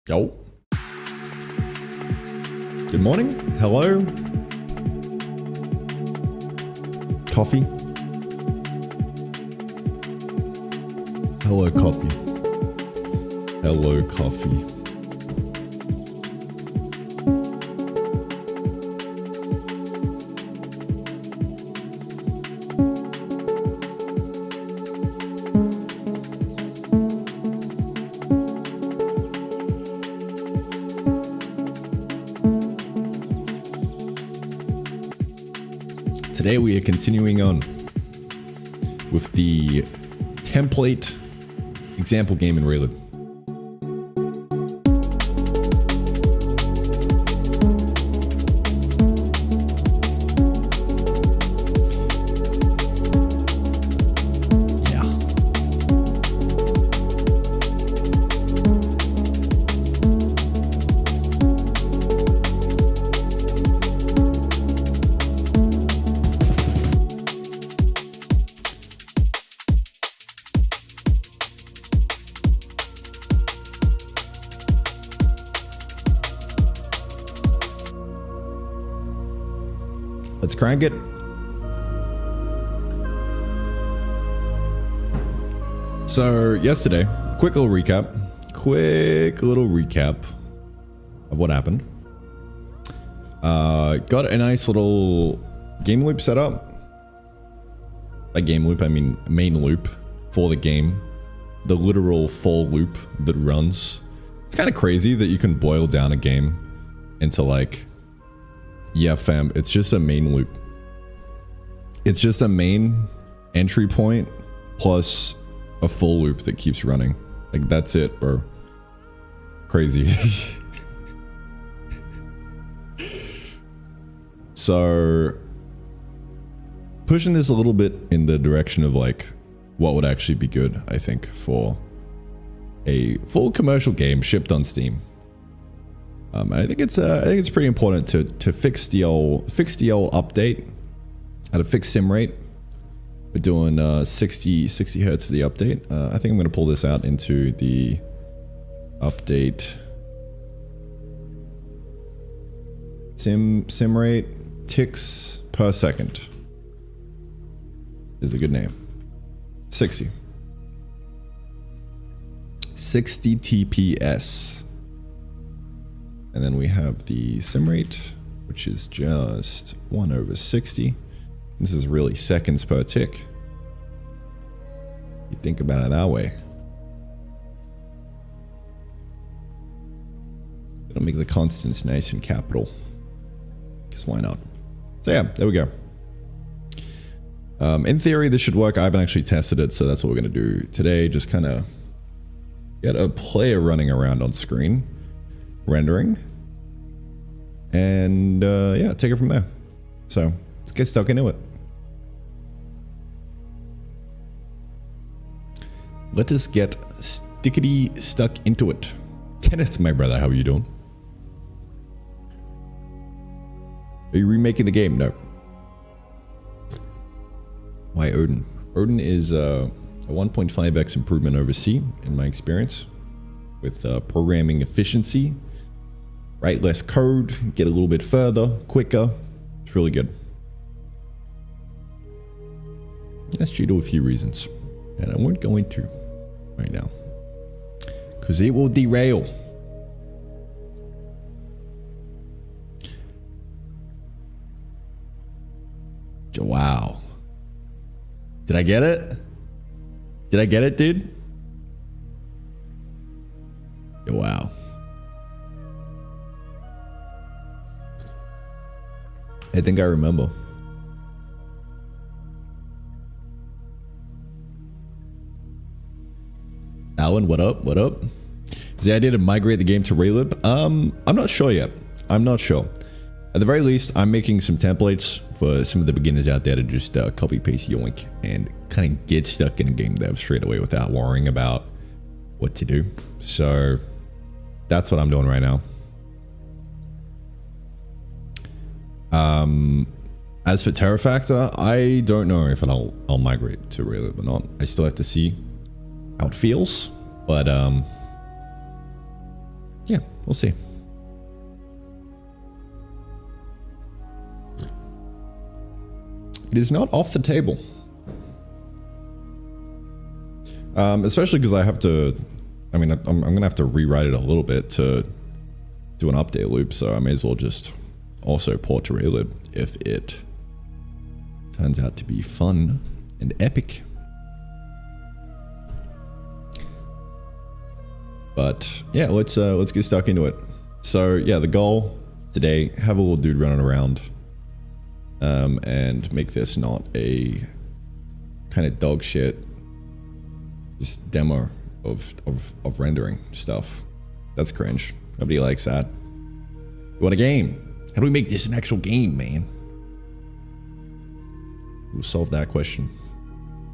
Yo. Good morning. Hello. Coffee. Hello, coffee. Hello, coffee. Today we are continuing on with the template example game in Raylib. Let's crank it. So yesterday, quick little recap of what happened. Got a nice little game loop set up. By game loop, I mean main loop for the game. The literal for loop that runs. It's kind of crazy that you can boil down a game into like, yeah, fam, it's just a main loop. It's just a main entry point plus a full loop that keeps running. Like, that's it, bro. Crazy. So, pushing this a little bit in the direction of like what would actually be good, I think, for a full commercial game shipped on Steam. I think it's pretty important to fix the old update at a fixed sim rate. We're doing 60 hertz for the update. I think I'm going to pull this out into the update sim rate ticks per second is a good name. 60 TPS. And then we have the sim rate, which is just 1/60. This is really seconds per tick. You think about it that way. It'll make the constants nice and capital. Because why not? So yeah, there we go. In theory, this should work. I haven't actually tested it, so that's what we're going to do today. Just kind of get a player running around on screen. Rendering, and yeah, take it from there. So let's get stuck into it. Let us get stickety stuck into it. Kenneth, my brother, how are you doing? Are you remaking the game? No. Why Odin? Odin is a 1.5x improvement over C in my experience, with programming efficiency. Write less code, get a little bit further, quicker. It's really good. That's due to a few reasons, and I won't go into right now, because it will derail. Wow. Did I get it? Did I get it, dude? Wow. I think I remember. Alan, what up? What up? Is the idea to migrate the game to Raylib? I'm not sure yet. I'm not sure. At the very least, I'm making some templates for some of the beginners out there to just copy paste yoink and kind of get stuck in game dev straight away without worrying about what to do. So that's what I'm doing right now. As for Terrafactor, I don't know if I'll migrate to Raylib or not. I still have to see how it feels, but yeah, we'll see. It is not off the table. Especially because I have to, I mean, I'm going to have to rewrite it a little bit to do an update loop, so I may as well just also port to Raylib if it turns out to be fun and epic. But yeah, let's get stuck into it. So yeah, the goal today, have a little dude running around, and make this not a kind of dog shit just demo of rendering stuff. That's cringe. Nobody likes that. You want a game? How do we make this an actual game, man? We'll solve that question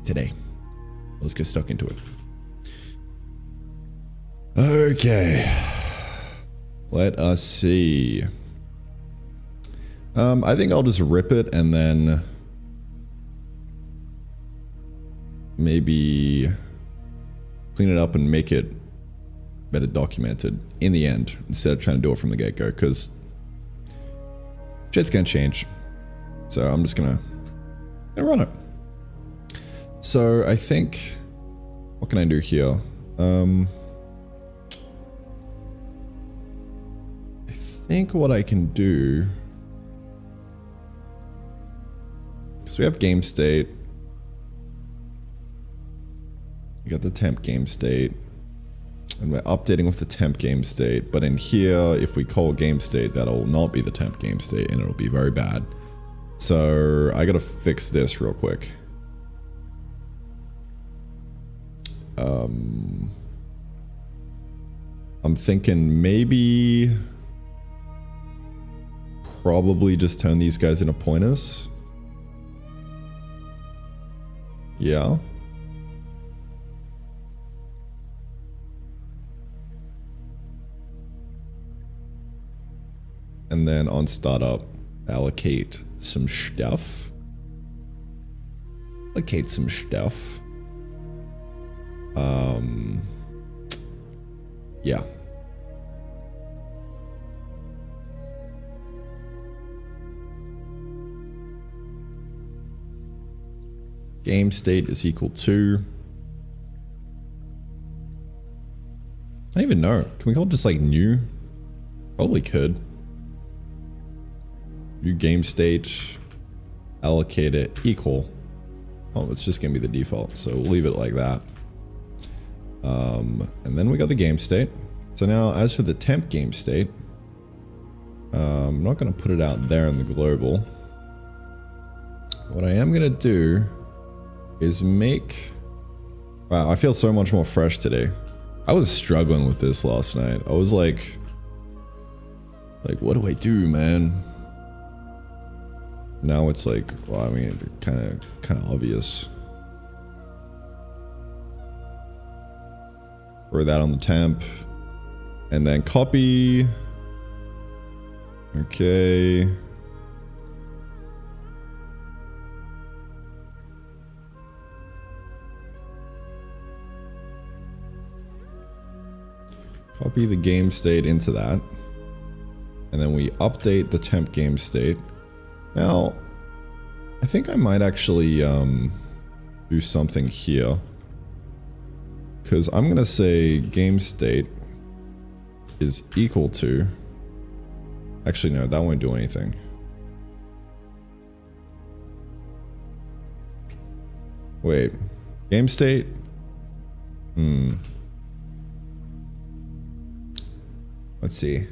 today. Let's get stuck into it. Okay. Let us see. I think I'll just rip it and then maybe clean it up and make it better documented in the end instead of trying to do it from the get-go, because shit's gonna change. So I'm just gonna run it. So I think, what can I do here? I think what I can do, so we have game state. We got the temp game state, and we're updating with the temp game state. But in here, if we call game state, that'll not be the temp game state, and it'll be very bad. So I gotta fix this real quick. I'm thinking maybe probably just turn these guys into pointers. Yeah. And then on startup, allocate some stuff. Allocate some stuff. Yeah. Game state is equal to, I don't even know. Can we call it just like new? Probably could. New game state, allocate it equal. Oh, it's just gonna be the default, so we'll leave it like that. And then we got the game state. So now, as for the temp game state, I'm not gonna put it out there in the global. What I am gonna do is make, wow, I feel so much more fresh today. I was struggling with this last night. I was like, what do I do, man? Now it's like, well, I mean, kind of obvious. Throw that on the temp, and then copy. Okay. Copy the game state into that, and then we update the temp game state. Now, I think I might actually do something here, because I'm gonna say game state is equal to, actually no, that won't do anything. Wait, game state? Let's see.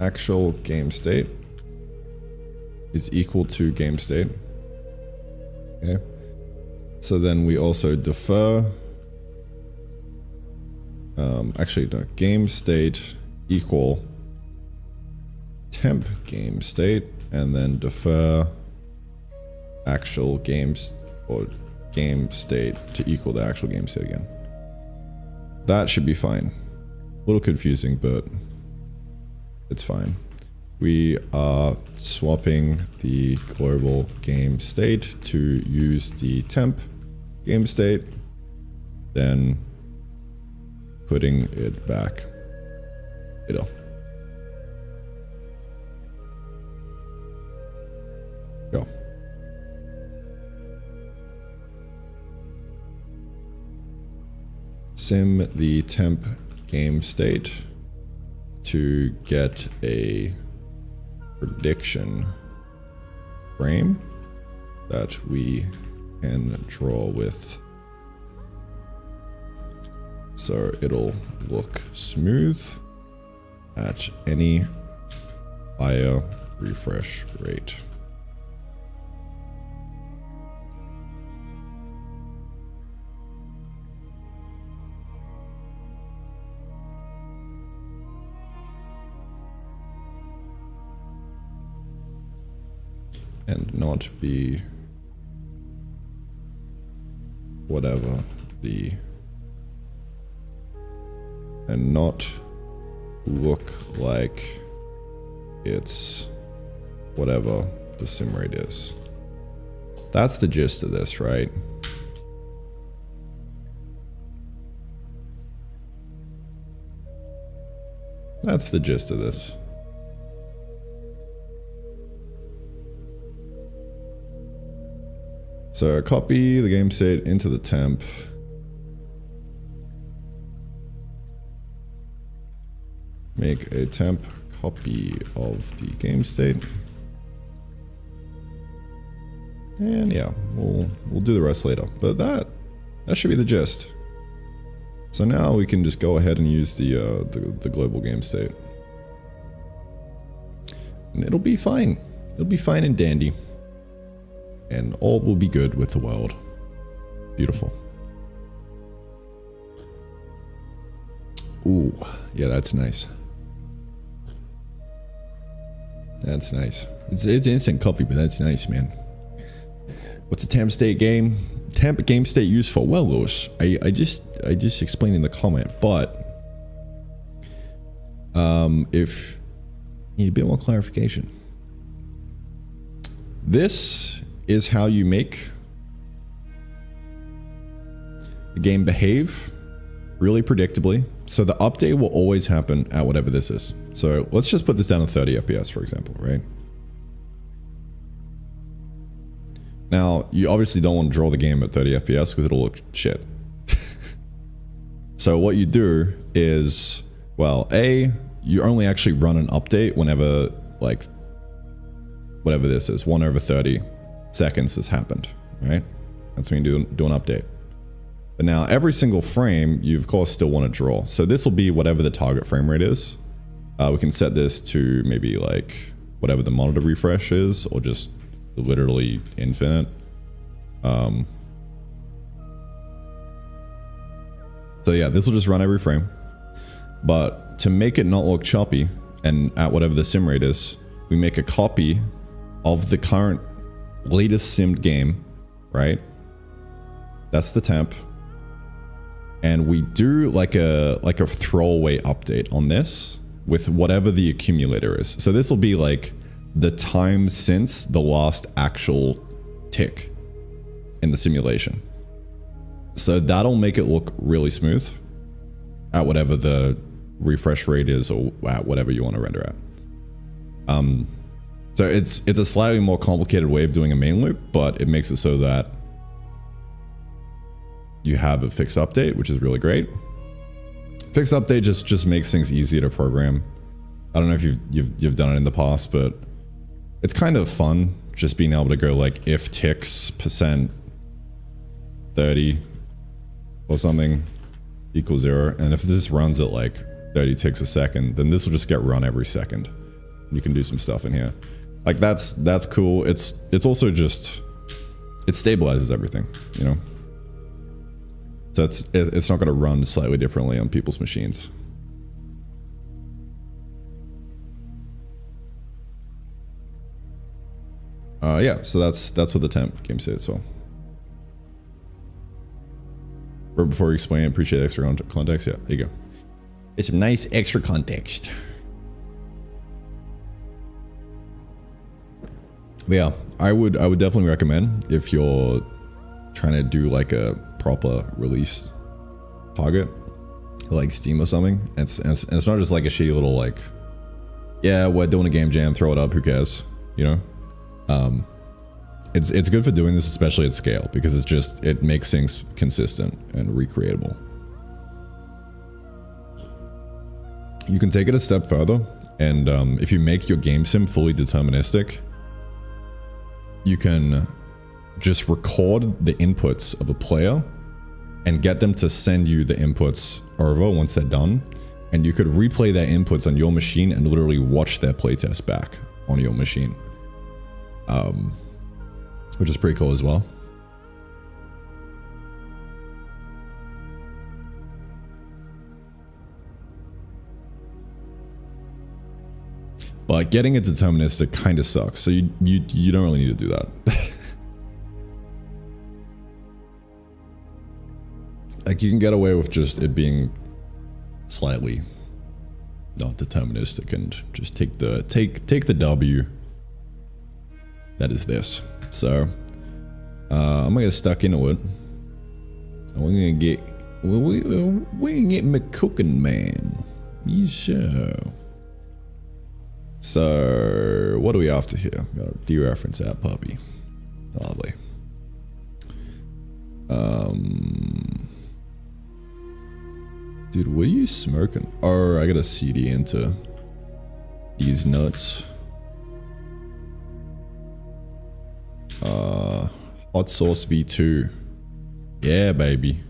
Actual game state is equal to game state. Okay. So then we also defer. Actually, no, game state equal temp game state, and then defer actual games or game state to equal the actual game state again. That should be fine. A little confusing, but it's fine. We are swapping the global game state to use the temp game state. Then putting it back. Go. Sim the temp game state to get a prediction frame that we can draw with, so it'll look smooth at any higher refresh rate. And not be whatever the, and not look like it's whatever the sim rate is. That's the gist of this, right? That's the gist of this. So copy the game state into the temp. Make a temp copy of the game state. And yeah, we'll do the rest later. But that should be the gist. So now we can just go ahead and use the global game state. And it'll be fine. It'll be fine and dandy. And all will be good with the world. Beautiful. Ooh, yeah, that's nice. That's nice. It's instant coffee, but that's nice, man. What's a temp state game? Temp game state used for? Well, Lewis, I just explained in the comment, but if you need a bit more clarification, this is how you make the game behave really predictably. So the update will always happen at whatever this is. So let's just put this down to 30 FPS, for example, right? Now, you obviously don't want to draw the game at 30 FPS because it'll look shit. So what you do is, well, you only actually run an update whenever, like, whatever this is, 1/30 seconds has happened, right? That's when you do an update. But now every single frame, you of course still want to draw. So this will be whatever the target frame rate is. We can set this to maybe like whatever the monitor refresh is, or just literally infinite. So yeah, this will just run every frame. But to make it not look choppy and at whatever the sim rate is, we make a copy of the current latest simmed game, right? That's the temp. And we do like a throwaway update on this with whatever the accumulator is. So this will be like the time since the last actual tick in the simulation. So that'll make it look really smooth at whatever the refresh rate is, or at whatever you want to render at. So it's a slightly more complicated way of doing a main loop, but it makes it so that you have a fixed update, which is really great. Fixed update just makes things easier to program. I don't know if you've done it in the past, but it's kind of fun just being able to go like if ticks % 30 or something equals 0, and if this runs at like 30 ticks a second, then this will just get run every second. You can do some stuff in here. Like that's cool. It's also just, it stabilizes everything, you know? So it's not going to run slightly differently on people's machines. Yeah, so that's what the temp game state is. So before you explain, appreciate extra context. Yeah, there you go. It's some nice extra context. But yeah, I would definitely recommend, if you're trying to do like a proper release target, like Steam or something. It's not just like a shitty little like, yeah, we're doing a game jam, throw it up, who cares, you know? It's good for doing this, especially at scale, because it makes things consistent and recreatable. You can take it a step further, and if you make your game sim fully deterministic, you can just record the inputs of a player and get them to send you the inputs over once they're done, and you could replay their inputs on your machine and literally watch their playtest back on your machine, which is pretty cool as well. But getting it deterministic kind of sucks, so you don't really need to do that. Like, you can get away with just it being slightly not deterministic and just take the W that is this. So I'm gonna get stuck into it. We're gonna get McCookin' man. Yeah, sure. So what are we after here? Gotta dereference that puppy. Lovely. Dude, what are you smoking? Oh, I got a CD into these nuts. Hot sauce V2. Yeah, baby.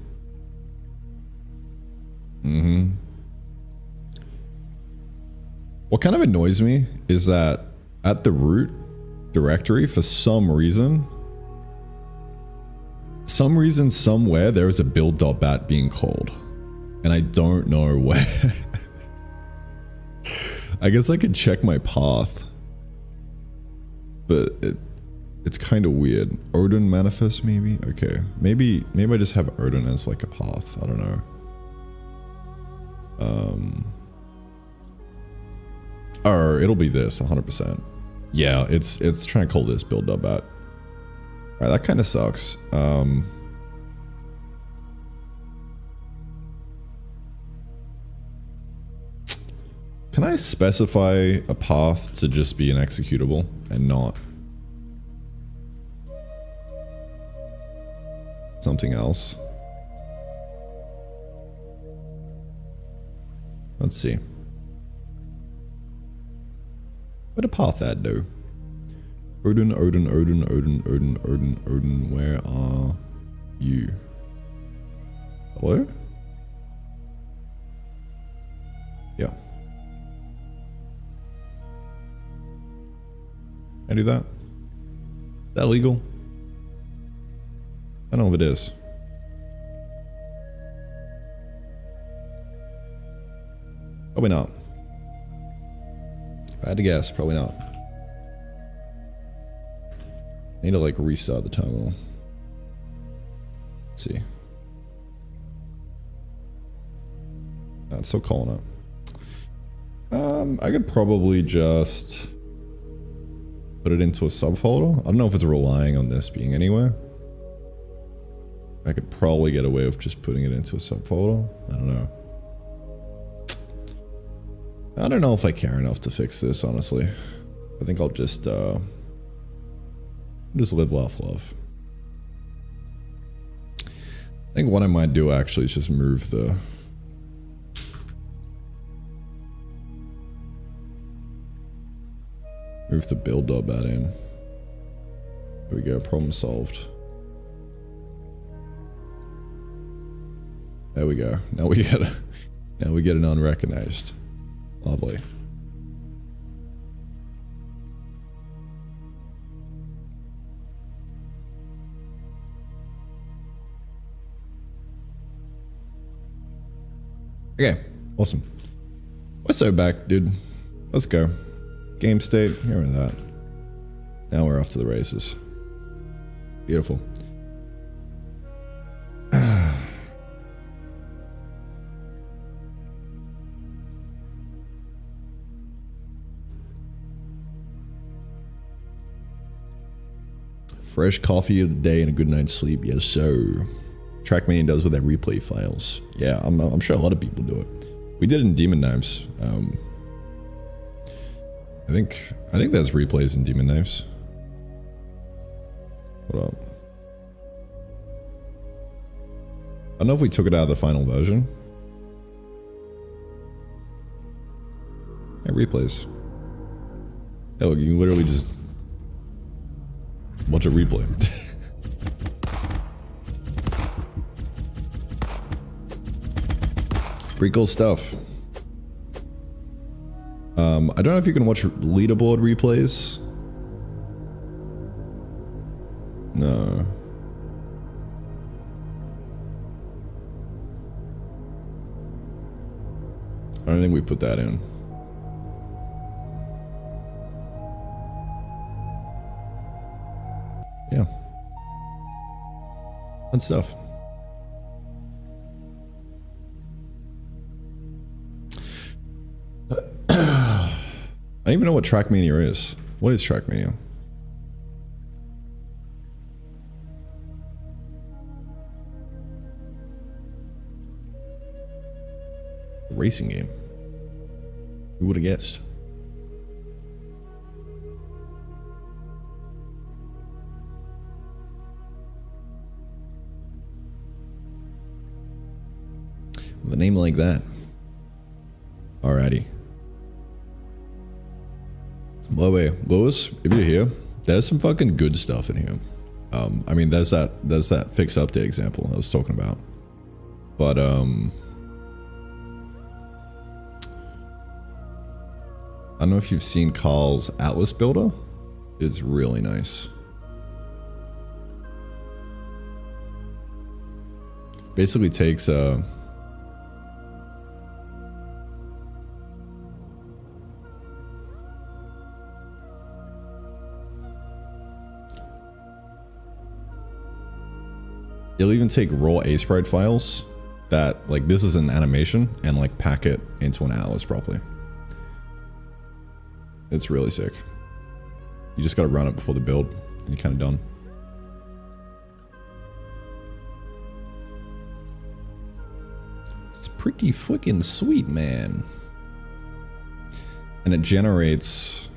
What kind of annoys me is that at the root directory, for some reason, somewhere, there is a build.bat being called. And I don't know where. I guess I could check my path. But it's kind of weird. Odin manifest, maybe? Okay. Maybe I just have Odin as like a path. I don't know. Or it'll be this 100%. Yeah, it's trying to call this build.bat. Alright, that kind of sucks. Can I specify a path to just be an executable and not something else? Let's see. What a path that do? Odin, where are you? Hello? Yeah. Can I do that? Is that legal? I don't know if it is. Probably not. If I had to guess, probably not. I need to like restart the terminal. Let's see. No, it's still calling up. I could probably just put it into a subfolder. I don't know if it's relying on this being anywhere. I could probably get away with just putting it into a subfolder. I don't know. I don't know if I care enough to fix this, honestly. I think I'll just live, laugh, love. I think what I might do actually is just move the build.bat in. There we go, problem solved. There we go. Now we get an unrecognized. Lovely. Okay, awesome. We're so back, dude. Let's go. Game state, here and that. Now we're off to the races. Beautiful. Fresh coffee of the day and a good night's sleep. Yes, sir. Trackmania does with their replay files. Yeah, I'm sure a lot of people do it. We did it in Demon Knives. I think there's replays in Demon Knives. What up? I don't know if we took it out of the final version. Yeah, replays. Yeah, look, you can literally just watch a replay. Pretty cool stuff. I don't know if you can watch leaderboard replays. No. I don't think we put that in. Yeah. Fun stuff. I don't even know what Trackmania is. What is Trackmania? A racing game. Who would have guessed? With a name like that. Alrighty. By the way, Lewis, if you're here, there's some fucking good stuff in here. I mean, there's that fix update example I was talking about. But I don't know if you've seen Carl's Atlas builder. It's really nice. Basically takes it'll even take raw A-sprite files that, like, this is an animation and, like, pack it into an atlas properly. It's really sick. You just gotta run it before the build and you're kind of done. It's pretty freaking sweet, man. And it generates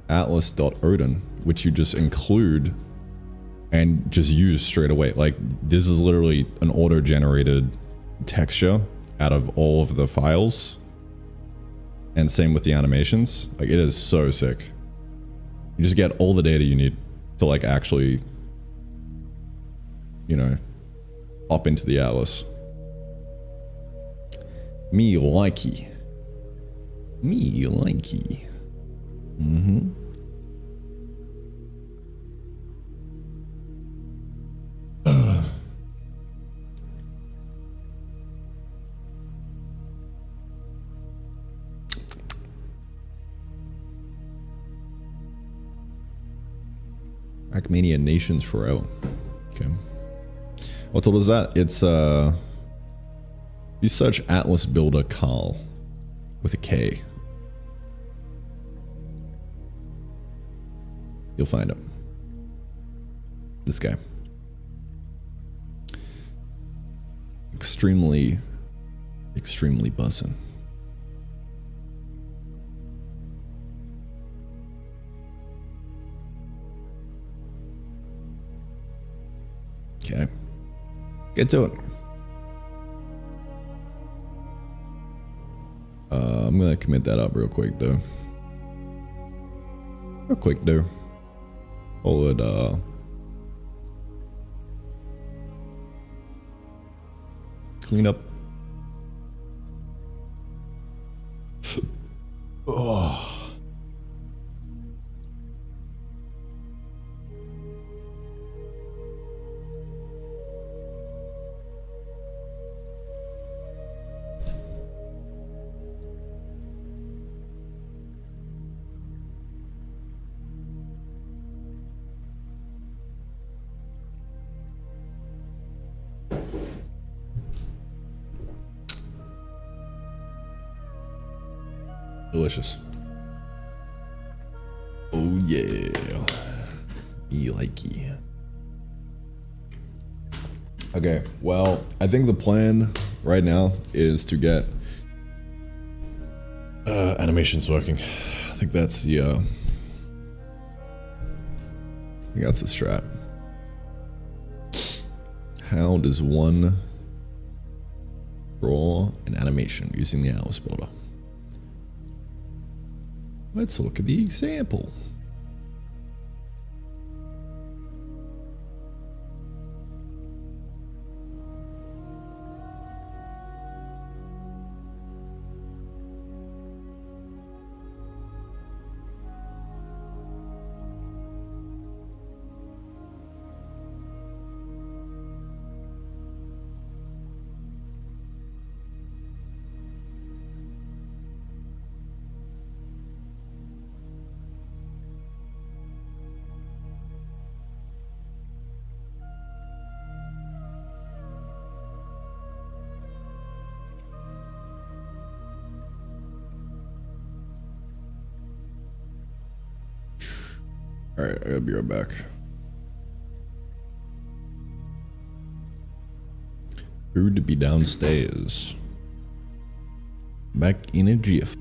atlas.odin, which you just include and just use straight away. Like, this is literally an auto-generated texture out of all of the files. And same with the animations. Like, it is so sick. You just get all the data you need to, like, actually, you know, hop into the atlas. Me likey. Me likey. Mm-hmm. Trackmania Nations Forever. Okay. What tool is that? It's you search Atlas Builder Carl with a K. You'll find him. This guy. Extremely bussin'. Okay. Get to it. I'm gonna commit that up real quick though. Real quick though. Hold it, clean up. Oh. Delicious. Oh yeah. Me likey. Okay, well, I think the plan right now is to get animations working. I think that's the strat. How does one draw an animation using the Alice Builder? Let's look at the example. Alright, I gotta be right back. Rude to be downstairs. Back in a jiff.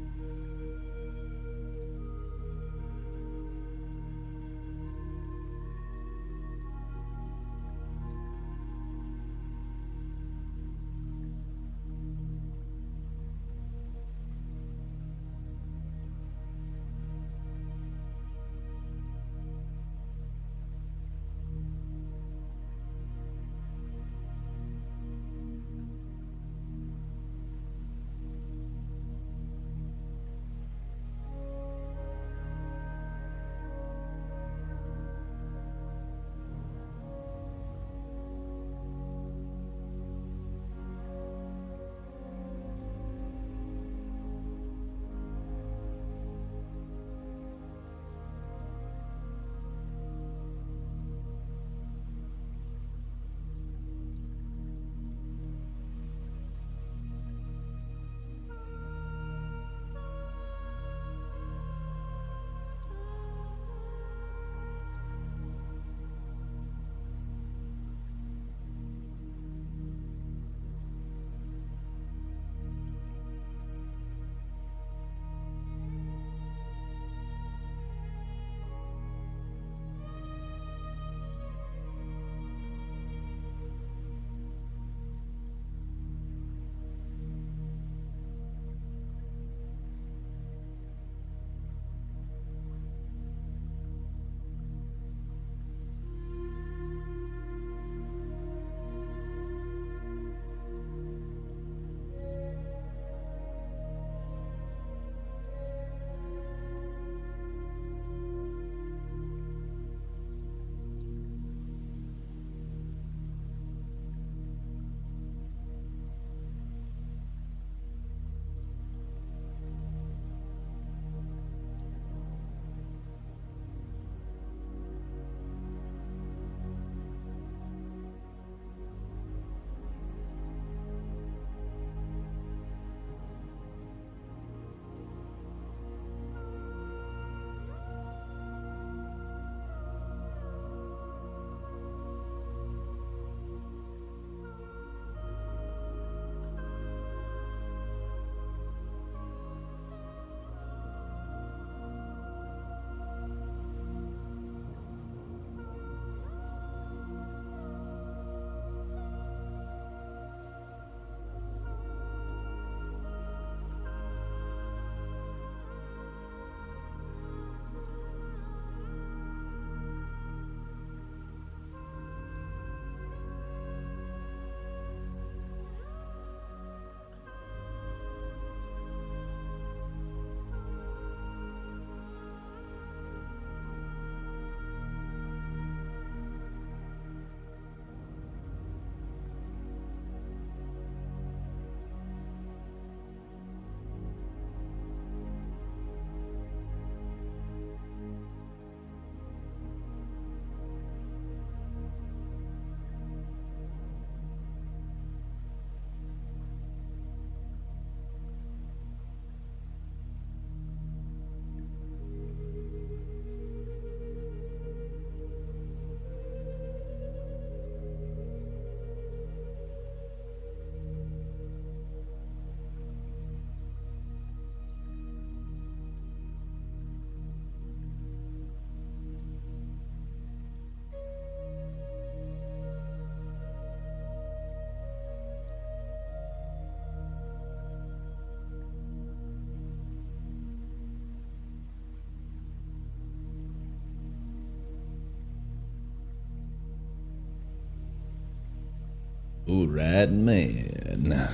All right, man.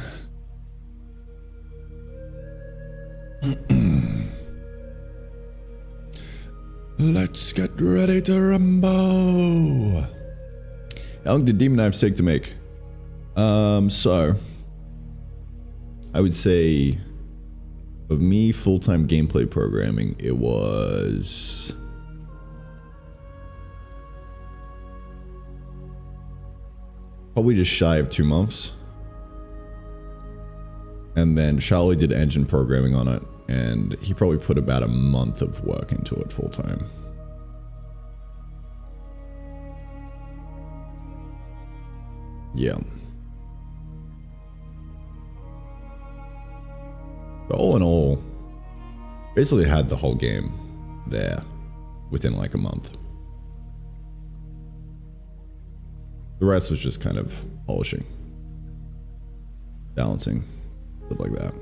Let's get ready to rumble. How long did Demon Knives take to make? So I would say of me full-time gameplay programming, it was probably just shy of 2 months. And then Charlie did engine programming on it, and he probably put about a month of work into it full-time. Yeah. But all in all, basically had the whole game there within like a month. The rest was just kind of polishing, balancing, stuff like that.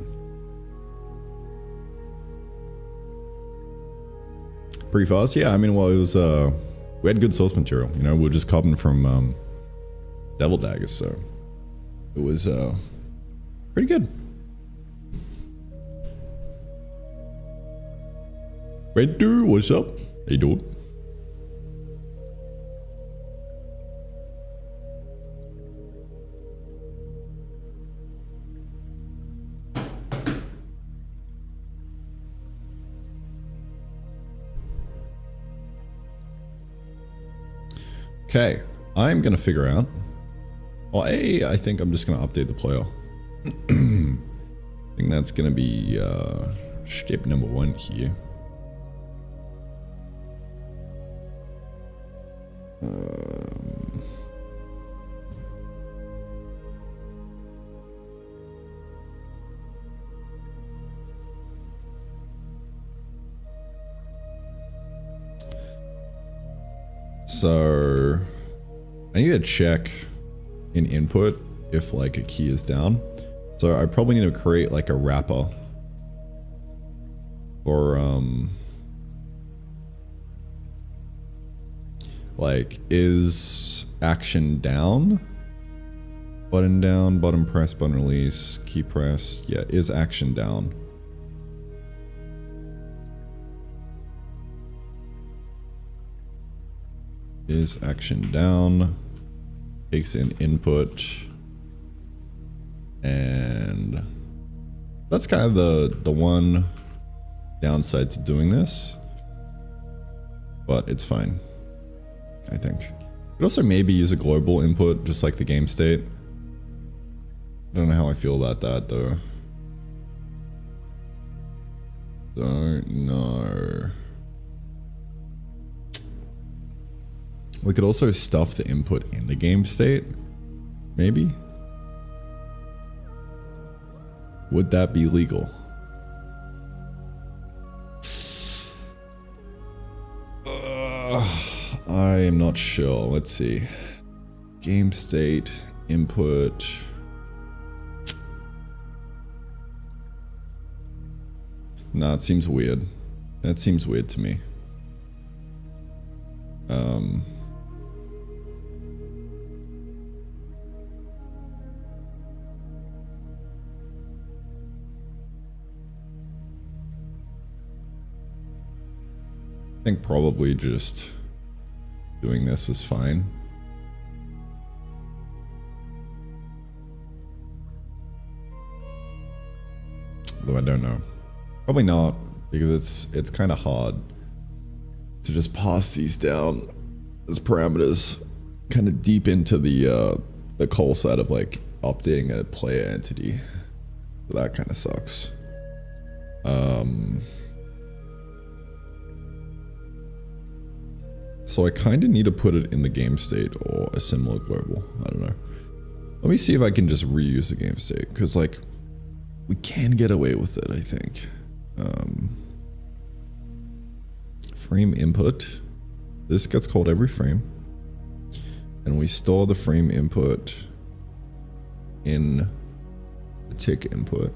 Pretty fast, yeah. I mean, well, it was, we had good source material, you know, we were just copying from, Devil Daggers, so it was, pretty good. Red dude, what's up? How you doing? Okay, I'm gonna figure out. Well, I think I'm just gonna update the player. I think that's gonna be step number 1 here. So I need to check in input if like a key is down. So I probably need to create like a wrapper or like is action down, button press, button release, key press. Yeah, is action down. Is action down, takes in input, and that's kind of the one downside to doing this, but it's fine, I think. Could also maybe use a global input, just like the game state. I don't know how I feel about that though. Don't know. We could also stuff the input in the game state, maybe. Would that be legal? I am not sure. Let's see. Game state, input. Nah, it seems weird. That seems weird to me. I think probably just doing this is fine. Though I don't know. Probably not, because it's kind of hard to just pass these down as parameters kind of deep into the call side of like updating a player entity. So that kind of sucks. So I kind of need to put it in the game state or a similar global. I don't know. Let me see if I can just reuse the game state, because like we can get away with it, I think. Frame input. This gets called every frame, and we store the frame input in the tick input.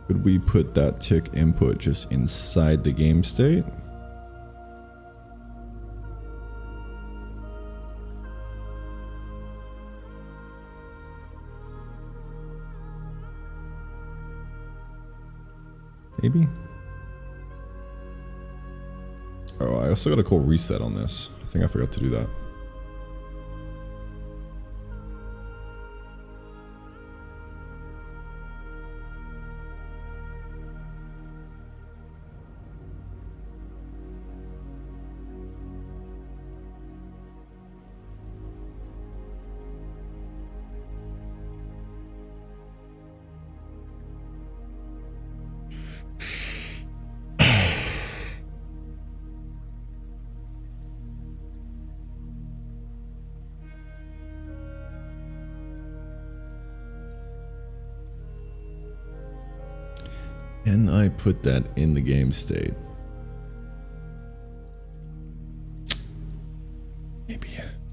Could we put that tick input just inside the game state? Maybe? Oh, I also got to call reset on this. I think I forgot to do that. Can I put that in the game state?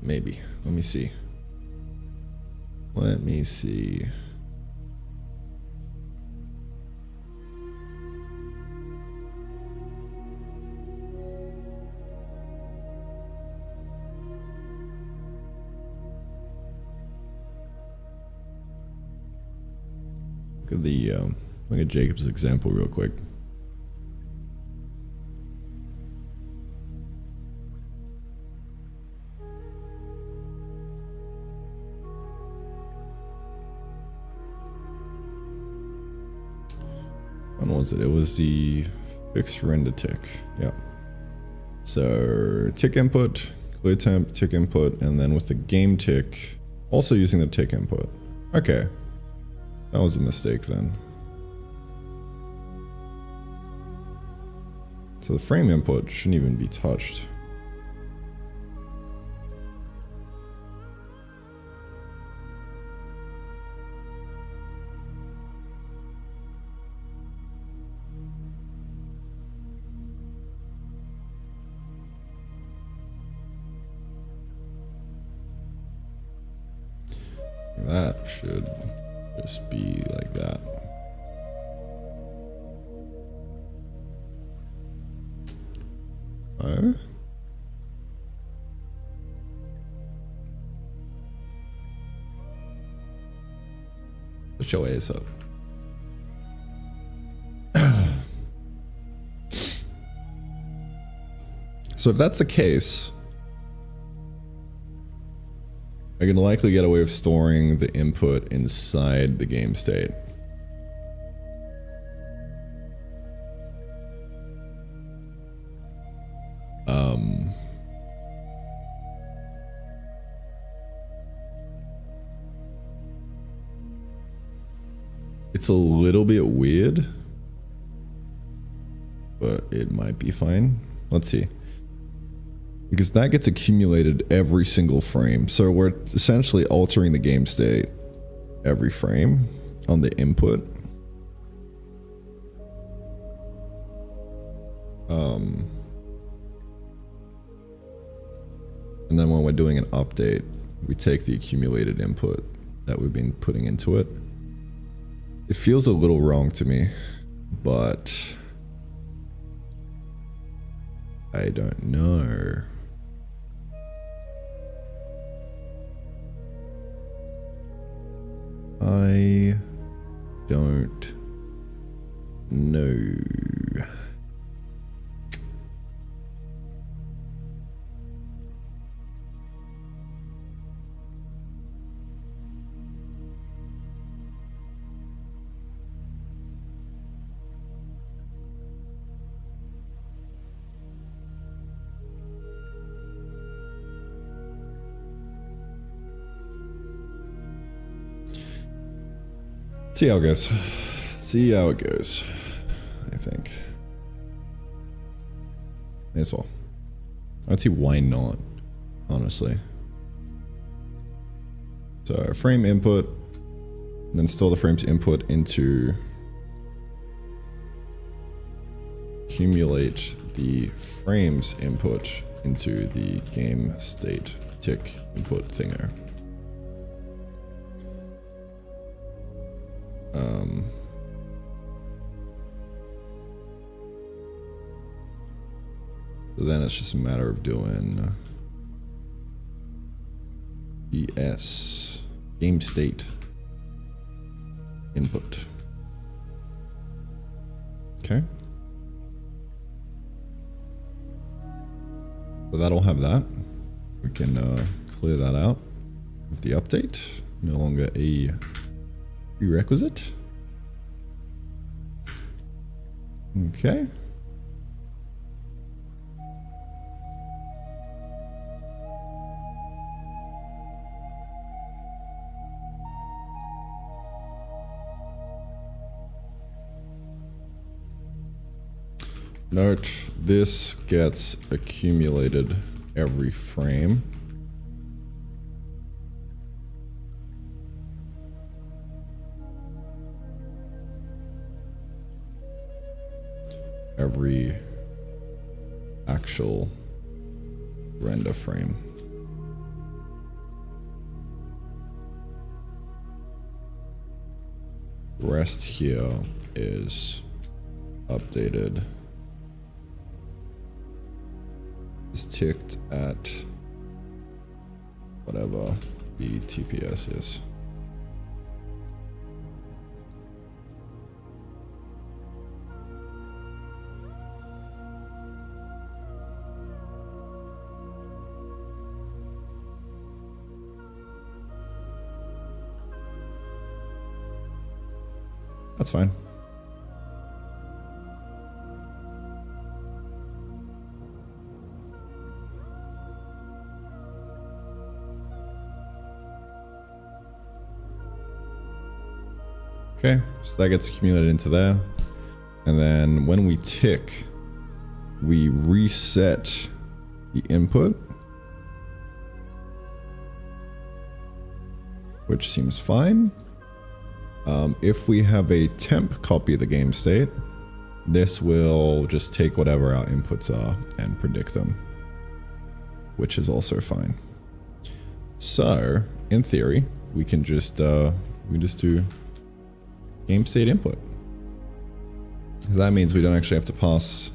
Maybe. Let me see. Look at the look at Jacob's example real quick. When was it? It was the fixed render tick. Yeah. So tick input, clear temp, tick input, and then with the game tick, also using the tick input. Okay. That was a mistake then. So the frame input shouldn't even be touched. That should just be like that. Oh. Let's show ass up. So if that's the case, I can likely get away with storing the input inside the game state. It's a little bit weird, but it might be fine. Let's see. Because that gets accumulated every single frame. So we're essentially altering the game state every frame on the input. And then when we're doing an update, we take the accumulated input that we've been putting into it. It feels a little wrong to me, but I don't know. I don't know. See how it goes. See how it goes, I think. May as well. I don't see why not, honestly. So frame input, then store the frame's input into accumulate the frame's input into the game state tick input thinger. So then it's just a matter of doing BS game state input. Okay. So that'll have that. We can clear that out with the update. No longer a prerequisite. Okay. Note, this gets accumulated every frame. Every actual render frame. The rest here is updated. Is ticked at whatever the TPS is. That's fine. Okay, so that gets accumulated into there. And then when we tick, we reset the input, which seems fine. If we have a temp copy of the game state, this will just take whatever our inputs are and predict them, which is also fine. So, in theory, we can just do game state input. That means we don't actually have to pass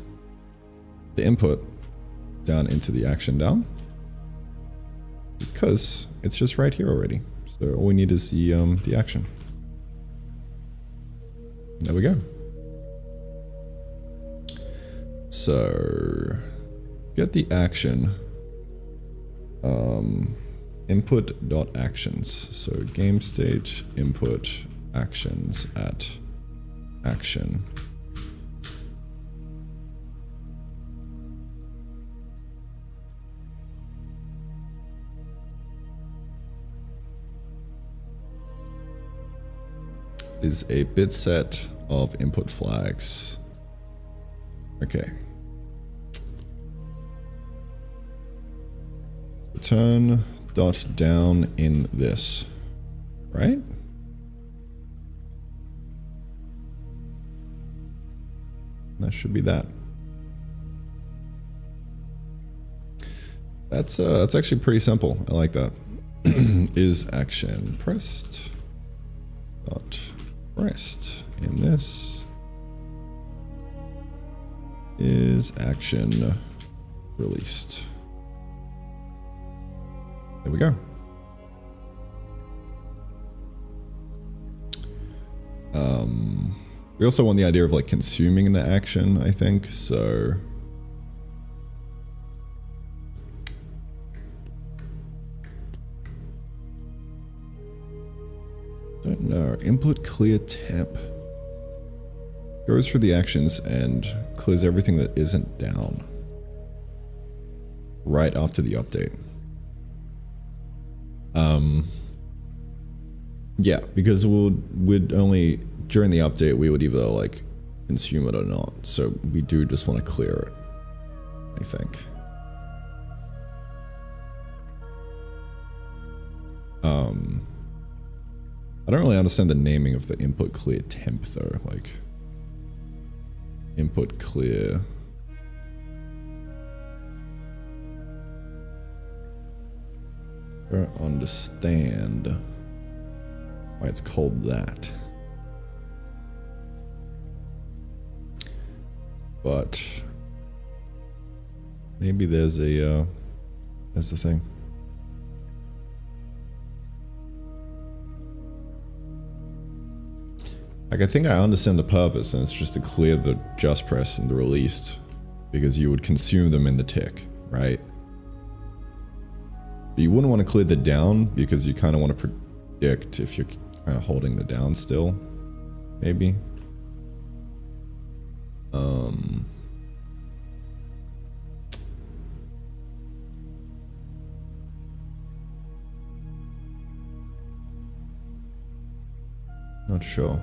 the input down into the action down, because it's just right here already. So all we need is the action. There we go. So get the action input.actions. So game state input actions at action. Is a bit set of input flags. Okay. Return dot down in this, right? That should be that. That's actually pretty simple. I like that. Is action pressed dot rest in this is action released. There we go. We also want the idea of like consuming the action, I think, so don't know. Input clear temp goes through the actions and clears everything that isn't down right after the update. Yeah, because we'd only during the update we would either like consume it or not. So we do just want to clear it, I think. I don't really understand the naming of the input clear temp though, like input clear don't understand why it's called that. But maybe there's a that's the thing. Like, I think I understand the purpose, and it's just to clear the just press and the released, because you would consume them in the tick, right? But you wouldn't want to clear the down because you kind of want to predict if you're kind of holding the down still, maybe. Not sure.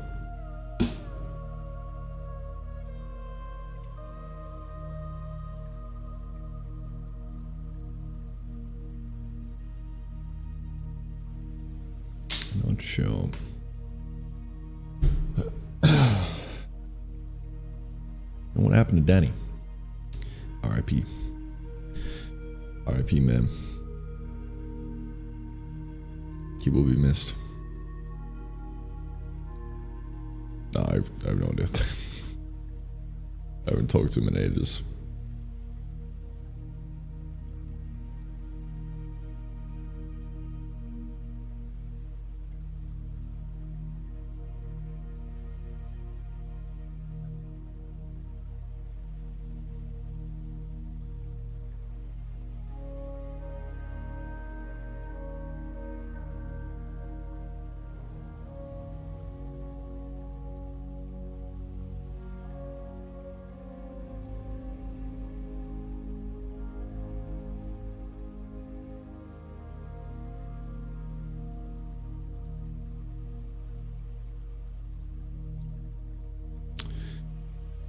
Not sure. And what happened to Danny? R.I.P. R.I.P. man. He will be missed. Nah, I have no idea. I haven't talked to him in ages.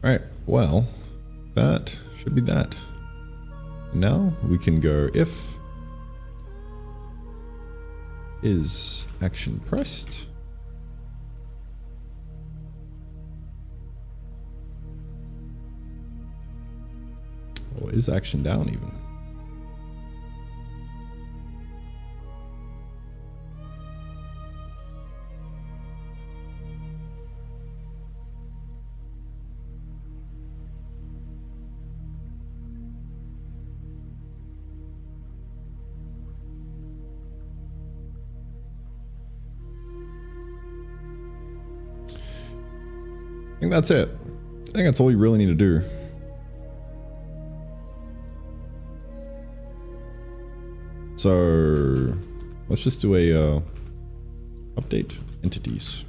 Alright, well, that should be that. Now we can go if is action pressed. Or is action down even? I think that's it. I think that's all you really need to do. So let's just do a update entities.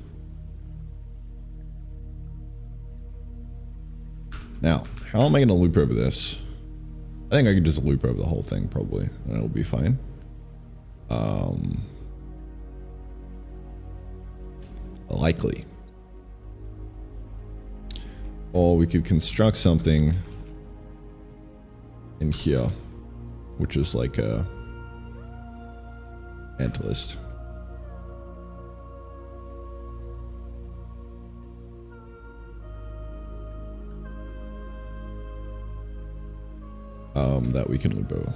Now, how am I going to loop over this? I think I could just loop over the whole thing probably, and it'll be fine. Likely. Or we could construct something in here, which is like a ant list. That we can loop over.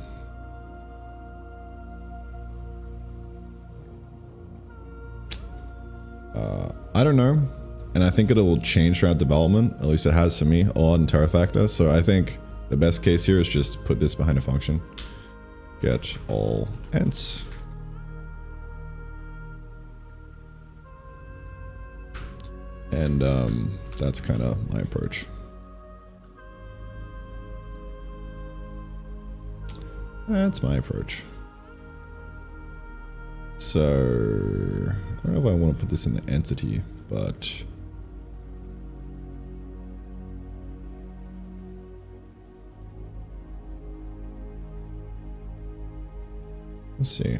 I don't know. And I think it'll change throughout development, at least it has for me, on Terrafactor. So I think the best case here is just put this behind a function. Get all ants. And that's kind of my approach. That's my approach. So I don't know if I want to put this in the entity, but let's see.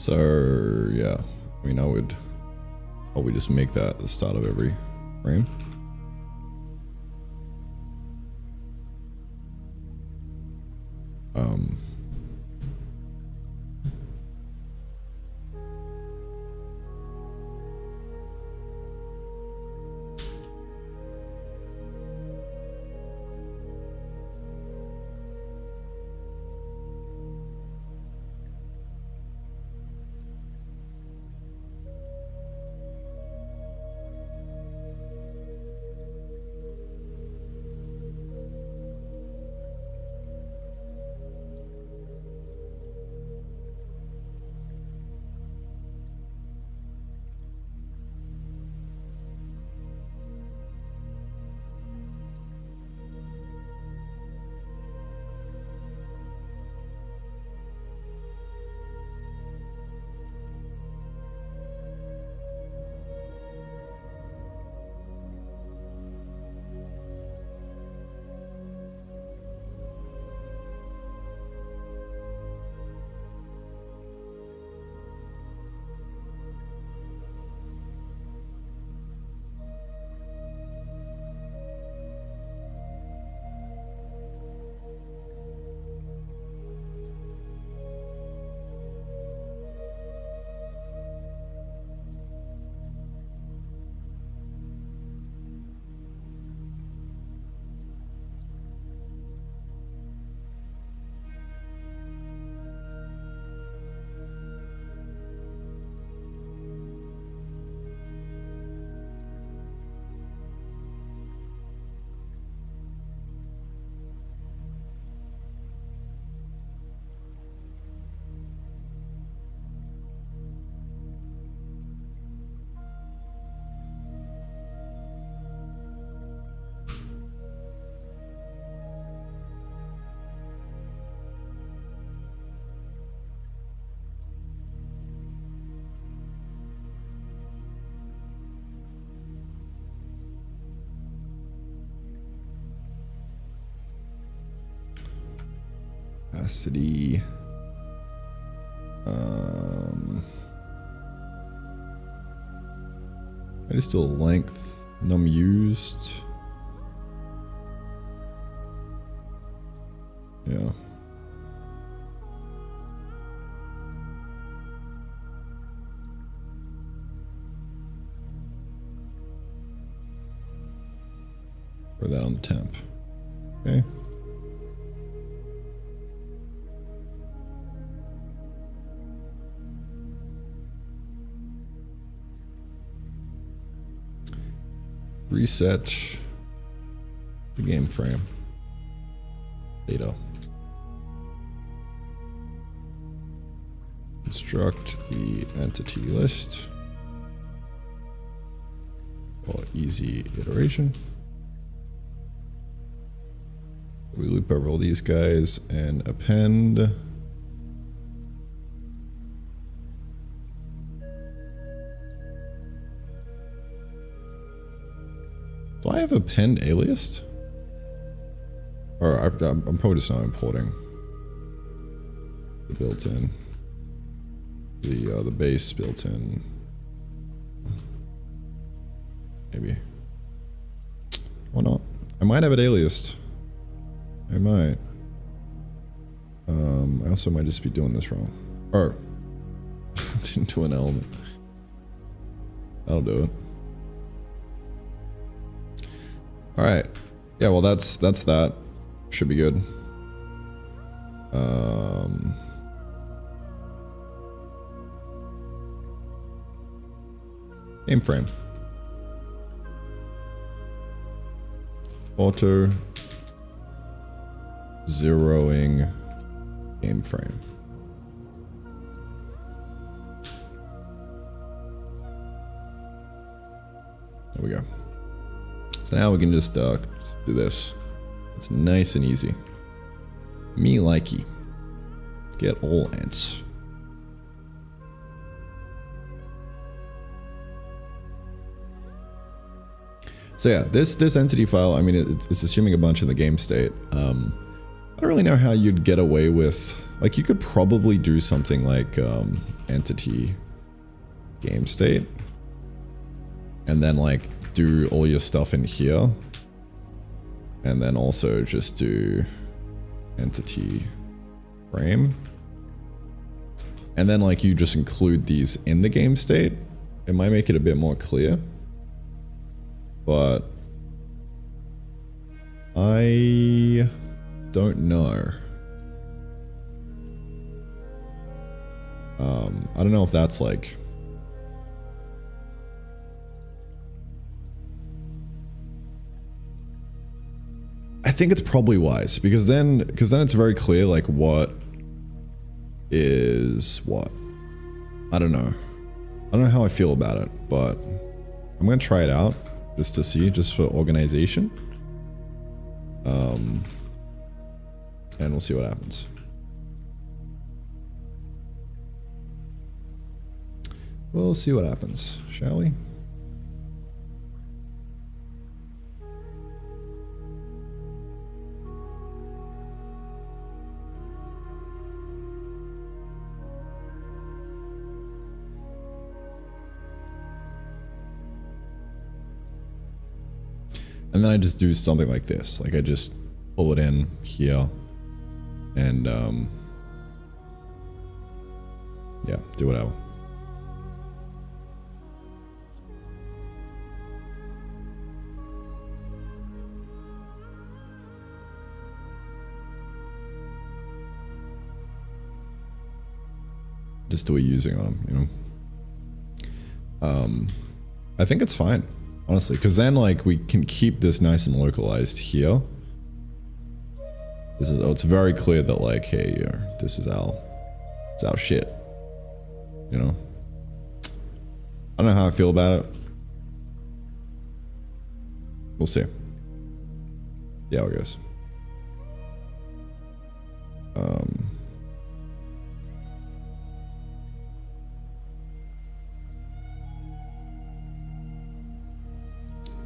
So yeah, I mean, I would probably just make that the start of every frame. Capacity. I just do a length num used. Yeah. Or that on the temp. Okay. Reset the game frame data. Construct the entity list for easy iteration. We loop over all these guys and append. Do I have append aliased? Or I'm probably just not importing the built-in, the base built-in. Maybe. Why not? I might have it aliased. I might. I also might just be doing this wrong. Or didn't do an element. That'll do it. All right. Yeah, well that's that. Should be good. Game frame. Auto zeroing game frame. There we go. So now we can just do this. It's nice and easy. Me likey. Get all ants. So yeah, this entity file, I mean, it's assuming a bunch in the game state. I don't really know how you'd get away with, like, you could probably do something like entity game state, and then like do all your stuff in here, and then also just do entity frame, and then like you just include these in the game state. It might make it a bit more clear, but I don't know. I don't know if that's like, I think it's probably wise, because then it's very clear like what is what. I don't know how I feel about it, but I'm gonna try it out just to see, just for organization. And we'll see what happens. We'll see what happens, shall we? And then I just do something like this. Like I just pull it in here and yeah, do whatever. Just do a using on them, you know? I think it's fine, honestly, because then like we can keep this nice and localized here. This is, oh, it's very clear that like, hey, this is it's our shit, you know? I don't know how I feel about it. We'll see. Yeah, how it goes.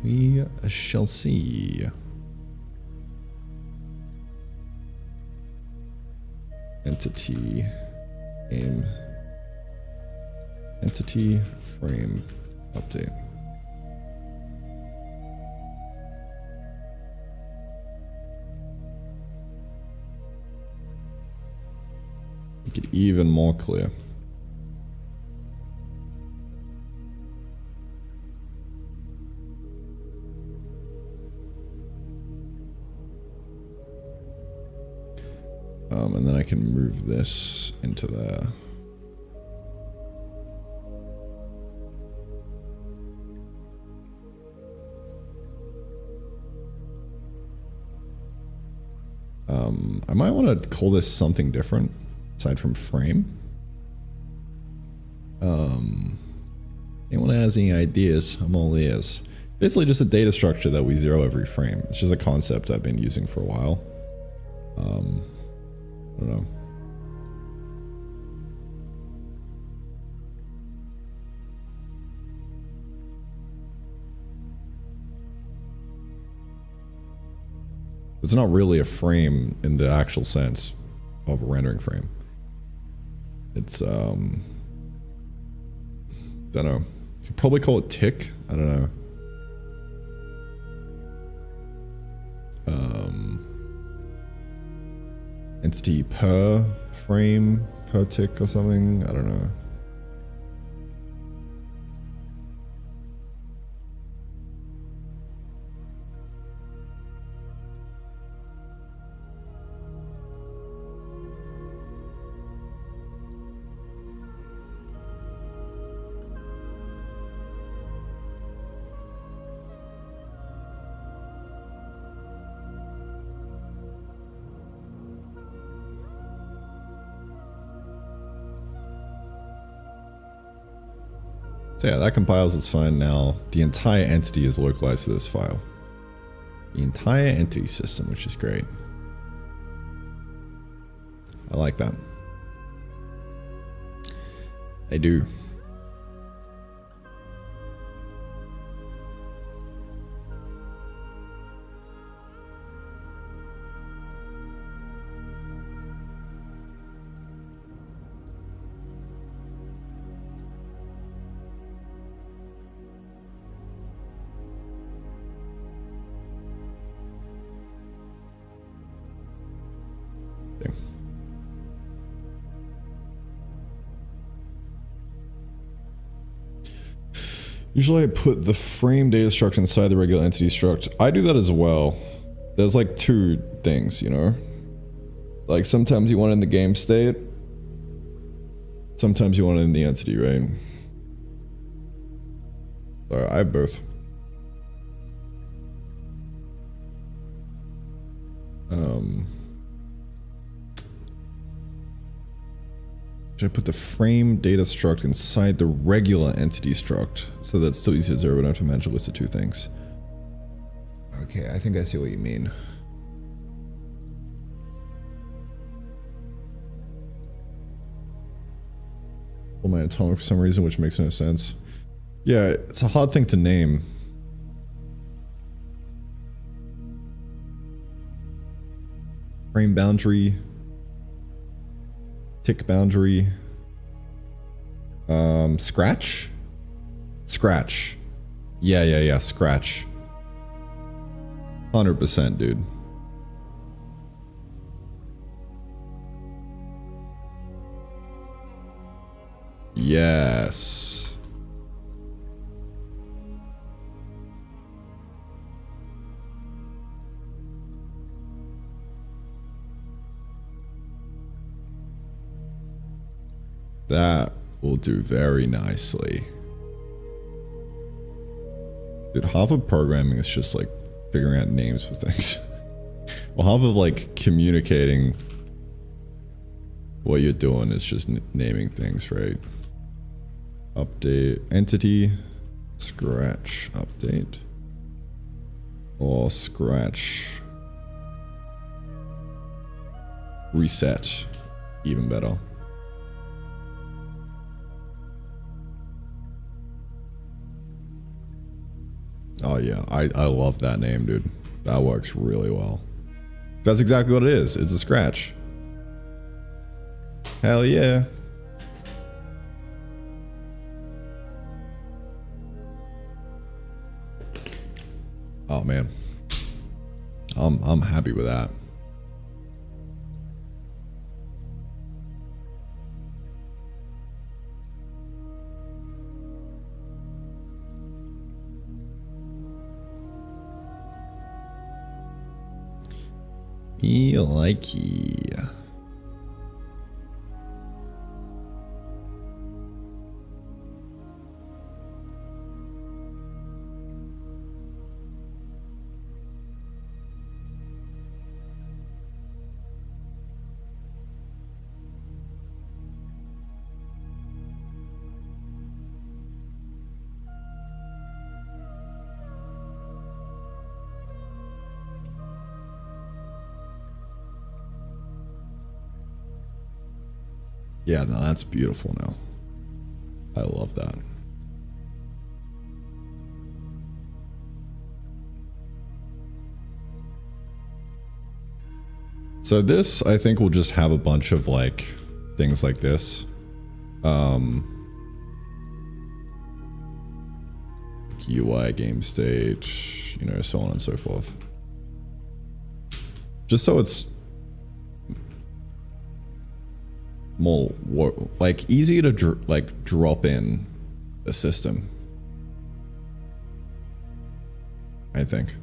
We shall see. Entity game. Entity frame update. Make it even more clear. And then I can move this into there. I might want to call this something different aside from frame. Anyone has any ideas? I'm all ears. Basically just a data structure that we zero every frame. It's just a concept I've been using for a while. I don't know. It's not really a frame in the actual sense of a rendering frame. It's, don't know. You'd probably call it tick. I don't know. Entity per frame, per tick or something. I don't know. So yeah, that compiles, it's fine now. The entire entity is localized to this file. The entire entity system, which is great. I like that. I do. Usually I put the frame data struct inside the regular entity struct. I do that as well. There's like two things, you know? Like sometimes you want it in the game state. Sometimes you want it in the entity, right? So I have both. Should I put the frame data struct inside the regular entity struct so that's still easy to zero, but I don't have to manage a list of two things? Okay, I think I see what you mean. Pull my atomic for some reason, which makes no sense. Yeah, it's a hard thing to name. Frame boundary. Tick boundary. Scratch? Scratch. Yeah, scratch. 100%, dude. Yes. That will do very nicely. Dude, half of programming is just like figuring out names for things. Well, half of like communicating what you're doing is just naming things, right? Update entity, scratch update, or scratch reset, even better. Oh yeah, I love that name, dude. That works really well. That's exactly what it is. It's a scratch. Hell yeah. Oh man. I'm happy with that. Me likey. Yeah, no, that's beautiful now. I love that. So this, I think, will just have a bunch of like things like this. UI, game state, you know, so on and so forth. Just so it's more like easy to drop in a system. I think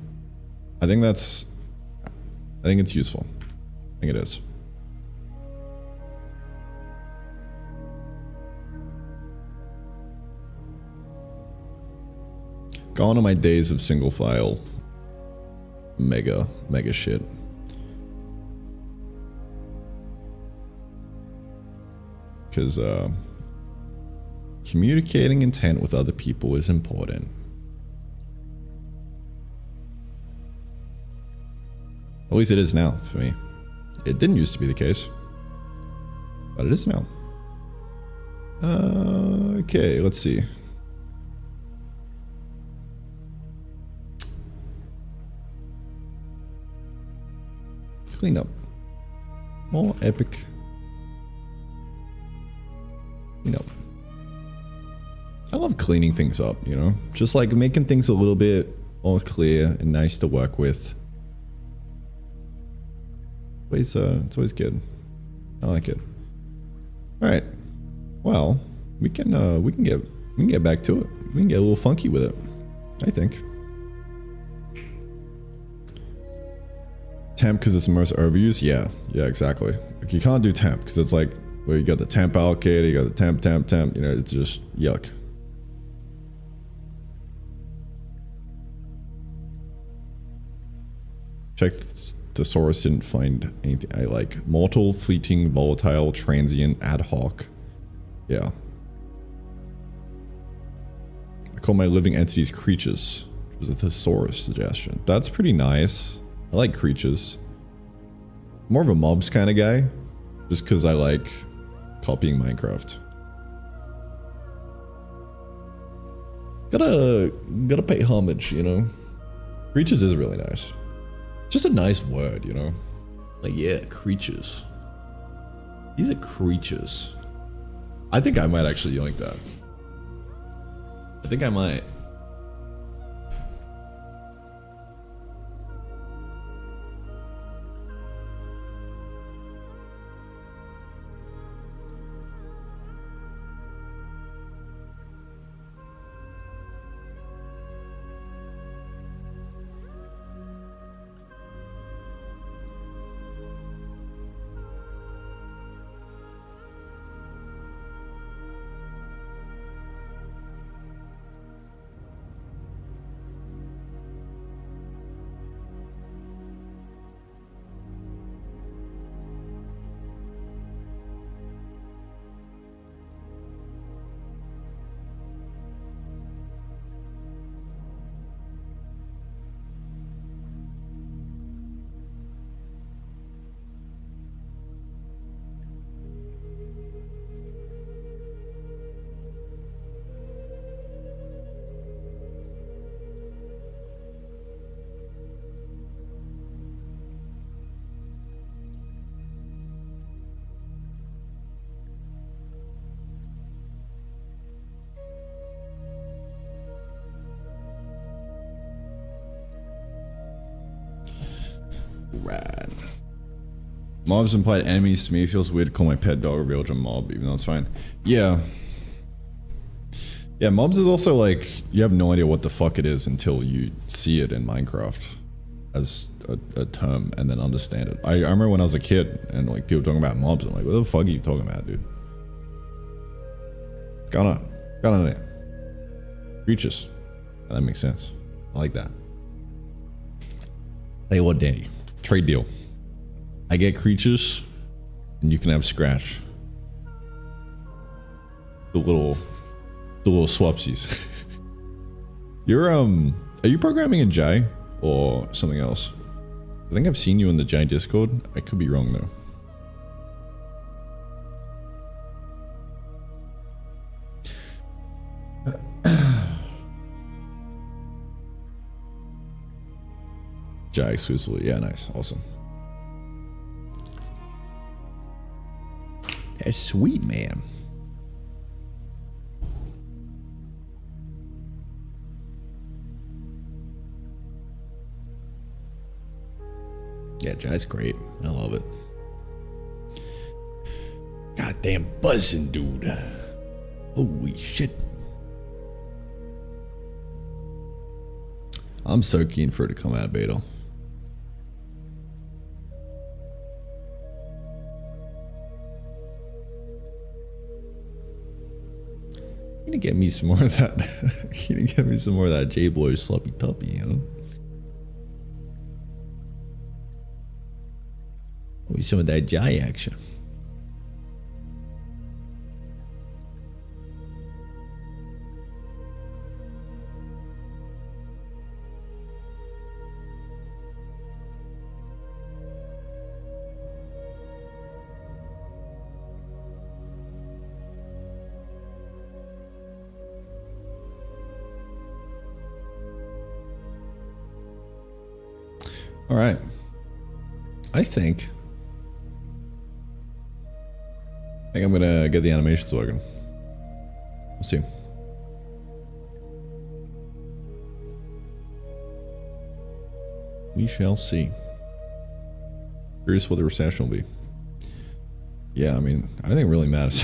it's useful. I think it is. Gone are my days of single file mega shit. Because communicating intent with other people is important. At least it is now for me. It didn't used to be the case, but it is now. Okay, let's see. Clean up. More epic. You know, I love cleaning things up, you know, just like making things a little bit more clear and nice to work with. It's always good. I like it. All right. Well, we can get back to it. We can get a little funky with it, I think. Temp because it's the most overused? Yeah, exactly. Like you can't do temp because it's like, well, you got the temp allocator, you got the temp, you know, it's just yuck. Check thesaurus, didn't find anything I like. Mortal, fleeting, volatile, transient, ad hoc. Yeah. I call my living entities creatures, which was a thesaurus suggestion. That's pretty nice. I like creatures. More of a mobs kind of guy, just because I like copying Minecraft. Gotta pay homage, you know. Creatures is really nice. Just a nice word, you know. Like, yeah, creatures. These are creatures. I think I might actually yoink that. I think I might. Rad. Mobs implied enemies to me. It feels weird to call my pet dog a real gem mob, even though it's fine. Yeah. Yeah, mobs is also like, you have no idea what the fuck it is until you see it in Minecraft as a term and then understand it. I remember when I was a kid and like people talking about mobs, I'm like, what the fuck are you talking about, dude? What's going on? What's going on there? Creatures. That makes sense. I like that. Hey, what, Danny? Trade deal. I get creatures, and you can have Scratch. The little swapsies. You're are you programming in J or something else? I think I've seen you in the J Discord. I could be wrong though. J exclusively. Yeah, nice. Awesome. That's sweet, man. Yeah, Jai's great. I love it. Goddamn buzzing, dude. Holy shit. I'm so keen for it to come out beta. You need to get me some more of that. You need to get me some more of that J-Blow sloppy toppy, you know? With some of that Jai action. All right. I think I'm gonna get the animations working. We'll see. We shall see. Curious what the reception will be. Yeah, I mean, I think it really matters.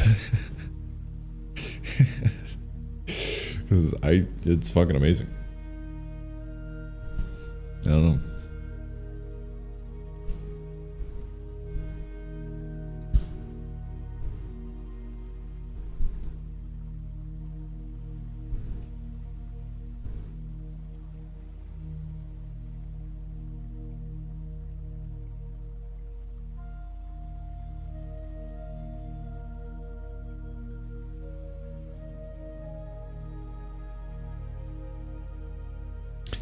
because it's fucking amazing. I don't know.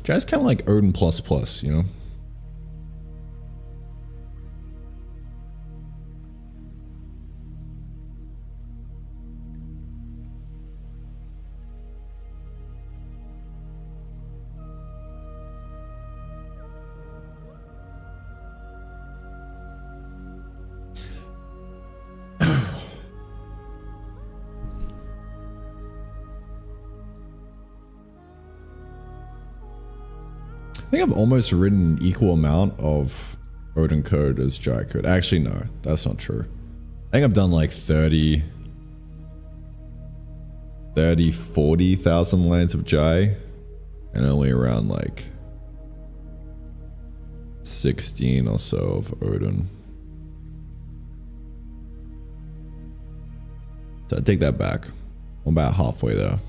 Jai's kind of like Odin ++, you know? I think I've almost written an equal amount of Odin code as Jai code. Actually, no, that's not true. I think I've done like 40,000 lines of Jai and only around like 16 or so of Odin. So I take that back. I'm about halfway there.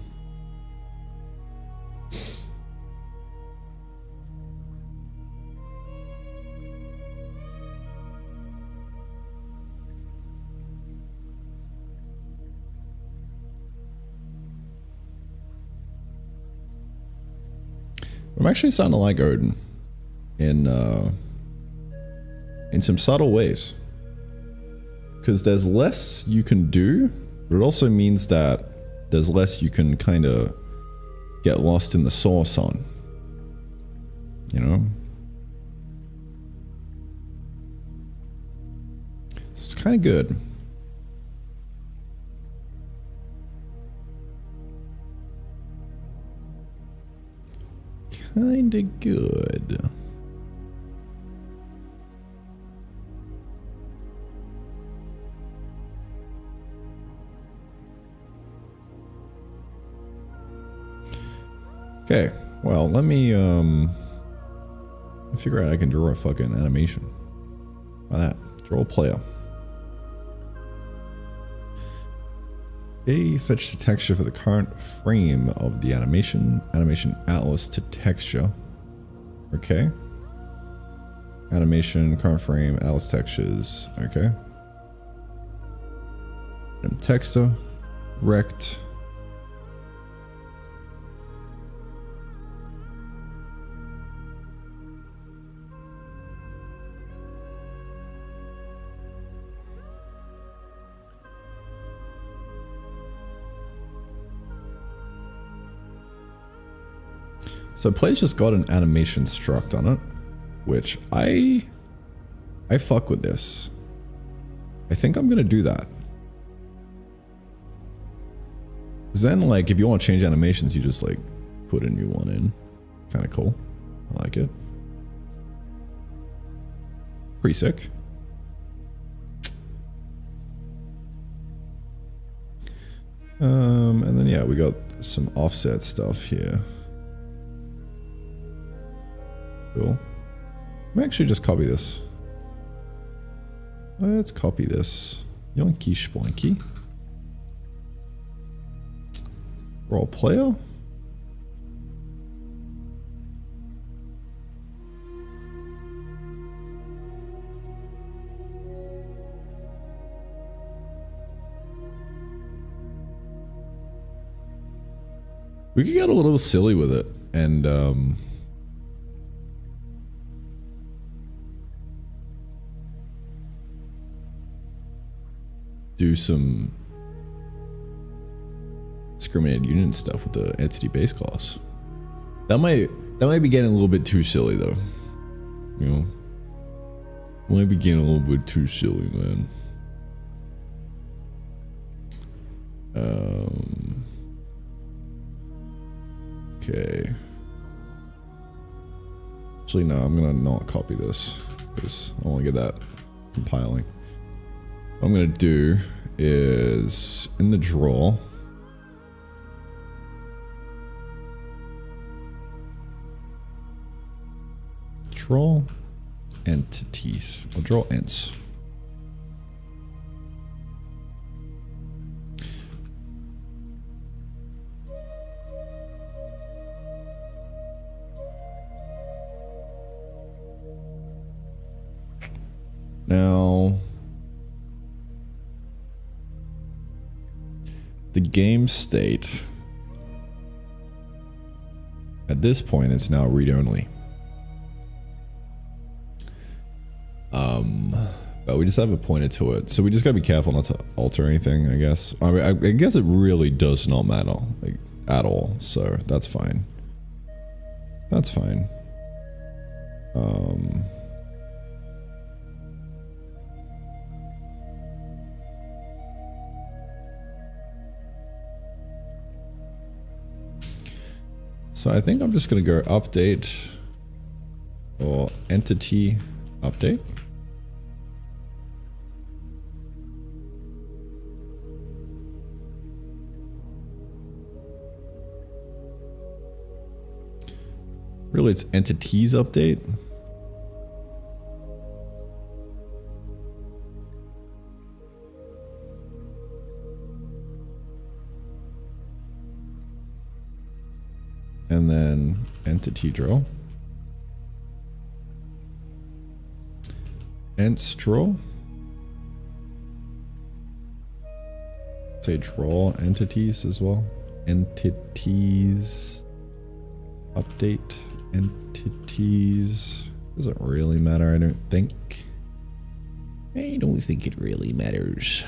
I'm actually starting to like Odin in some subtle ways, because there's less you can do, but it also means that there's less you can kind of get lost in the source on, you know? So it's kind of good. Kinda good. Okay, well, let me figure out I can draw a fucking animation. Why that? Draw a player. Okay, fetch the texture for the current frame of the animation. Animation atlas to texture. Okay. Animation, current frame, atlas textures. Okay. And texture. Rect. So play's just got an animation struct on it, which I fuck with this. I think I'm gonna do that. 'Cause then, like, if you want to change animations, you just like put a new one in. Kind of cool. I like it. Pretty sick. And then yeah, we got some offset stuff here. Cool. Let me actually just copy this. Let's copy this. Yonky splanky. Raw player. We could get a little silly with it and do some discriminated union stuff with the entity base class. That might be getting a little bit too silly though. You know? Might be getting a little bit too silly, man. Okay. Actually, no, I'm gonna not copy this because I want to get that compiling. What I'm gonna do is in the draw. Draw entities, or draw ents. Now, the game state at this point is now read-only. But we just have a pointer to it, so we just gotta be careful not to alter anything, I guess. I mean, I guess it really does not matter, like, at all, so that's fine. That's fine. So I think I'm just gonna go update or entity update. Really, it's entities update. And then entity draw. Ents draw. Say draw entities as well. Entities update. Entities. Doesn't really matter, I don't think. I don't think it really matters.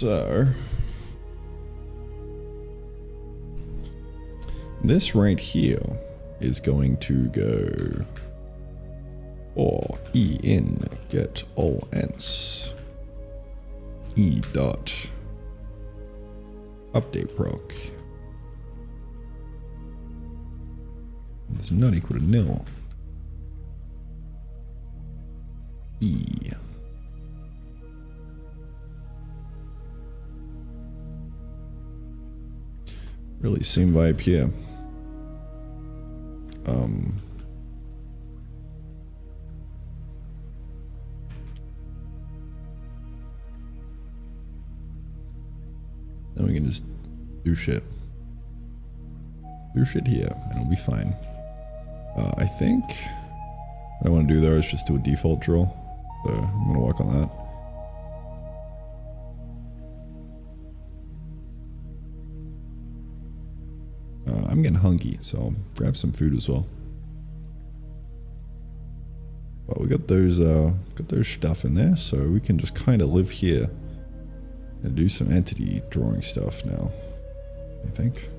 So this right here is going to go or e in get all ents e dot update proc. It's not equal to nil. E. Really same vibe here. Then we can just do shit. Do shit here, and it'll be fine. I think what I want to do there is just do a default draw. So I'm gonna work on that. I'm getting hungry, so I'll grab some food as well. But we got those stuff in there, so we can just kind of live here and do some entity drawing stuff now, I think.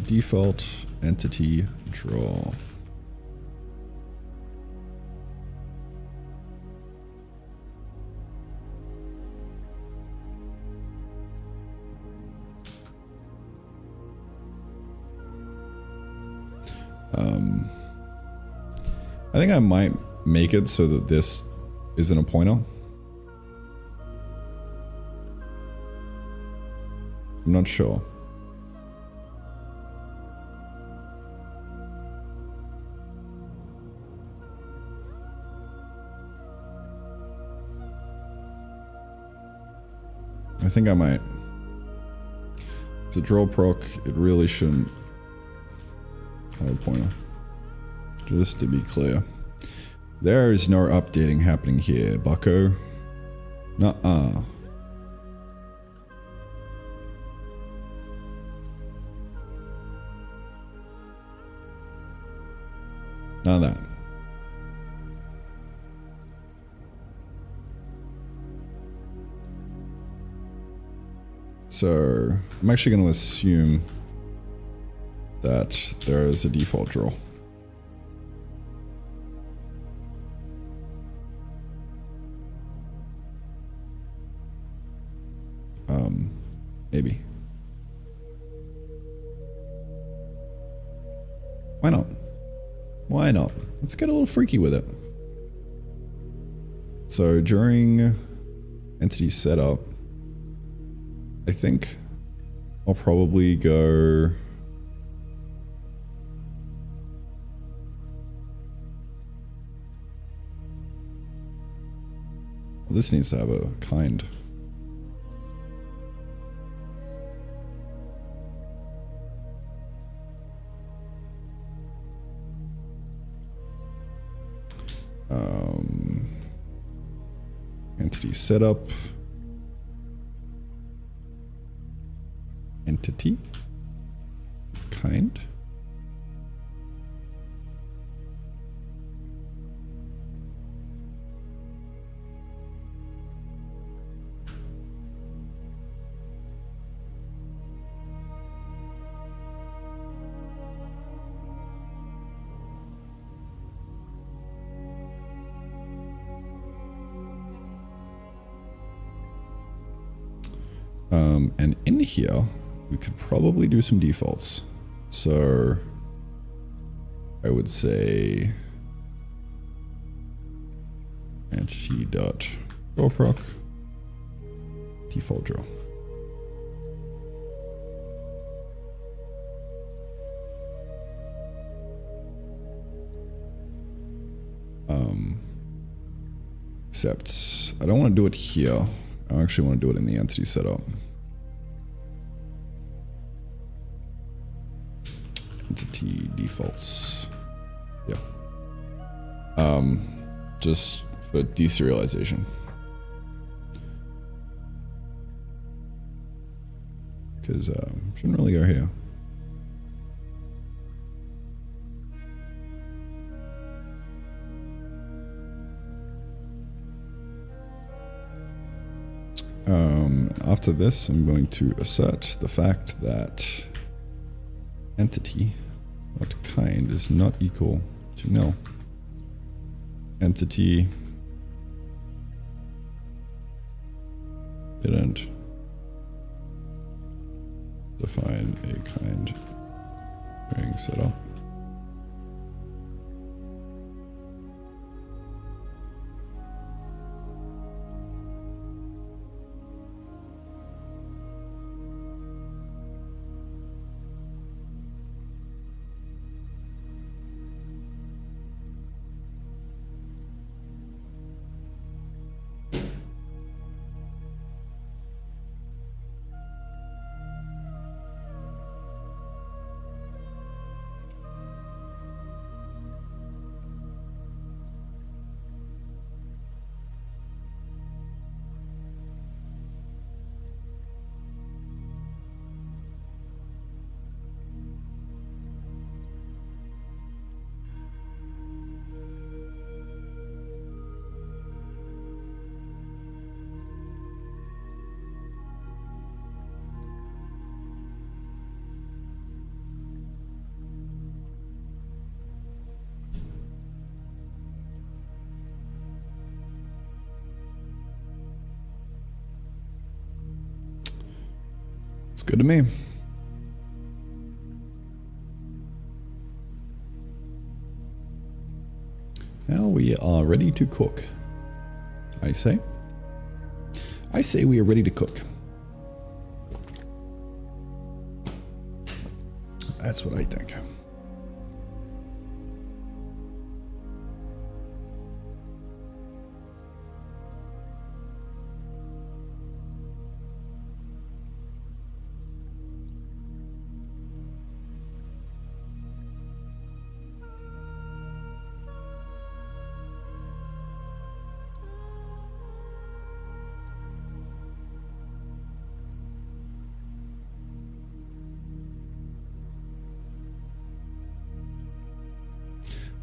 Default entity draw. I think I might make it so that this isn't a pointer. I'm not sure. I think I might. It's a draw proc, it really shouldn't have a pointer. Just to be clear. There is no updating happening here, bucko. Nuh-uh. So I'm actually going to assume that there is a default draw. Maybe. Why not? Why not? Let's get a little freaky with it. So during entity setup, I think I'll probably go well, this needs to have a kind. Entity setup. Entity. Kind. And in here, we could probably do some defaults. So I would say entity.drawProc default draw. Except I don't want to do it here. I actually want to do it in the entity setup. Entity defaults. Yeah. Just for deserialization. Because shouldn't really go here. After this, I'm going to assert the fact that entity, what kind, is not equal to null. Entity didn't define a kind during setup. It's good to me. Now we are ready to cook. I say we are ready to cook. That's what I think.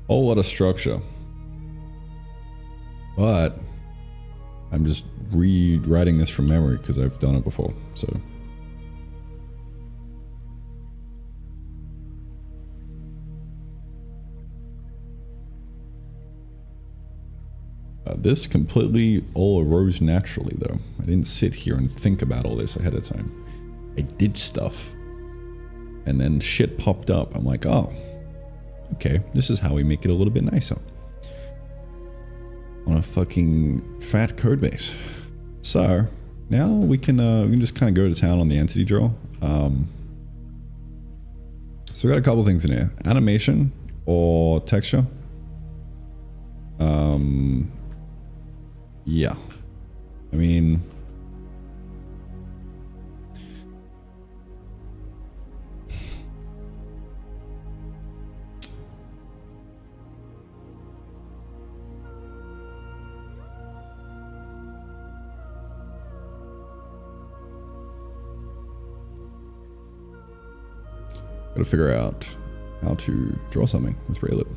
Whole lot of structure, but I'm just rewriting this from memory because I've done it before. So This completely all arose naturally though. I didn't sit here and think about all this ahead of time. I did stuff. And then shit popped up. I'm like, oh, okay, this is how we make it a little bit nicer. On a fucking fat code base. So now we can just kind of go to town on the entity draw. So we got a couple things in here. Animation or texture. Yeah. I mean, gotta figure out how to draw something with Raylib.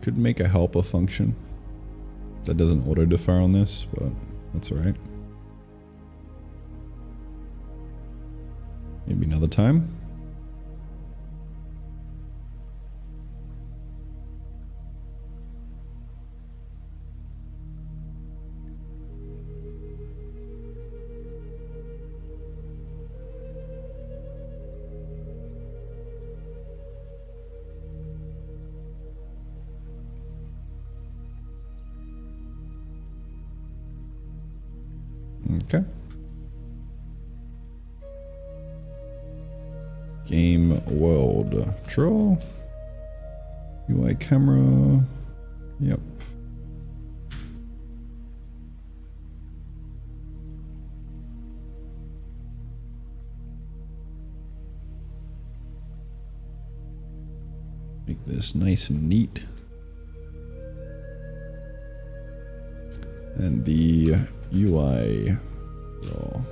Could make a helper function that doesn't auto defer on this, but that's all right. Maybe another time. Okay. Game world. Draw. UI camera. Yep. Make this nice and neat. And the UI. Oh.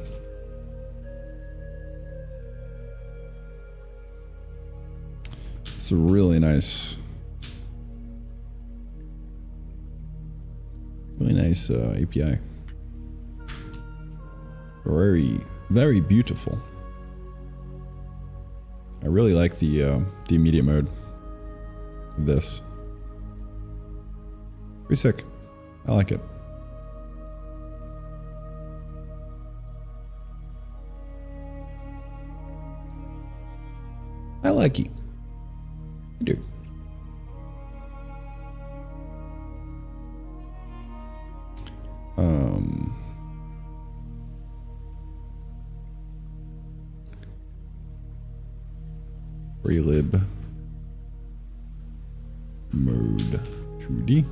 It's a really nice API. Very beautiful. I really like the immediate mode of this. Pretty sick. I like it. I like it. I do. Raylib mode 2D.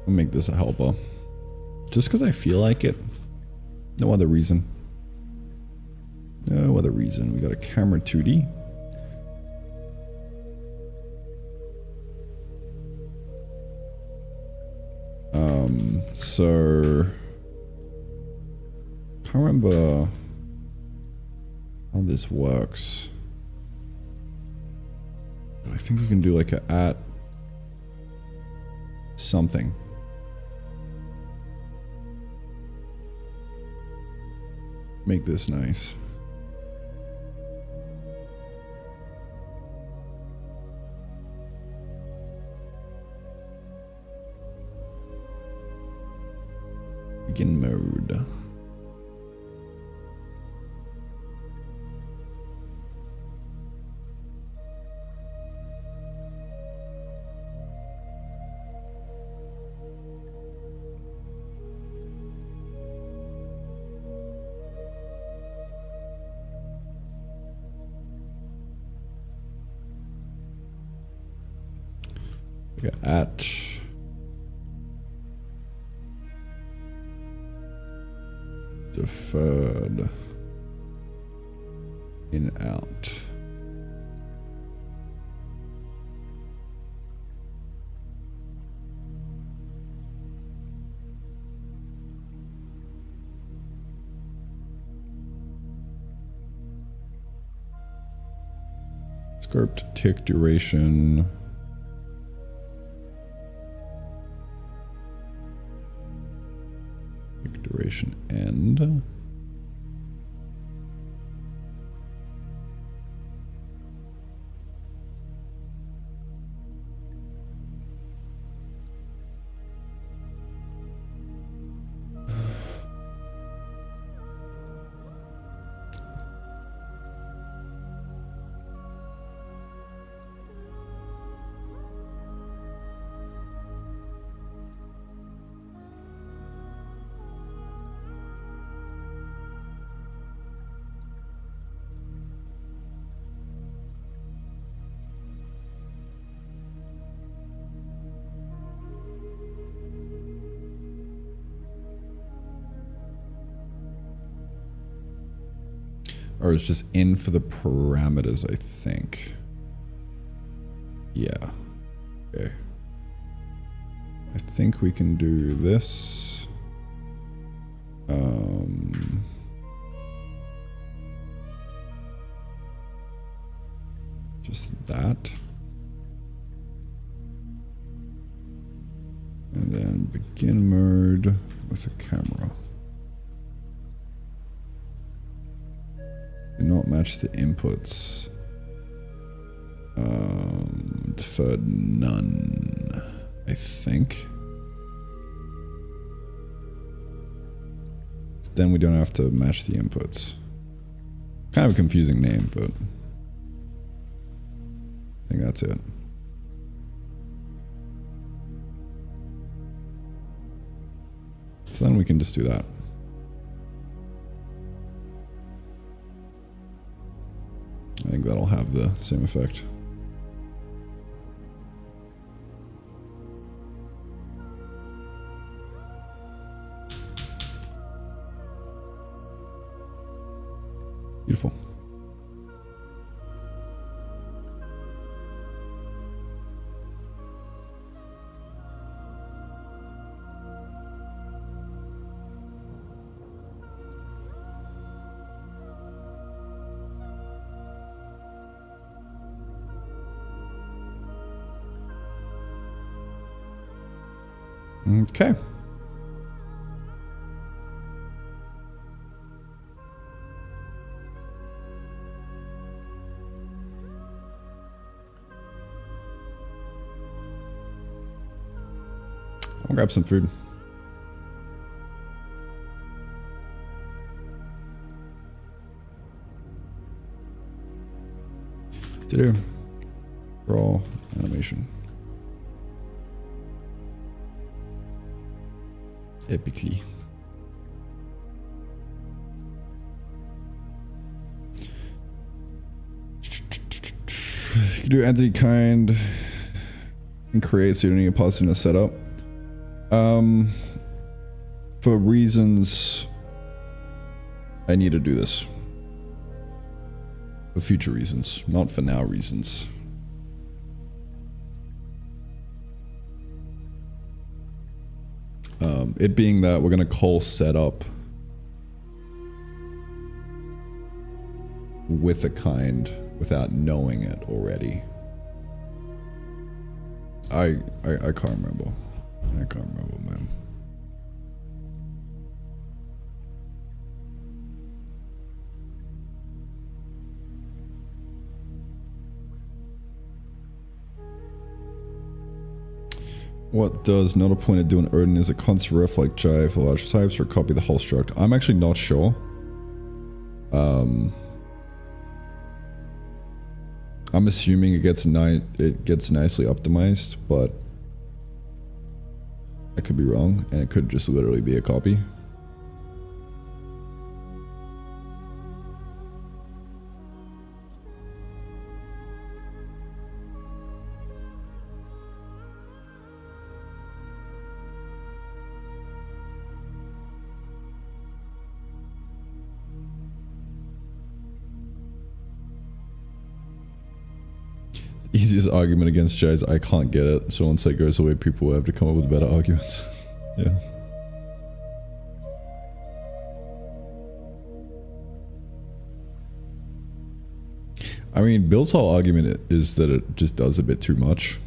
I'll make this a helper. Just because I feel like it. No other reason. No other reason. We got a camera 2D. So can't remember how this works. I think you can do like a at something. Make this nice. Begin mode. like at deferred in out. Script tick duration. Tick duration end. Or it's just in for the parameters, I think. Yeah. Okay. I think we can do this. Just that. And then begin mode with a camera. Do not match the inputs. Deferred none, I think. Then we don't have to match the inputs. Kind of a confusing name, but I think that's it. So then we can just do that. I think that'll have the same effect. Beautiful. Okay. I'll grab some food. To do. Raw animation. Epically. You can do entity kind and create so you don't need a policy in a setup. For reasons I need to do this. For future reasons, not for now reasons. It being that we're gonna call setup with a kind without knowing it already. I can't remember. I can't remember, man. What does not appointed do in Odin? Is a constant ref like Jai for large types or copy the whole struct? I'm actually not sure. I'm assuming it gets nicely optimized, but I could be wrong, and it could just literally be a copy. Easiest argument against Jay is I can't get it, so once that goes away, people will have to come up with better arguments. Yeah. I mean, Bill's whole argument is that it just does a bit too much.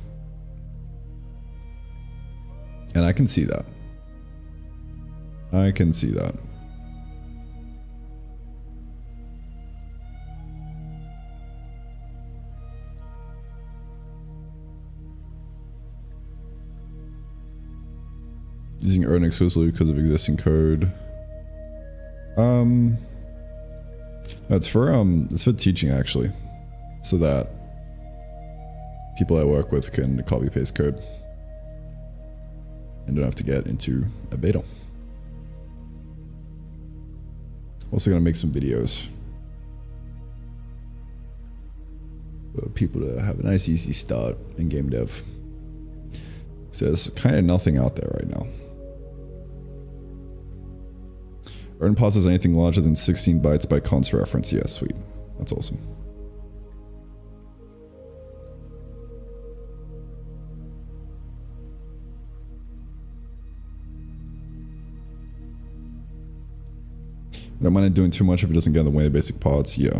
And I can see that. I can see that. Using Odin exclusively because of existing code. It's for teaching actually, so that people I work with can copy paste code and don't have to get into a beta. Also gonna make some videos for people to have a nice easy start in game dev. So there's kind of nothing out there right now. Odin passes anything larger than 16 bytes by const reference. Yeah, sweet. That's awesome. I don't mind doing too much if it doesn't get in the way of basic parts. Yeah.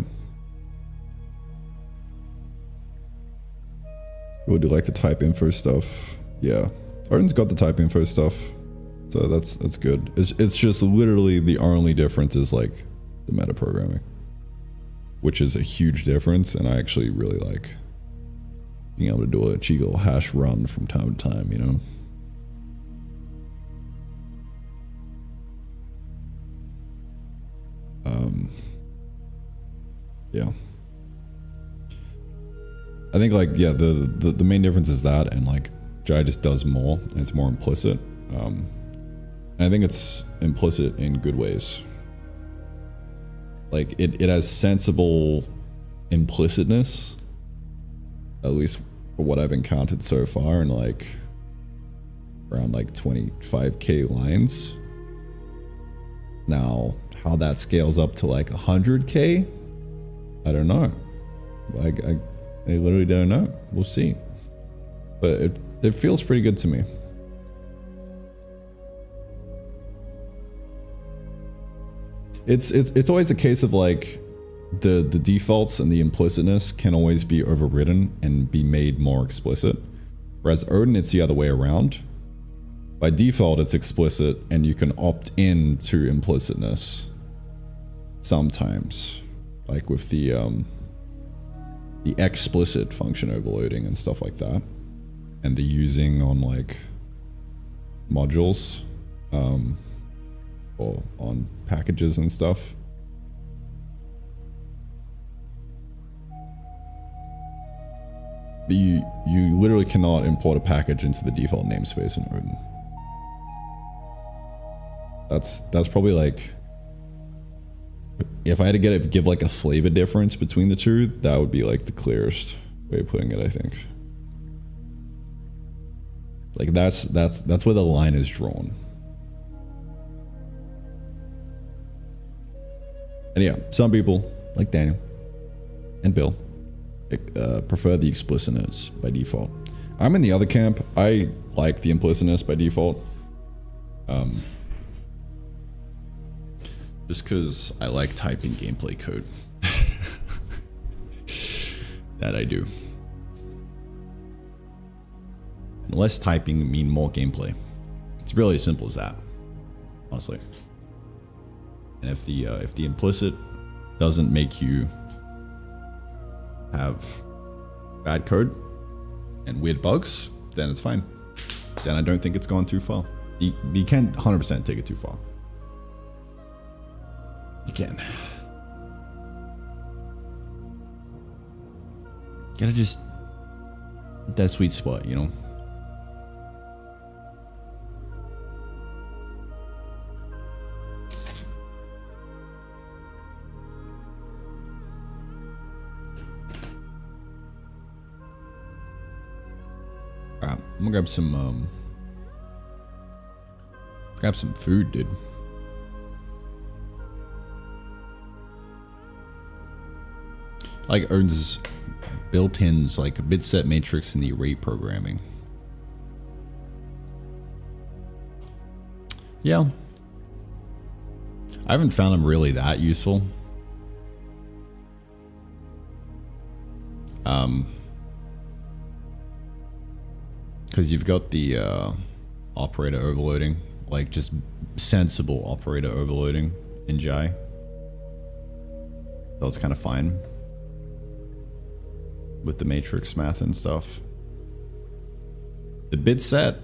Would you like the type info stuff? Yeah. Odin's got the type info stuff. So that's good. It's just literally the only difference is like the metaprogramming, which is a huge difference, and I actually really like being able to do a cheeky little hash run from time to time, you know. Yeah. I think like yeah, the main difference is that, and like Jai just does more, and it's more implicit. And I think it's implicit in good ways. Like it has sensible implicitness, at least for what I've encountered so far, in like around like 25k lines. Now, how that scales up to like 100k, I don't know. Like I literally don't know. We'll see. But it feels pretty good to me. It's always a case of like the defaults and the implicitness can always be overridden and be made more explicit. Whereas Odin, it's the other way around. By default, it's explicit and you can opt in to implicitness sometimes, like with the explicit function overloading and stuff like that, and the using on like modules. Or on packages and stuff. But you literally cannot import a package into the default namespace in Odin. That's probably like, if I had to give like a flavor difference between the two, that would be like the clearest way of putting it, I think. Like that's where the line is drawn. And yeah, some people, like Daniel and Bill, prefer the explicitness by default. I'm in the other camp. I like the implicitness by default. Just because I like typing gameplay code. That I do. And less typing mean more gameplay. It's really as simple as that, honestly. And if the implicit doesn't make you have bad code and weird bugs, then it's fine. Then I don't think it's gone too far. You can't 100% take it too far. You can. Gotta just that sweet spot, you know. Alright, I'm gonna grab some food, dude. Like Odin's built-ins like a bit set matrix in the array programming. Yeah. I haven't found them really that useful. Because you've got the operator overloading, like just sensible operator overloading in Jai. That was kind of fine with the matrix math and stuff. The bit set,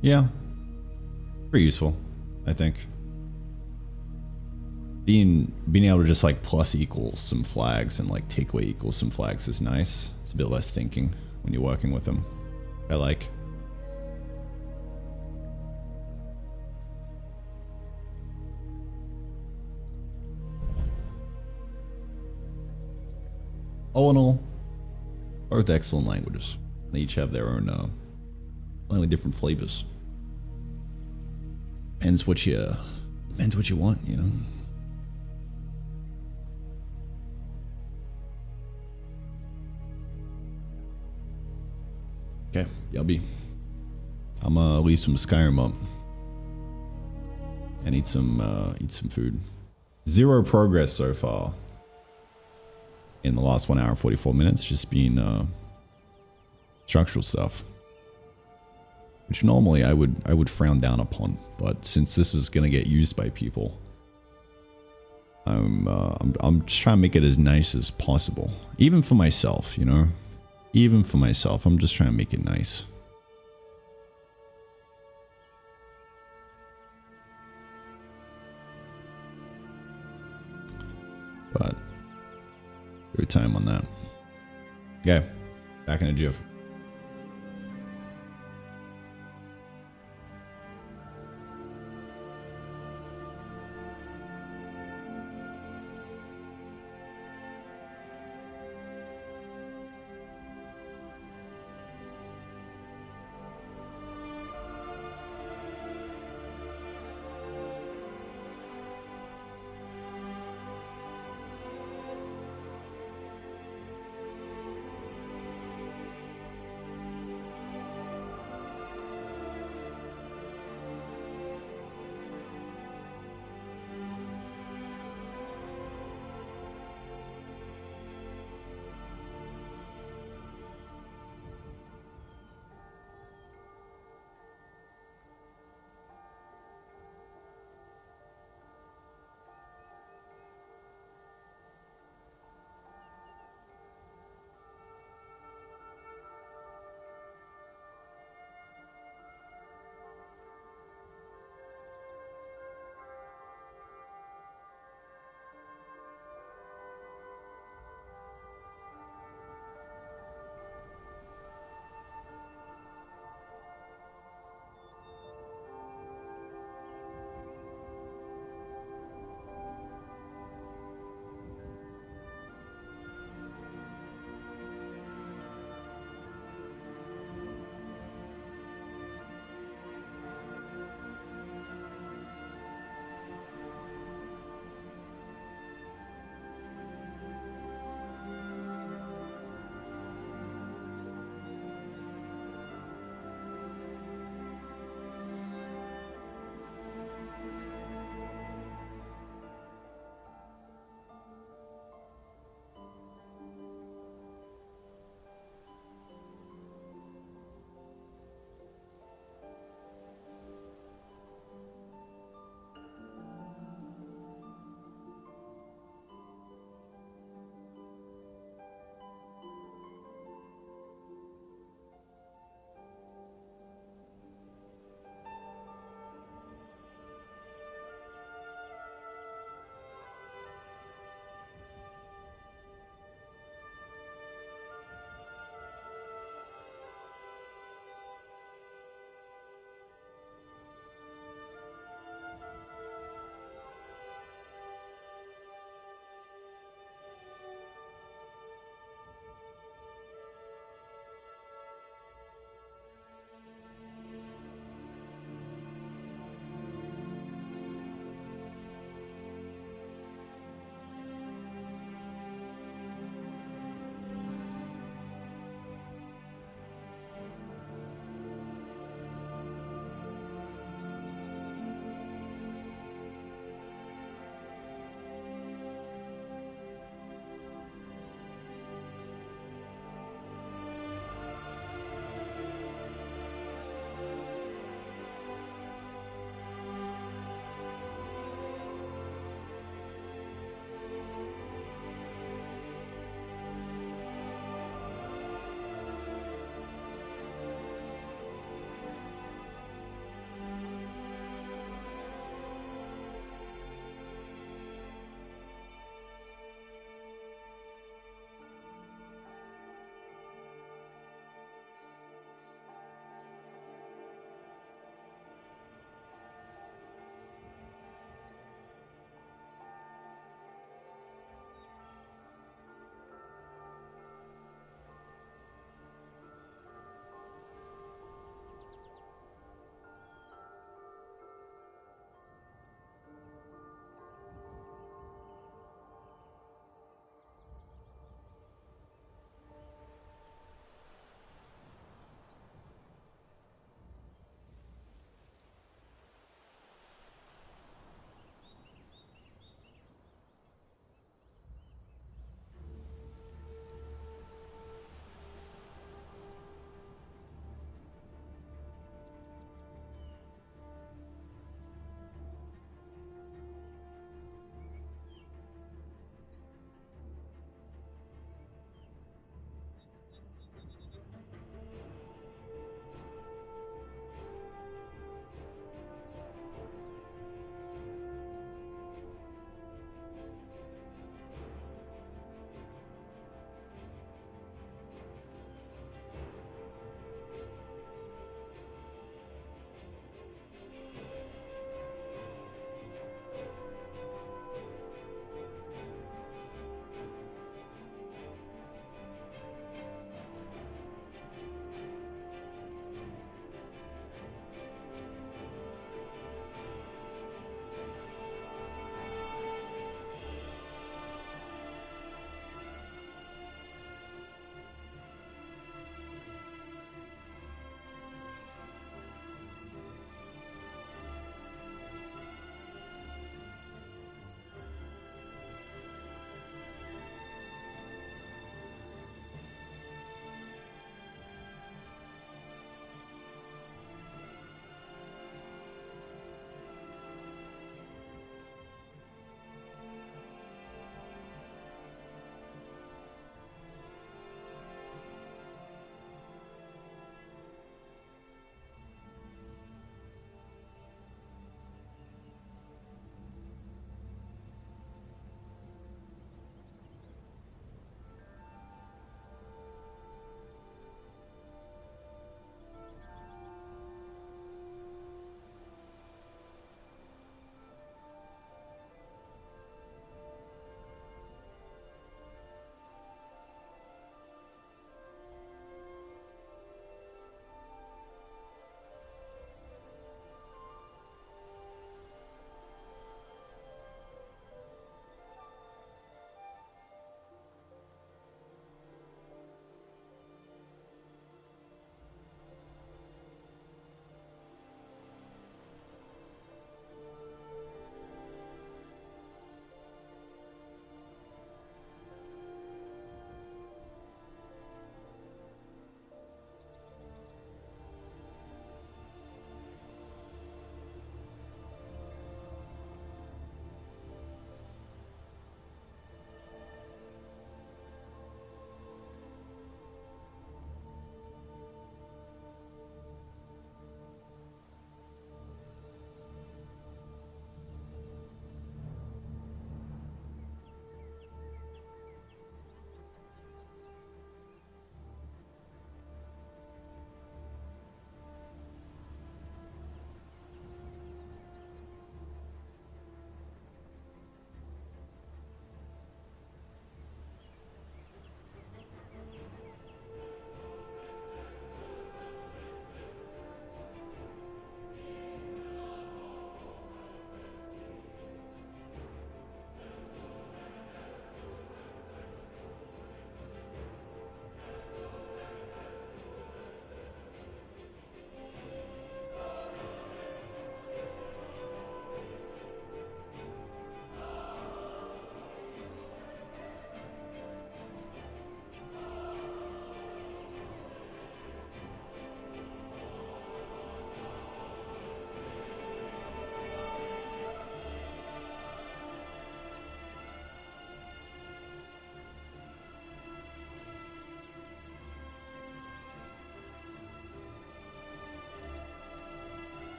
yeah, pretty useful, I think. Being able to just like plus equals some flags and like take away equals some flags is nice. It's a bit less thinking when you're working with them. I like. All in all, both excellent languages. They each have their own slightly different flavors. Depends what you want, you know. Okay, Yubby. I'm gonna leave some Skyrim up and eat some food. 0 progress so far in the last 1 hour and 44 minutes. Just been structural stuff, which normally I would frown down upon, but since this is gonna get used by people, I'm just trying to make it as nice as possible, even for myself, you know. Even for myself, I'm just trying to make it nice. But good time on that. Okay, back in a jiff.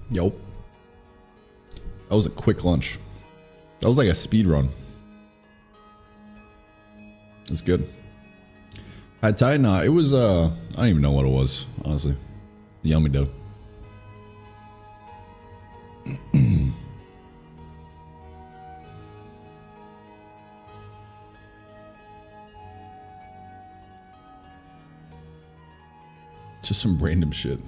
Yup. That was a quick lunch. That was like a speed run. It's good. Pad Thai? Nah, it was, I don't even know what it was, honestly. Yummy though. Just some random shit.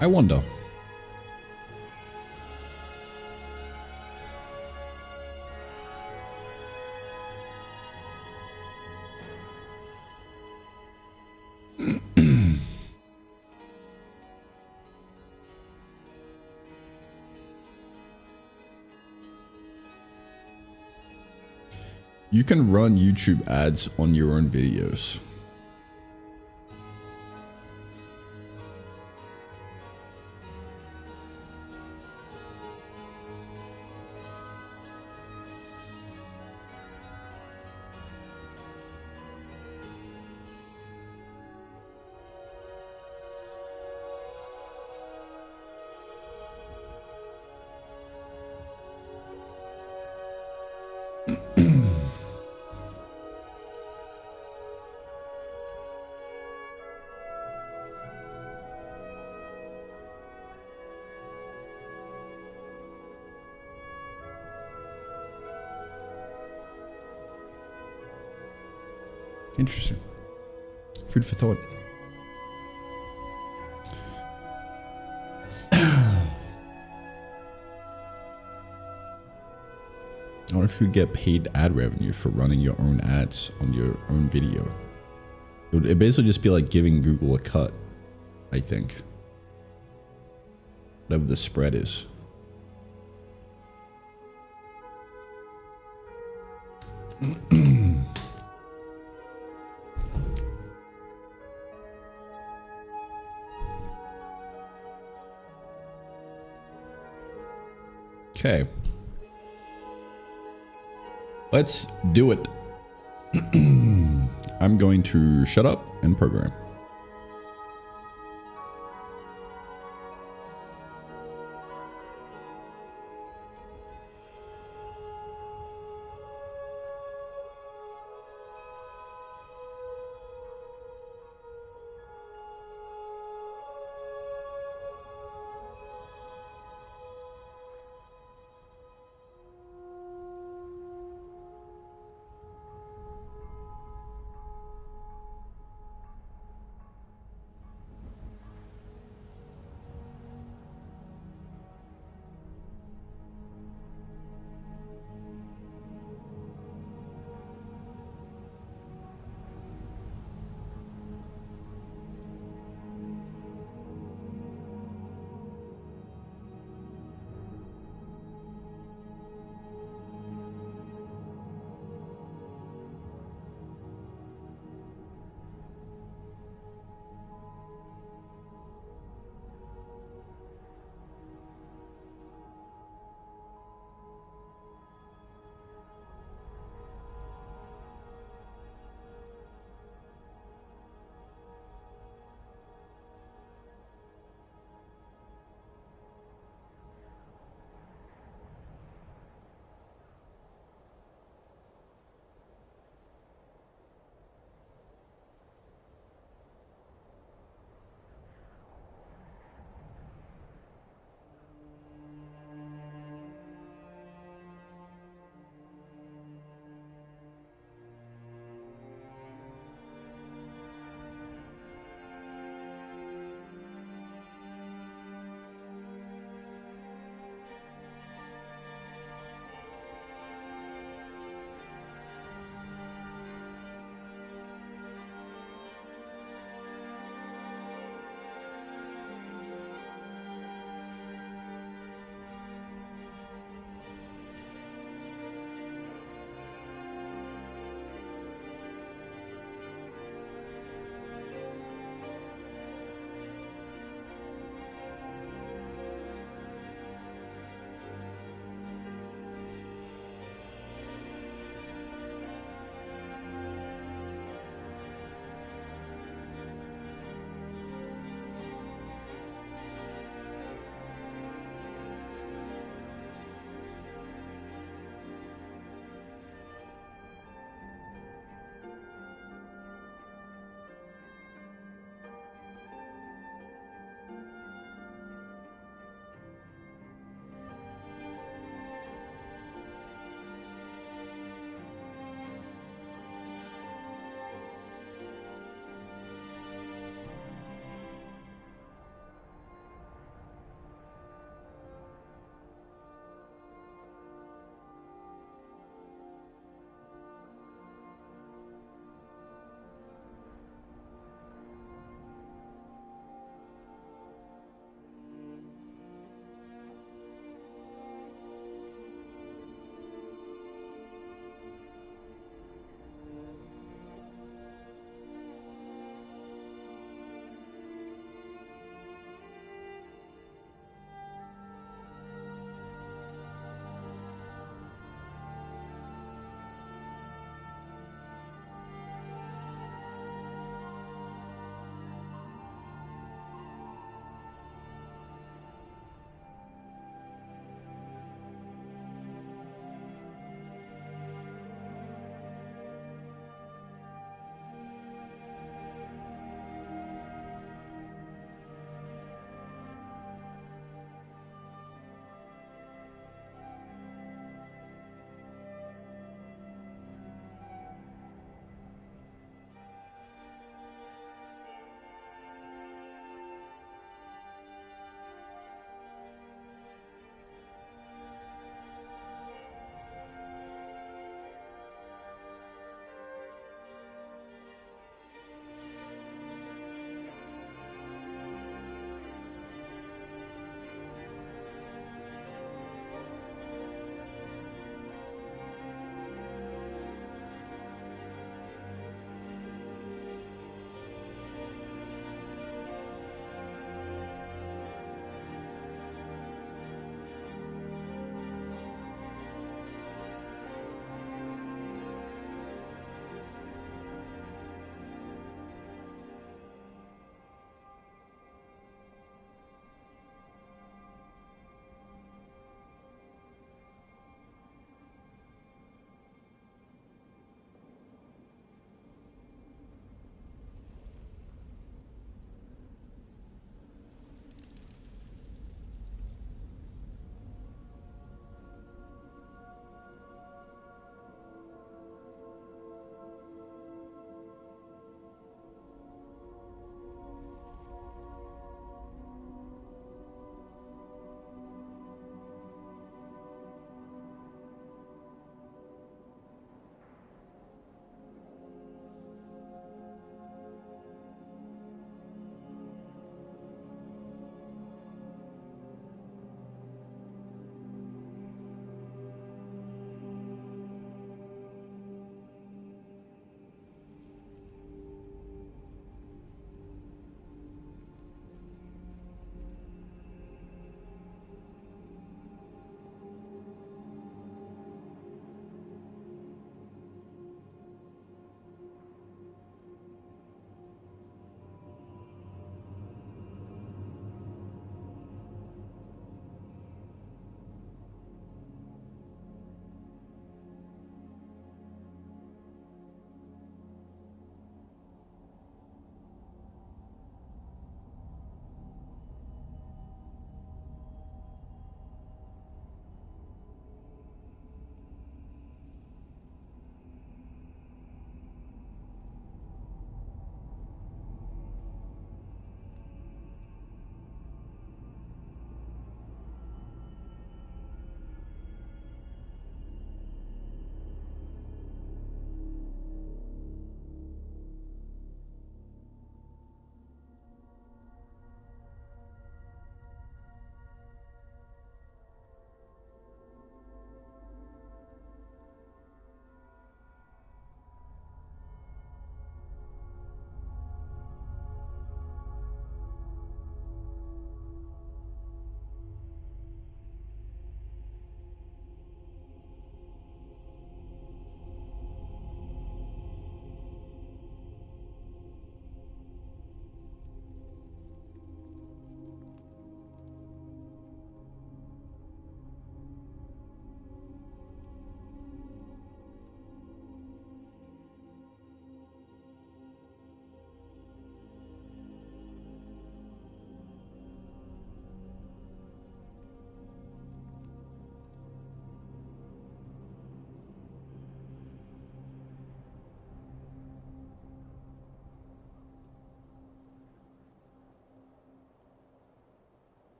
I wonder. You can run YouTube ads on your own videos. Interesting. Food for thought. I wonder if you get paid ad revenue for running your own ads on your own video. It'd basically just be like giving Google a cut, I think. Whatever the spread is. Okay. Let's do it. I'm going to shut up and program.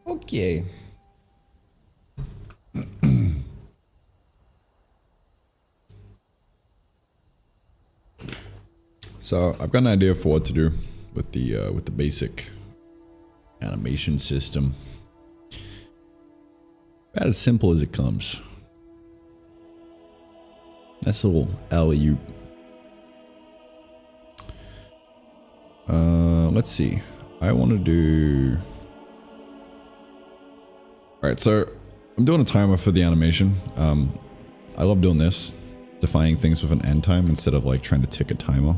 Okay. So I've got an idea for what to do with the basic animation system. About as simple as it comes. That's a little alley-oop. Let's see. I want to do... Alright, so I'm doing a timer for the animation. I love doing this. Defining things with an end time instead of like trying to tick a timer.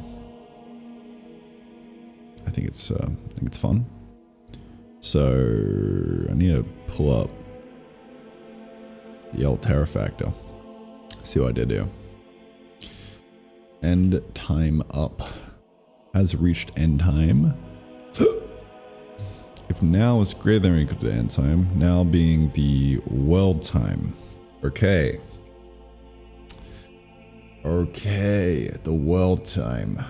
I think it's fun. So I need to pull up the old Terra factor. See what I did here. End time up. Has reached end time. If now is greater than or equal to end time, now being the world time. Okay. Okay, the world time.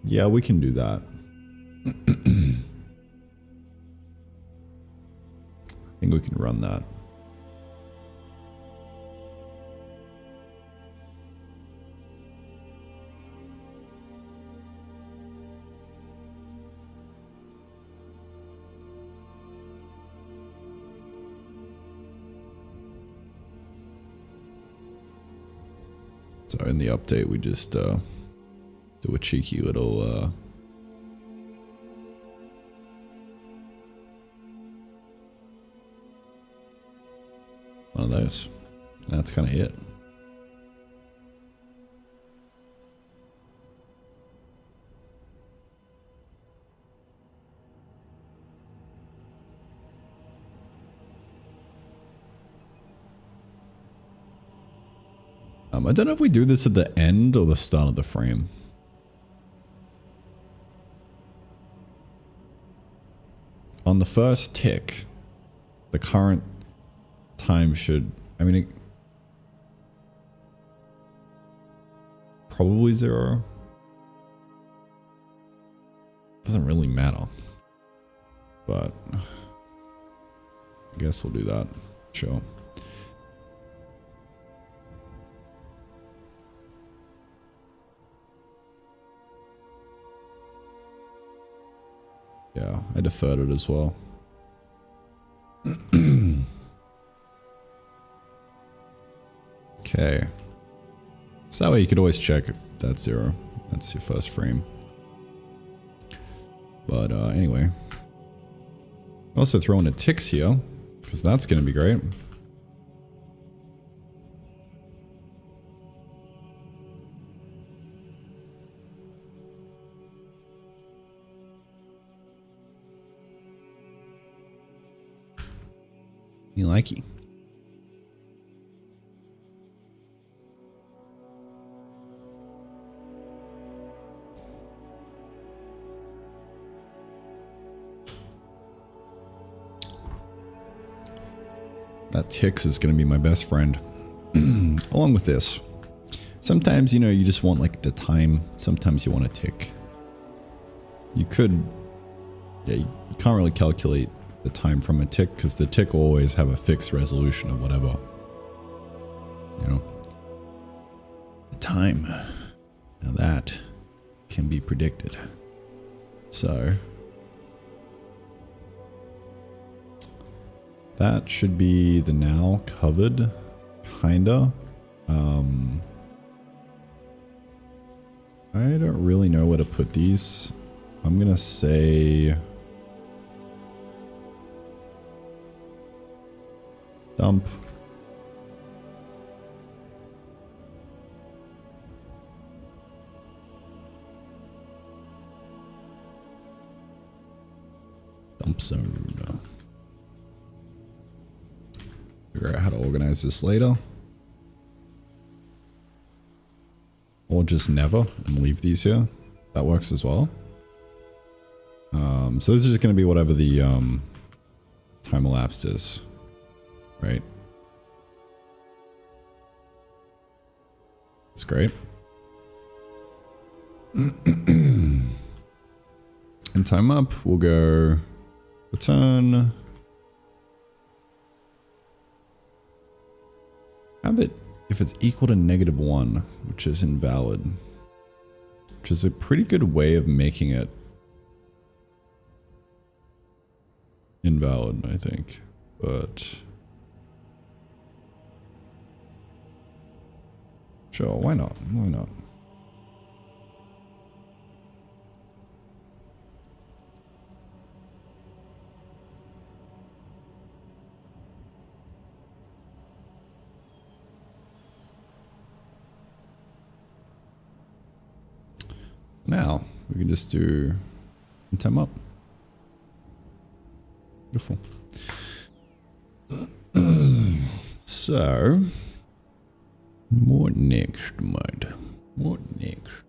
Yeah, we can do that. I think we can run that. So in the update, we just do a cheeky little one of those. That's kind of it. I don't know if we do this at the end or the start of the frame. On the first tick, the current time should, I mean, probably 0. Doesn't really matter. But I guess we'll do that. Sure. Yeah, I deferred it as well. Okay. So that way you could always check if that's 0. That's your first frame. But anyway. Also throw in the ticks here, because that's going to be great. You likey. That ticks is going to be my best friend. Along with this. Sometimes, you know, you just want like the time. Sometimes you want a tick. You could... Yeah, you can't really calculate the time from a tick because the tick will always have a fixed resolution of whatever. You know? The time. Now that can be predicted. So... that should be the now covered, kinda. I don't really know where to put these. I'm gonna say dump. Dump zone. Figure out how to organize this later. Or just never and leave these here. That works as well. So this is just going to be whatever the time elapsed is. Right? It's great. And time up, we'll go Return. Have it if it's equal to -1, which is invalid. Which is a pretty good way of making it invalid, I think. But sure, why not? Why not? Now we can just do temp up. Beautiful. So, what next, mate? What next?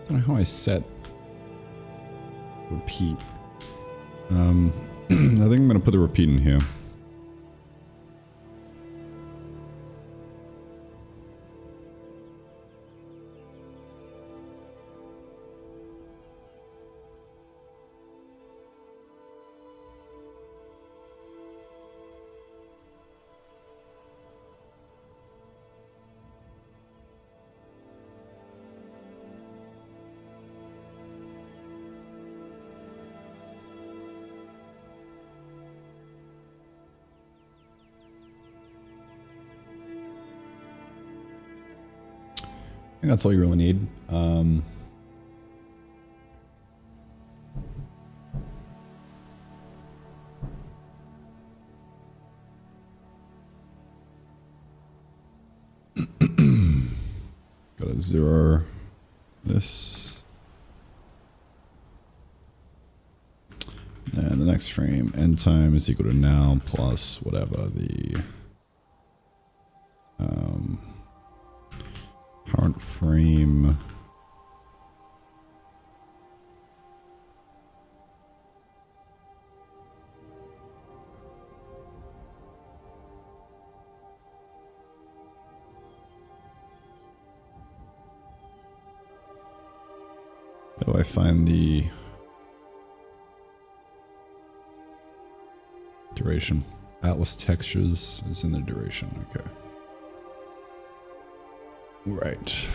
I don't know how I set repeat. I think I'm gonna put the repeat in here. I think that's all you really need. Got to zero this. next frame end time is equal to now plus whatever the current frame how do I find the duration? Atlas textures is in the duration. Okay. Right.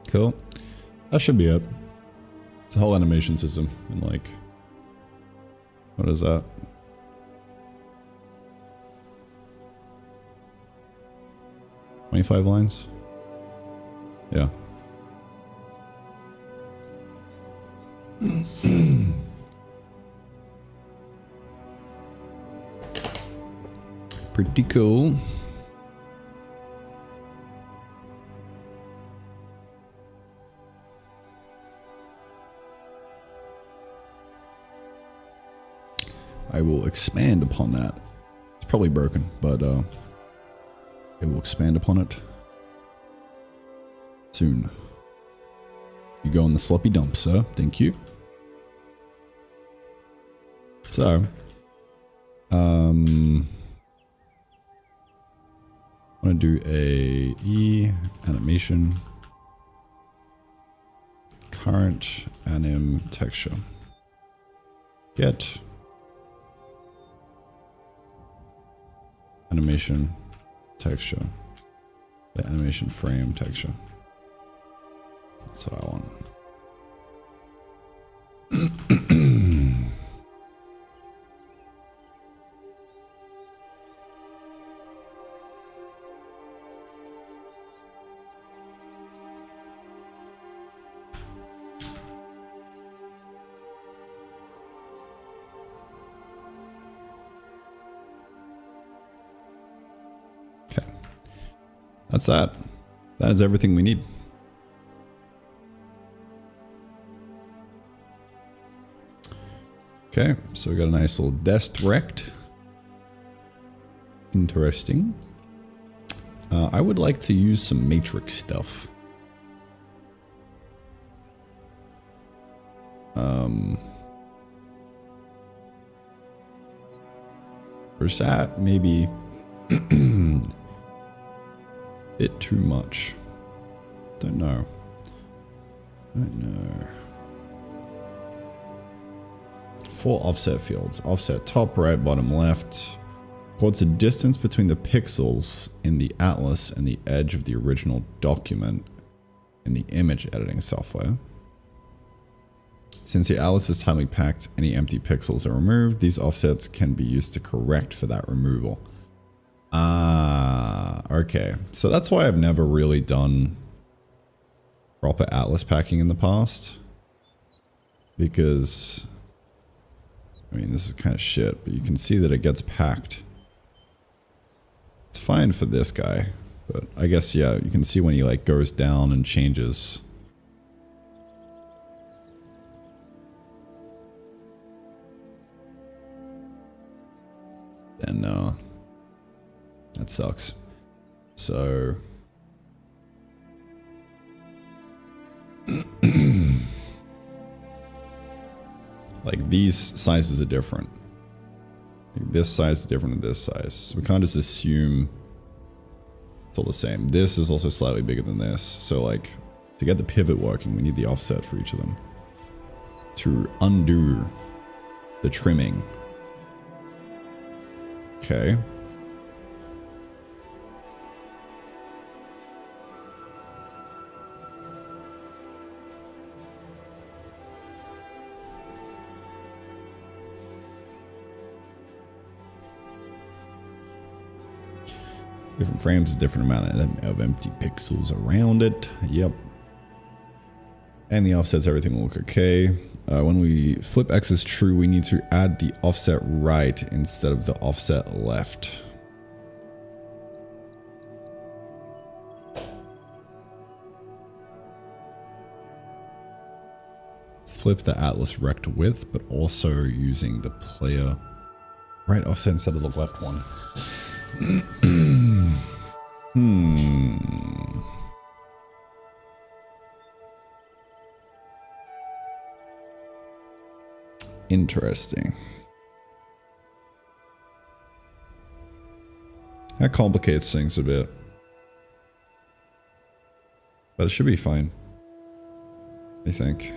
Cool. That should be it. It's a whole animation system and like, what is that? $25 lines? Yeah. Pretty cool. I will expand upon that. It's probably broken, but I will expand upon it soon. You go in the sloppy dump, sir. Thank you. So, I want to do a E animation current anim texture. Get animation texture. The animation frame texture. That's what I want. Okay. That's that. That is everything we need. Okay, so we got a nice little desk rect. Interesting. I would like to use some matrix stuff. Or is that maybe bit too much? Don't know. Four offset fields. Offset top, right, bottom, left. What's the distance between the pixels in the atlas and the edge of the original document in the image editing software? Since the atlas is tightly packed, any empty pixels are removed. These offsets can be used to correct for that removal. Ah, okay. So that's why I've never really done proper atlas packing in the past. Because, I mean, this is kind of shit, but you can see that it gets packed. It's fine for this guy, but I guess, yeah, you can see when he like goes down and changes. And that sucks. So like these sizes are different. Like this size is different than this size. So we can't just assume it's all the same. This is also slightly bigger than this. So like to get the pivot working, we need the offset for each of them. To undo the trimming. Okay. Different frames is different amount of empty pixels around it. Yep. And the offsets, everything will look okay. When we flip X is true, we need to add the offset right instead of the offset left. Flip the atlas rect width, but also using the player right offset instead of the left one. Interesting. That complicates things a bit. But it should be fine, I think.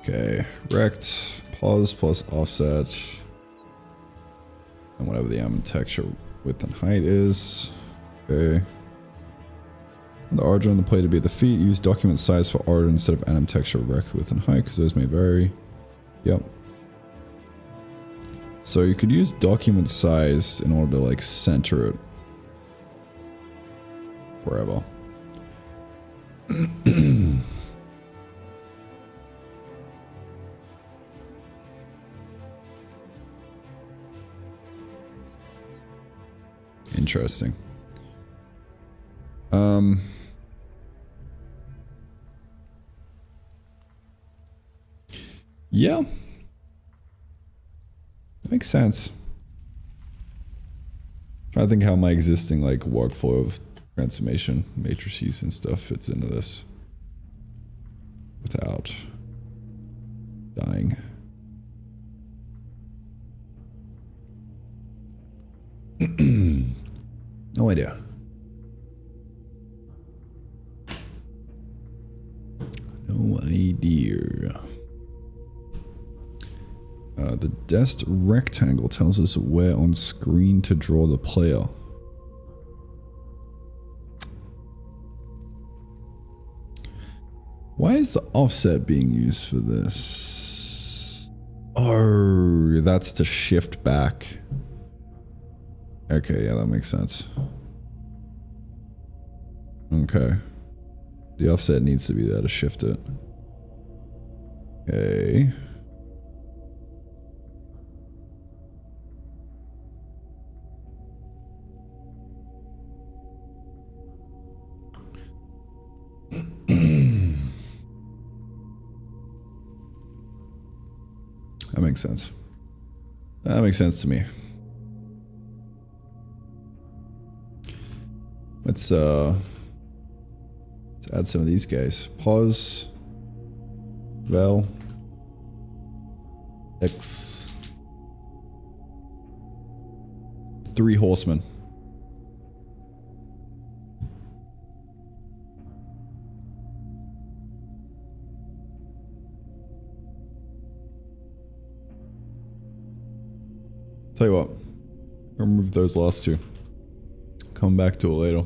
Okay, rect, pause plus offset, and whatever the element texture width and height is. Okay. The origin of the play to be at the feet. Use document size for origin instead of anim texture rect width and height, because those may vary. Yep. So you could use document size in order to like center it wherever. Interesting. Yeah. Makes sense. I think how my existing like workflow of transformation matrices and stuff fits into this without dying. No idea. No idea. The dest rectangle tells us where on screen to draw the player. Why is the offset being used for this? Oh, that's to shift back. Okay, yeah, that makes sense. Okay. The offset needs to be there to shift it. Okay. That makes sense. That makes sense to me. Let's add some of these guys. Pause. Vel. X. 3 horsemen. Tell you what, I'll remove those last 2. Come back to it later.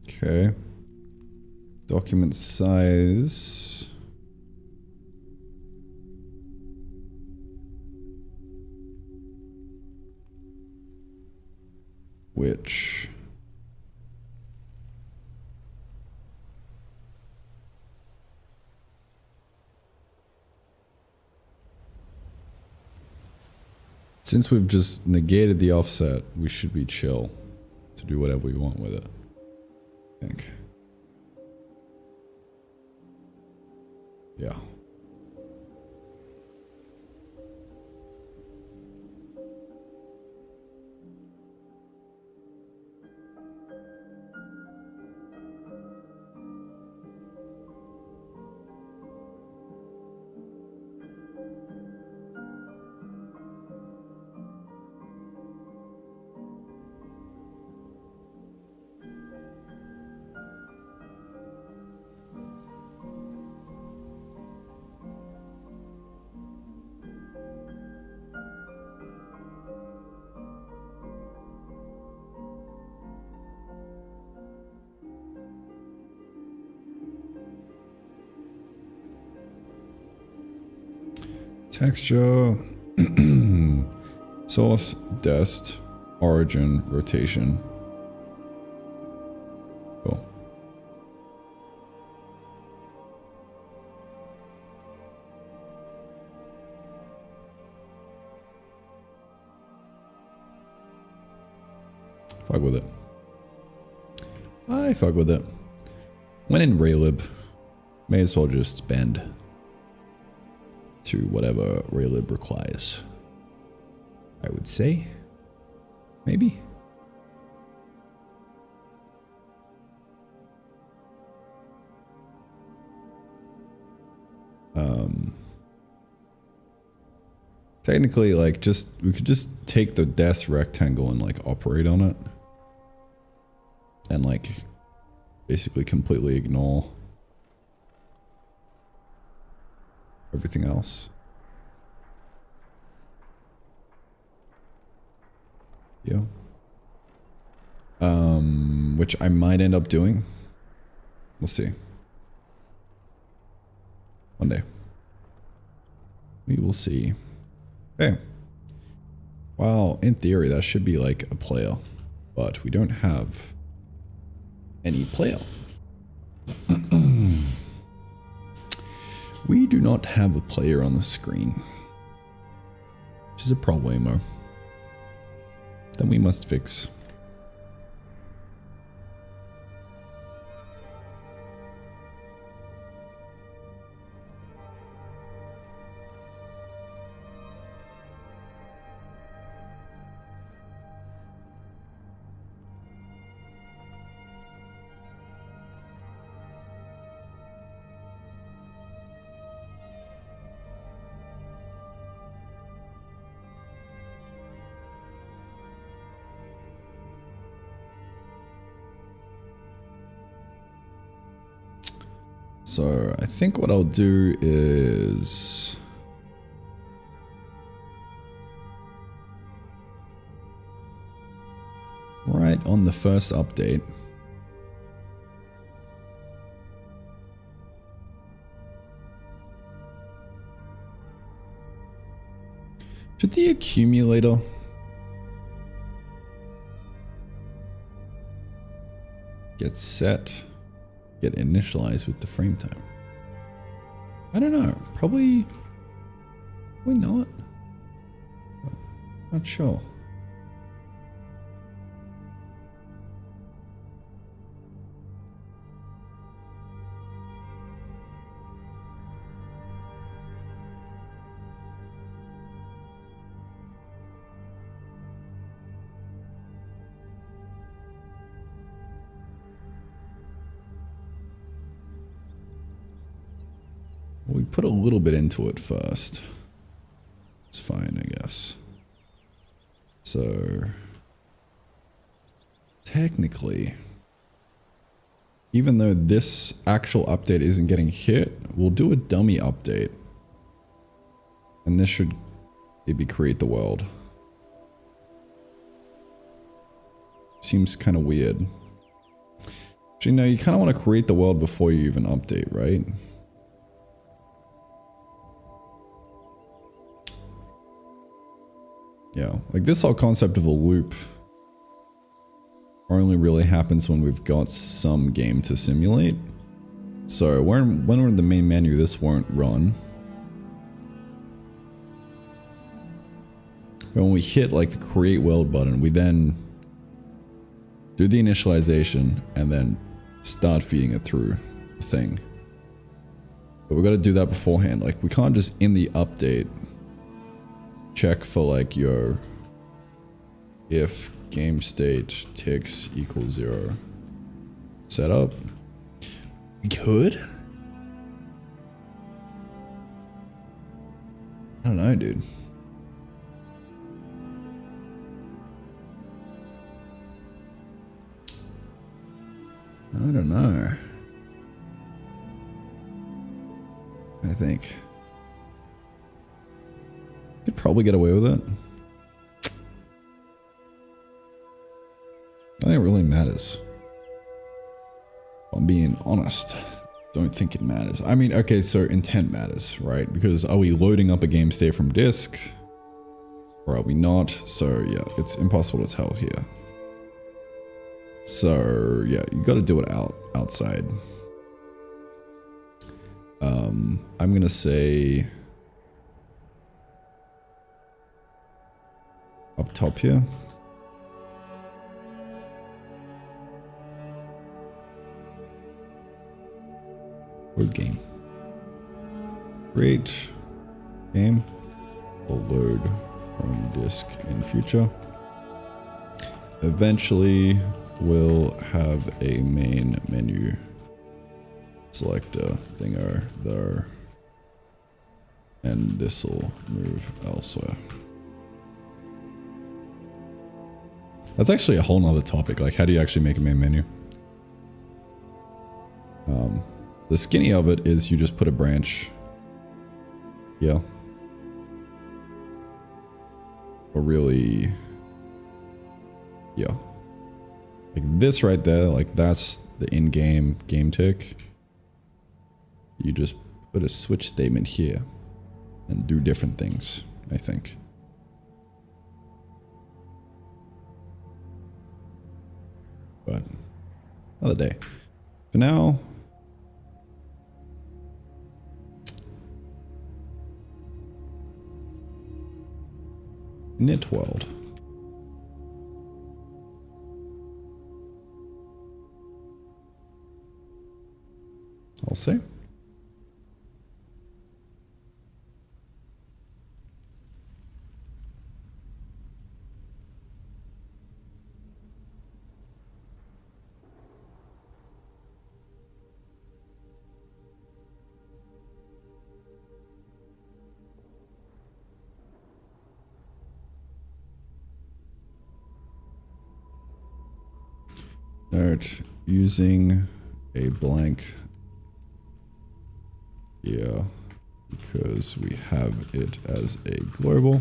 Okay. Document size. Which since we've just negated the offset, we should be chill to do whatever we want with it, I think. Yeah. Texture, source, dest, origin, rotation. Cool. Fuck with it. I fuck with it. When in Raylib, may as well just bend to whatever Raylib requires. I would say. Maybe. Technically, like, we could just take the desk rectangle and like operate on it. And like basically completely ignore everything else. Yeah. Which I might end up doing. We'll see. One day. We will see. Okay. Well, in theory, that should be like a player. But we don't have any player. We do not have a player on the screen. Which is a problemo. That we must fix. So I think what I'll do is right on the first update, should the accumulator get set? Get initialized with the frame time? I don't know. Probably not. Not sure. We put a little bit into it first. It's fine, I guess. So technically, even though this actual update isn't getting hit, we'll do a dummy update. And this should maybe create the world. Seems kind of weird. Actually, no, you kind of want to create the world before you even update, right? Yeah, like this whole concept of a loop only really happens when we've got some game to simulate. So when we're in the main menu, this won't run. When we hit like the create world button, we then do the initialization and then start feeding it through the thing. But we got to do that beforehand. Like we can't just in the update check for like your if game state ticks equals 0 setup. We could. I don't know, dude. I don't know. I think could probably get away with it. I think it really matters. If I'm being honest. Don't think it matters. I mean, okay, so intent matters, right? Because are we loading up a game state from disk? Or are we not? So yeah, it's impossible to tell here. So yeah, you got to do it outside. I'm gonna say up top here. Load game. Create game. Will load from disk in future. Eventually, we'll have a main menu selector thinger there, and this will move elsewhere. That's actually a whole nother topic. Like, how do you actually make a main menu? The skinny of it is you just put a branch here. Or really, yeah. Like this right there, like that's the in-game game tick. You just put a switch statement here and do different things, I think. But another day. For now, knit world. I'll say. Note, using a blank here because we have it as a global.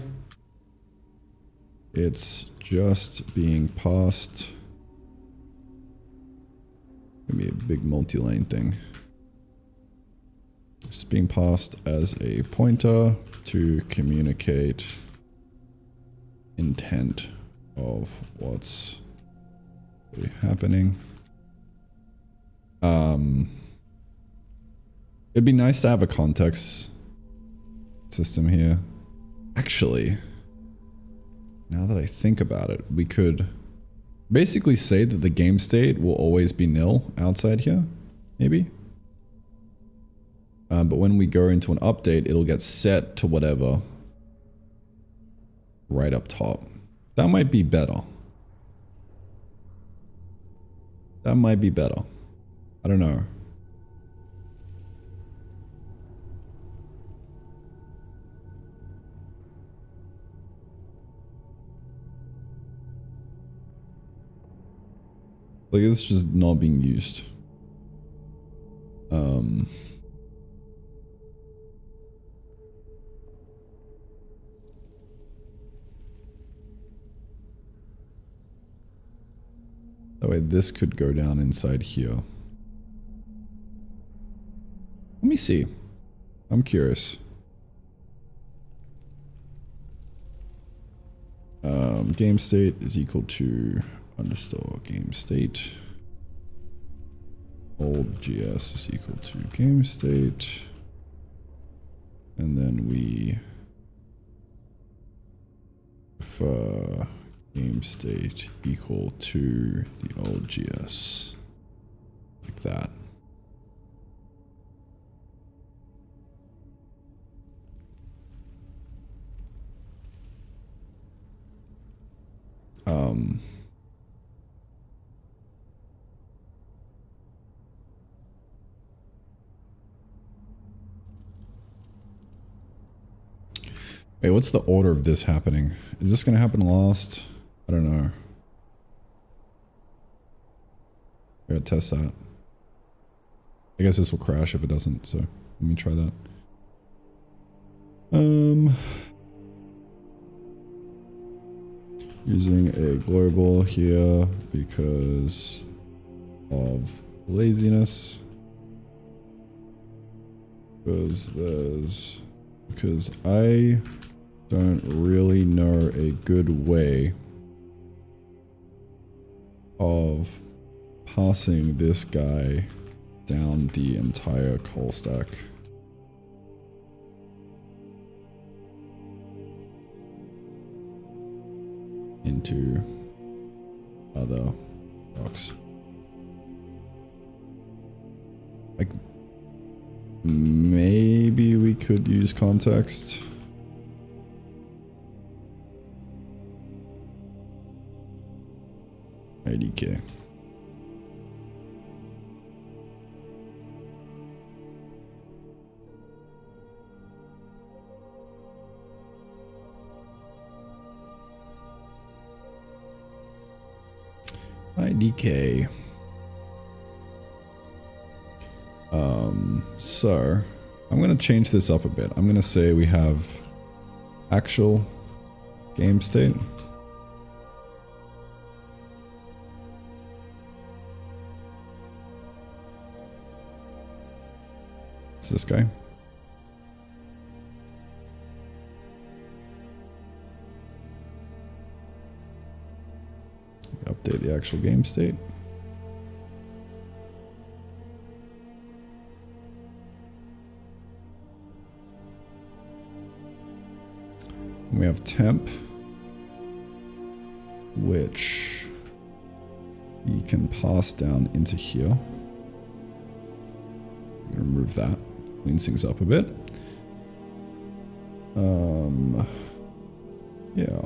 It's just being passed. Maybe a big multi-lane thing. It's being passed as a pointer to communicate intent of what's really happening. It'd be nice to have a context system here. Actually, now that I think about it, we could basically say that the game state will always be nil outside here, maybe. But when we go into an update, it'll get set to whatever right up top. That might be better. That might be better. I don't know. Like, it's just not being used. That way this could go down inside here. Let me see. I'm curious. Game state is equal to underscore game state. Old GS is equal to game state. And then we for game state equal to the old GS. Like that. Wait, what's the order of this happening? Is this going to happen last? I don't know. I gotta test that. I guess this will crash if it doesn't, so let me try that. Using a global here because of laziness. Because I don't really know a good way of passing this guy down the entire coal stack. Into other blocks. Like, maybe we could use context. IDK. IDK. So I'm going to change this up a bit. I'm going to say we have actual game state. It's this guy. Update the actual game state. We have temp, which you can pass down into here. I'm gonna remove that, cleans things up a bit. Yeah.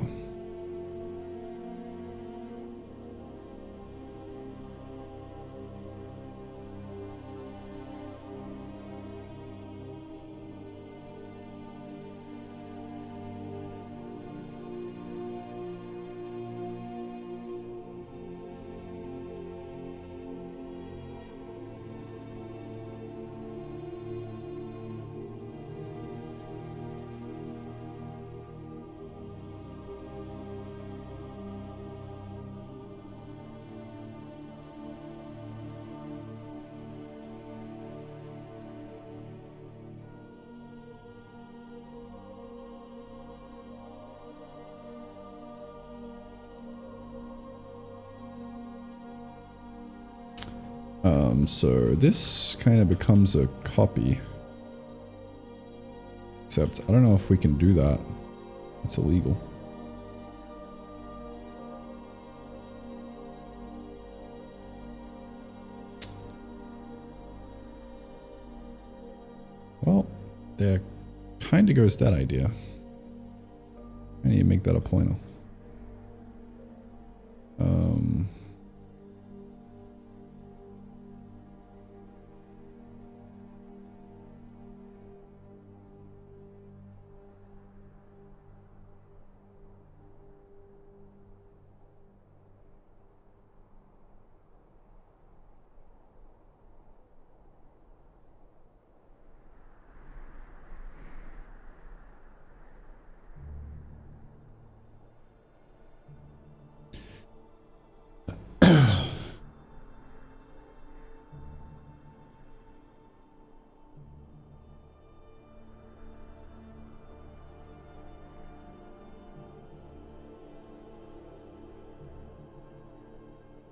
So this kind of becomes a copy. Except I don't know if we can do that. It's illegal. Well, there kind of goes that idea. I need to make that a pointer.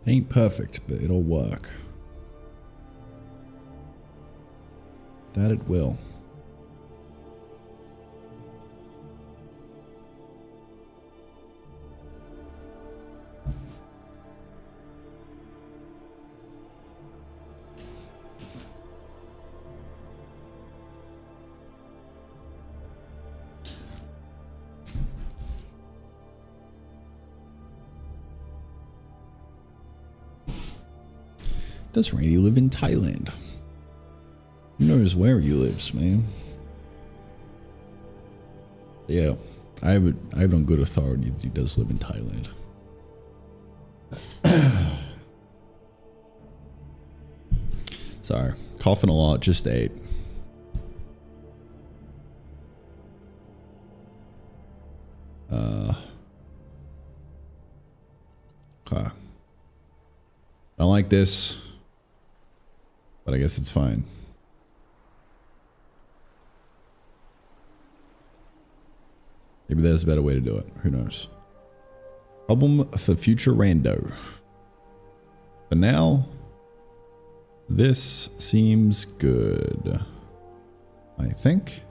Ain't perfect, but it'll work. That it will. Does Randy live in Thailand? Who knows where he lives, man? Yeah, I have it on good authority that he does live in Thailand. Sorry, coughing a lot, just ate. Okay. I don't like this, but I guess it's fine. Maybe there's a better way to do it. Who knows? Problem for future rando. For now, this seems good, I think.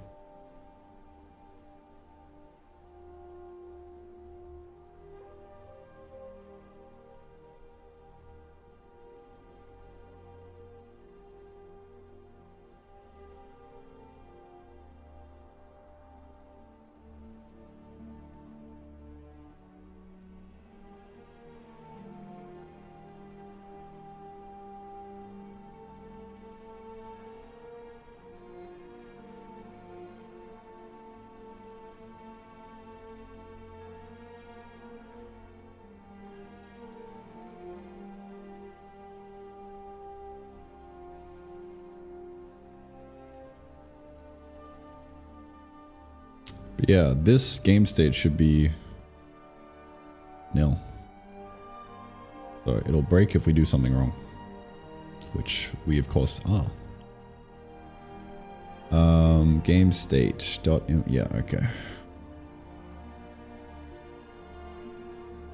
But yeah, this game state should be nil. So it'll break if we do something wrong, which we of course are. Game state dot yeah, okay.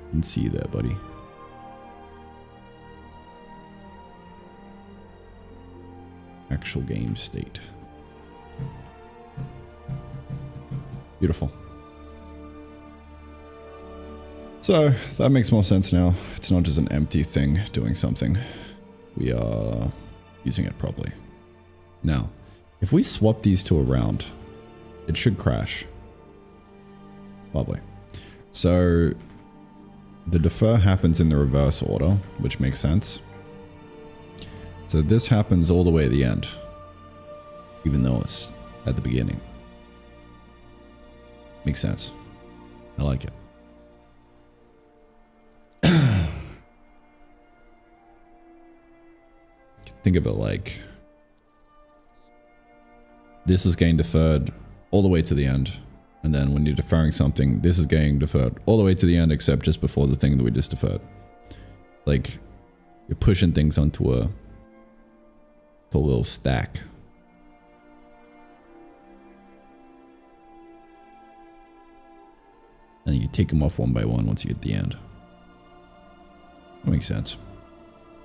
Can see that, buddy. Actual game state. Beautiful. So that makes more sense now. It's not just an empty thing doing something. We are using it properly. Now, if we swap these two around, it should crash. Lovely. So the defer happens in the reverse order, which makes sense. So this happens all the way at the end, even though it's at the beginning. Makes sense. I like it. Think of it like this is getting deferred all the way to the end. And then when you're deferring something, this is getting deferred all the way to the end, except just before the thing that we just deferred. Like you're pushing things onto a little stack. And you take them off one by one once you get to the end. That makes sense.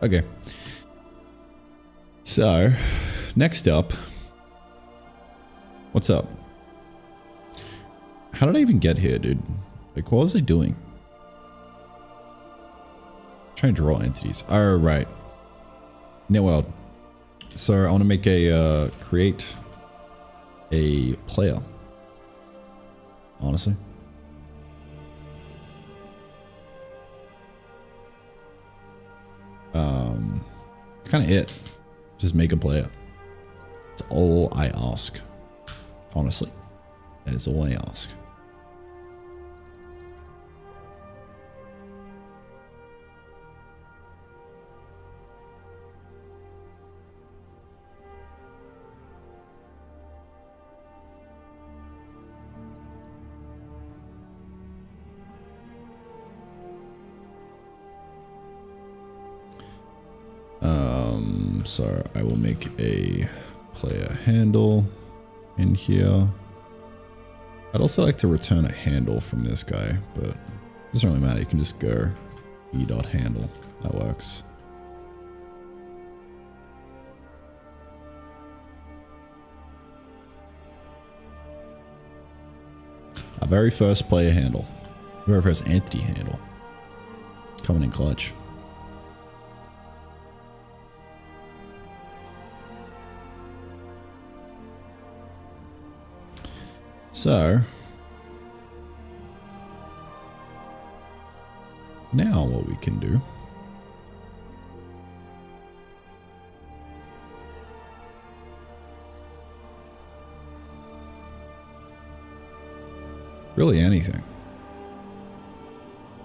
Okay. So, next up. What's up? How did I even get here, dude? Like, what was I doing? Trying to draw entities. Oh, right. Networld. So, I want to make a, create a player. Honestly. Kind of it. Just make a player. That's all I ask. Honestly. That is all I ask. So I will make a player handle in here. I'd also like to return a handle from this guy, but it doesn't really matter. You can just go e.handle. That works. Our very first player handle. Very first entity handle. Coming in clutch. So, now what we can do Really anything.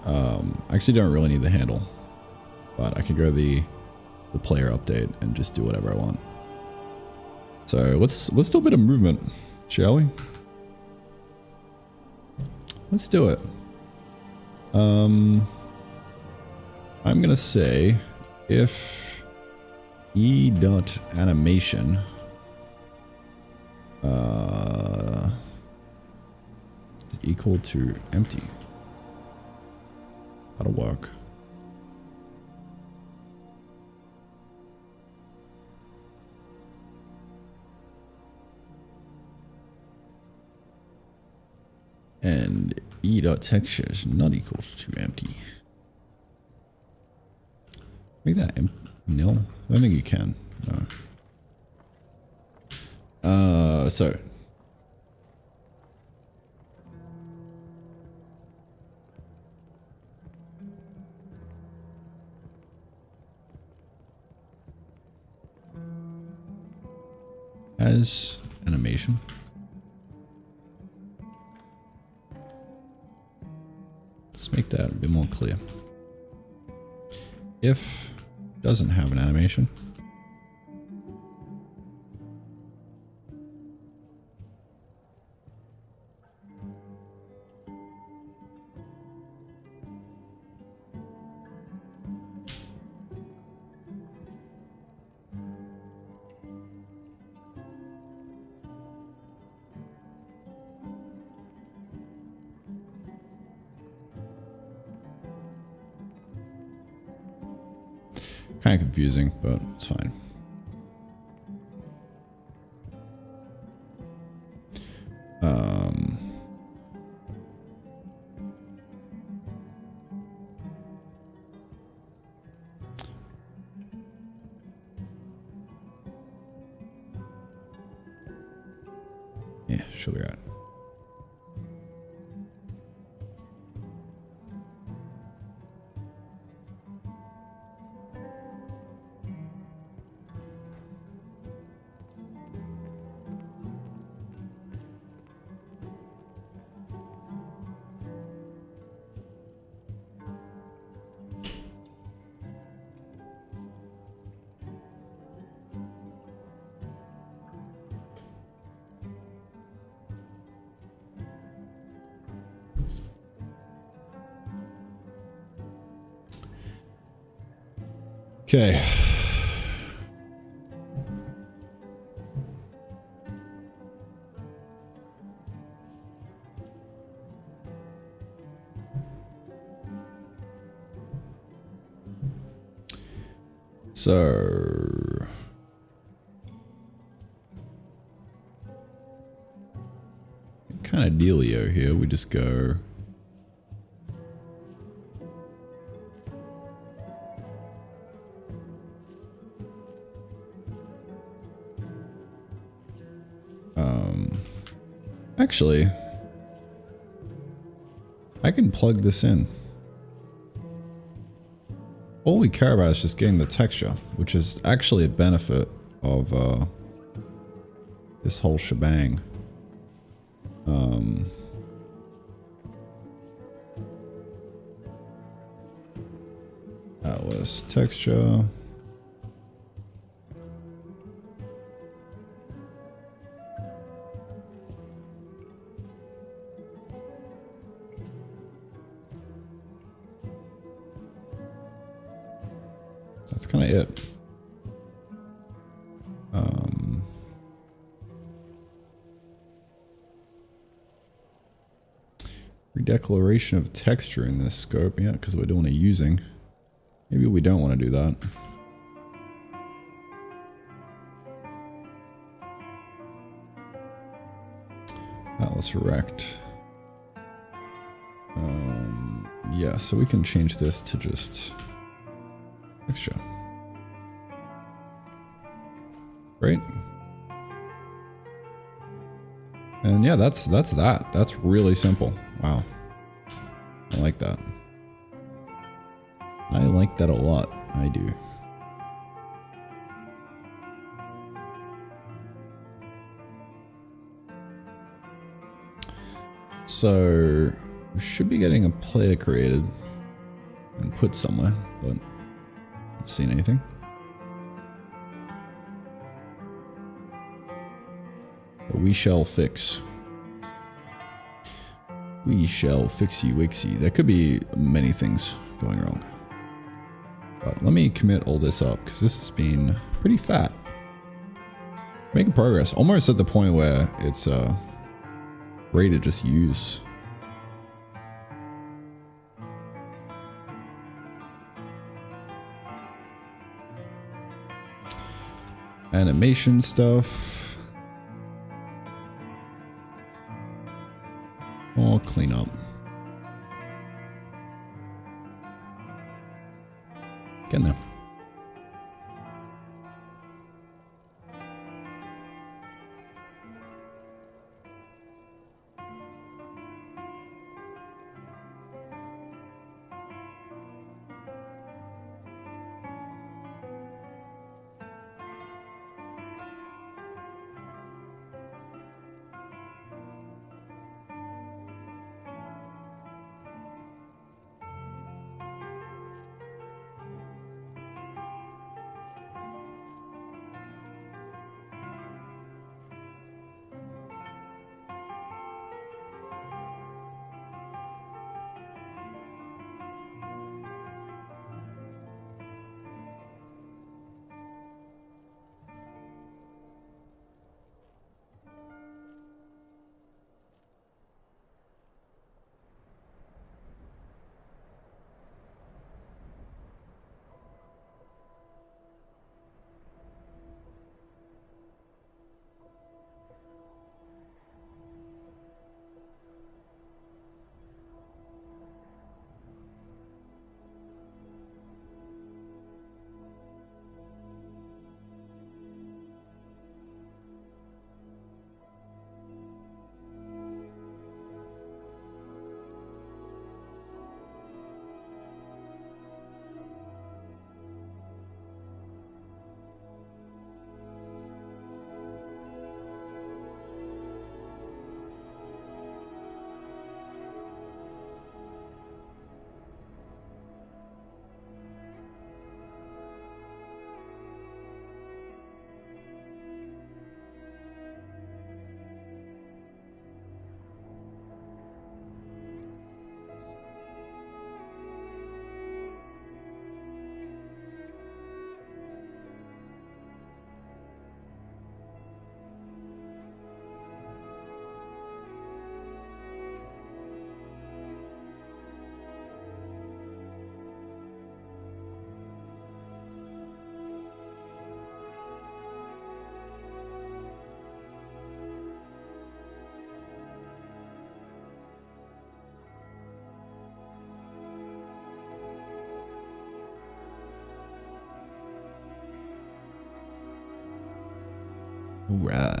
I actually don't really need the handle, but I can go the player update and just do whatever I want. So let's do a bit of movement, shall we? Let's do it. I'm gonna say if e.animation equal to empty. That'll work. And e.texture is not equals to empty. Make that nil? I don't think you can. No. So as animation. Let's make that a bit more clear. If doesn't have an animation. Kind of confusing, but it's fine. Yeah, she'll be right. Okay. So kind of dealio here. We just go actually, I can plug this in. All we care about is just getting the texture, which is actually a benefit of this whole shebang. Atlas texture. That's kind of it. Redeclaration of texture in this scope, yeah, because we're doing a using. Maybe we don't want to do that. Atlas rect. Yeah, so we can change this to just texture. Right? And yeah, that's that. That's really simple. Wow. I like that. I like that a lot. I do. So we should be getting a player created and put somewhere, but not seen anything. But we shall fix. We shall fixy wixy. There could be many things going wrong. But let me commit all this up because this has been pretty fat. Making progress. Almost at the point where it's ready to just use. Animation stuff. All clean up. Getting there. All right.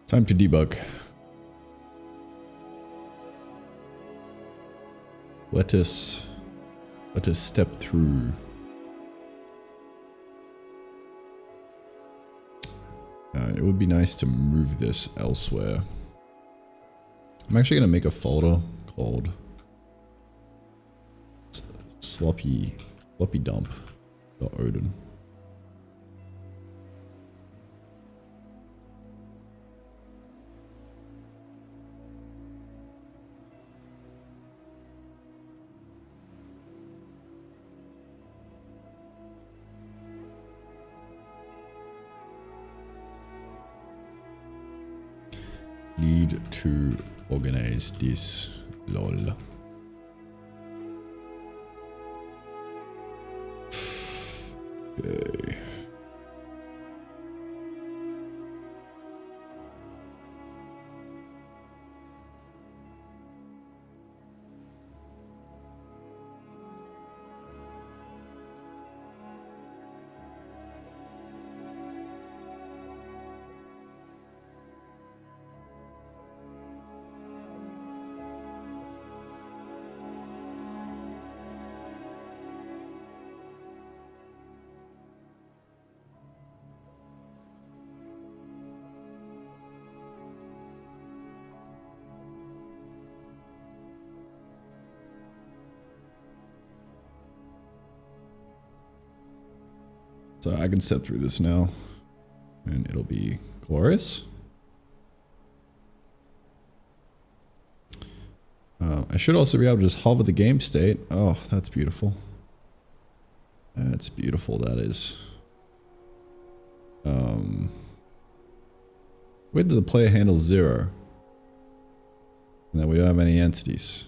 Time to debug. Let us step through. It would be nice to move this elsewhere. I'm actually going to make a folder called sloppy dump.odin. Need to organize this, lol. Okay. So I can step through this now and it'll be glorious. I should also be able to just hover the game state. Oh, that's beautiful. That's beautiful, that is. Where did the player handle 0? And then we don't have any entities.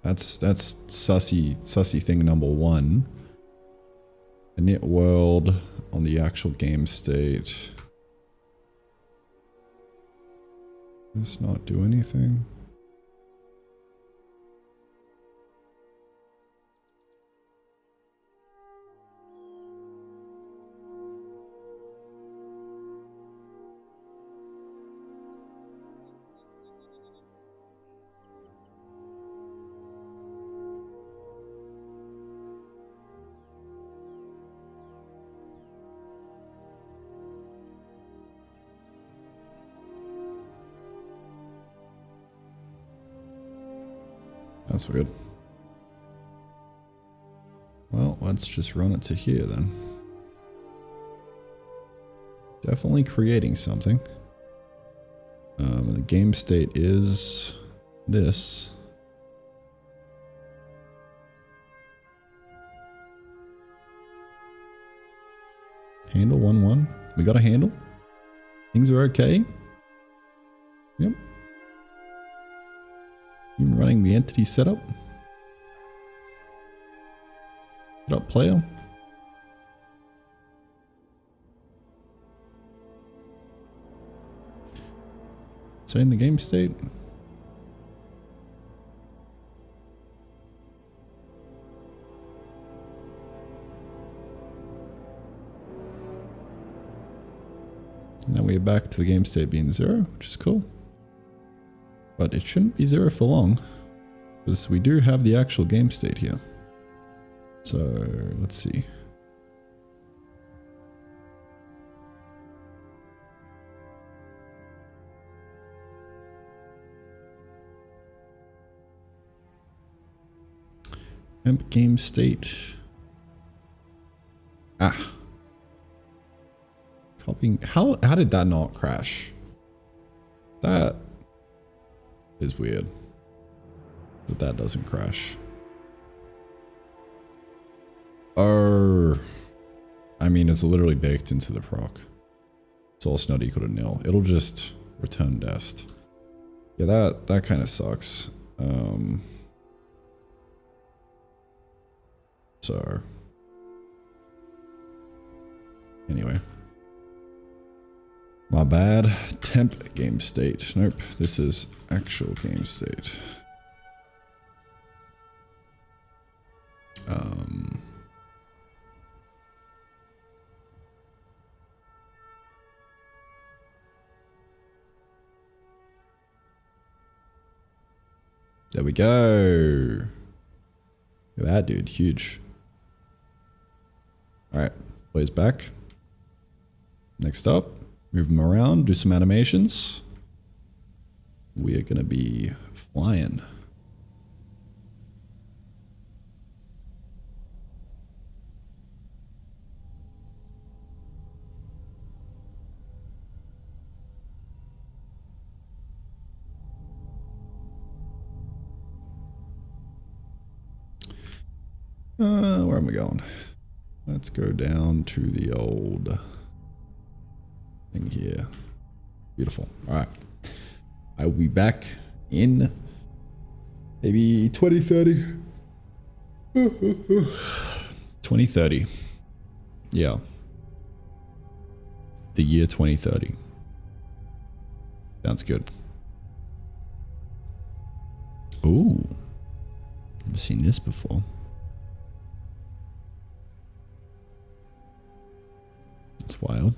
That's sussy thing number 1. Init world on the actual game state. Does not do anything. That's weird. Well, let's just run it to here then. Definitely creating something. The game state is this. Handle 1-1. We got a handle. Things are okay. Yep. Even running the entity setup. Set up player. So in the game state. Now we're back to the game state being 0, which is cool. But it shouldn't be 0 for long, because we do have the actual game state here. So let's see. Emp game state. Ah. Copying. How did that not crash? That is weird. But that doesn't crash. I mean, it's literally baked into the proc. Source not equal to nil. It'll just return dest. Yeah, that kind of sucks. So anyway, my bad. Temp game state. Nope, this is actual game state. There we go. Look at that, dude. Huge. Alright, plays back. Next up, move them around, do some animations. We are going to be flying. Where am I going? Let's go down to the old thing here. Beautiful. All right. I will be back in maybe 2030. 2030. Yeah. The year 2030. Sounds good. Ooh. Never seen this before. That's wild.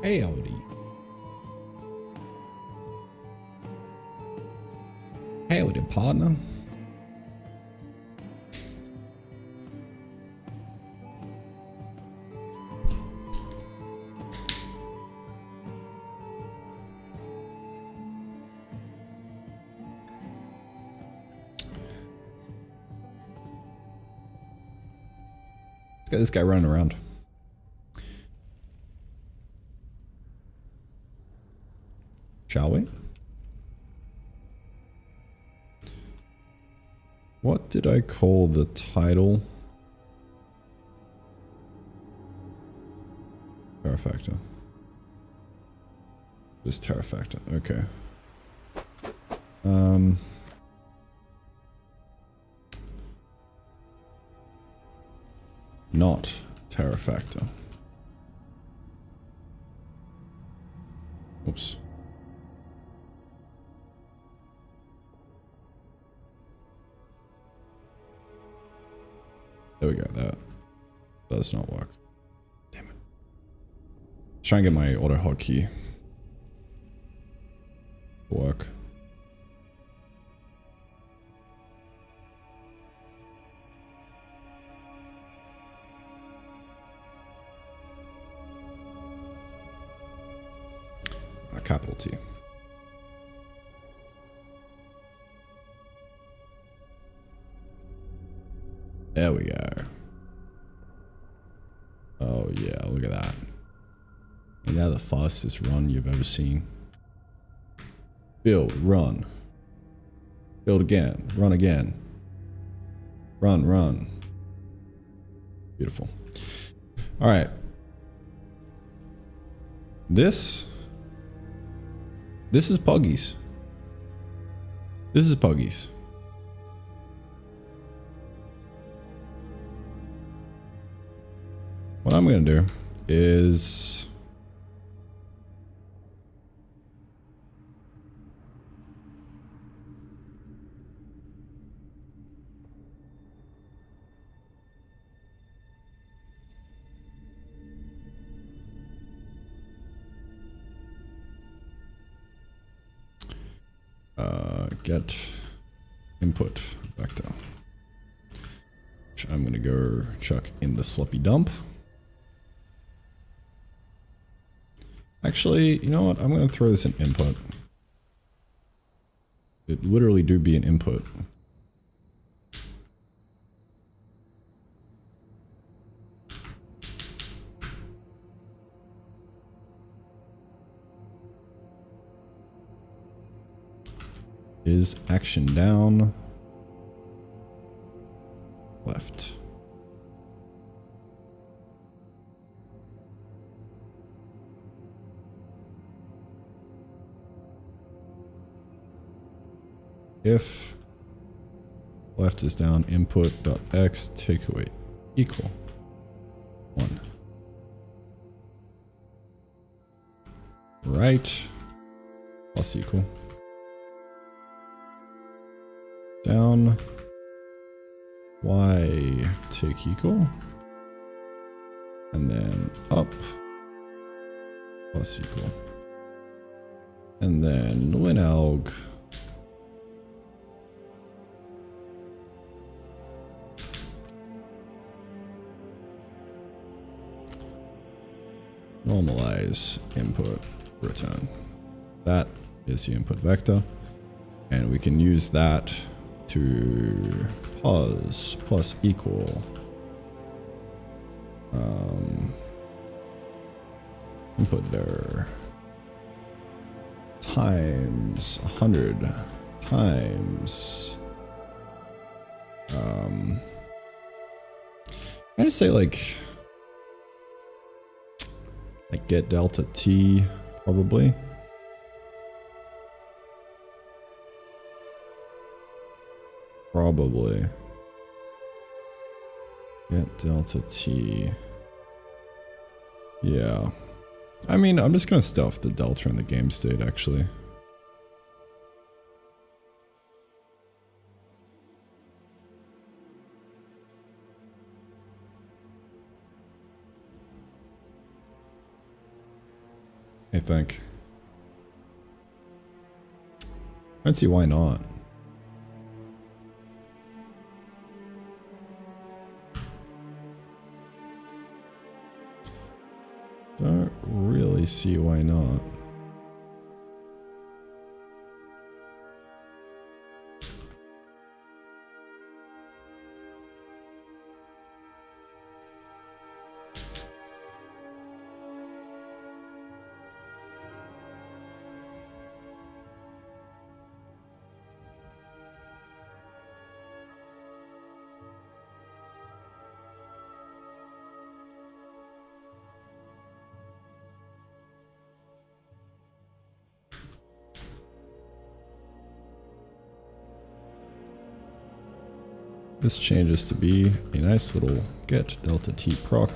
Howdy. Howdy, partner. Let's get this guy running around. Shall we? What did I call the title? Terra Factor. Just Terra Factor. Okay. Not Terra Factor. Oops. There we go. That does not work. Damn it. Let's try and get my auto hotkey to work. Capital T. There we go. Oh yeah, look at that. Ain't that the fastest run you've ever seen? Build, run. Build again, run again. Run, run. Beautiful. All right. This is Puggies. This is Puggies. What I'm going to do is get input vector, which I'm going to go chuck in the sloppy dump. Actually, you know what? I'm going to throw this in input. It literally do be an input. Is action down, left. If left is down, input.x takeaway equal 1. Right plus equal. Down, y take equal, and then up plus equal, and then linalg normalize input return. That is the input vector, and we can use that to pos plus equal input there times 100 times I'm gonna say like get delta t probably. Probably. Get delta t. Yeah. I mean, I'm just gonna stuff the delta in the game state actually. I think. I don't see why not. Don't really see why not. This changes to be a nice little get delta t proc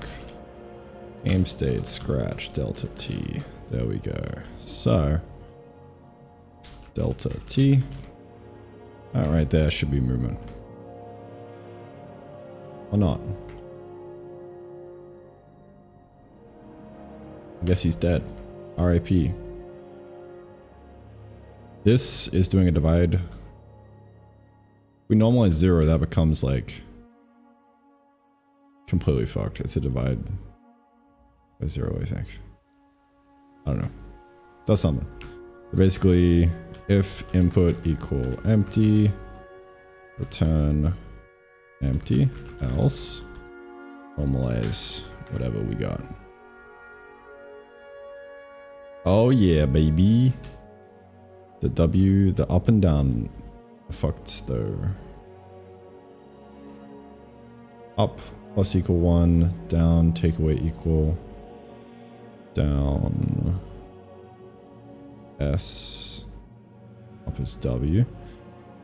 aim state scratch delta t. There we go. So delta t. That right there should be movement. Or not. I guess he's dead. RIP. This is doing a divide. We normalize 0, that becomes like completely fucked. It's a divide by 0, I think. I don't know. Does something. Basically, if input equal empty, return empty, else normalize whatever we got. Oh yeah, baby. The W, the up and down fucked though. Up plus equal 1, down take away equal, down S, up is W.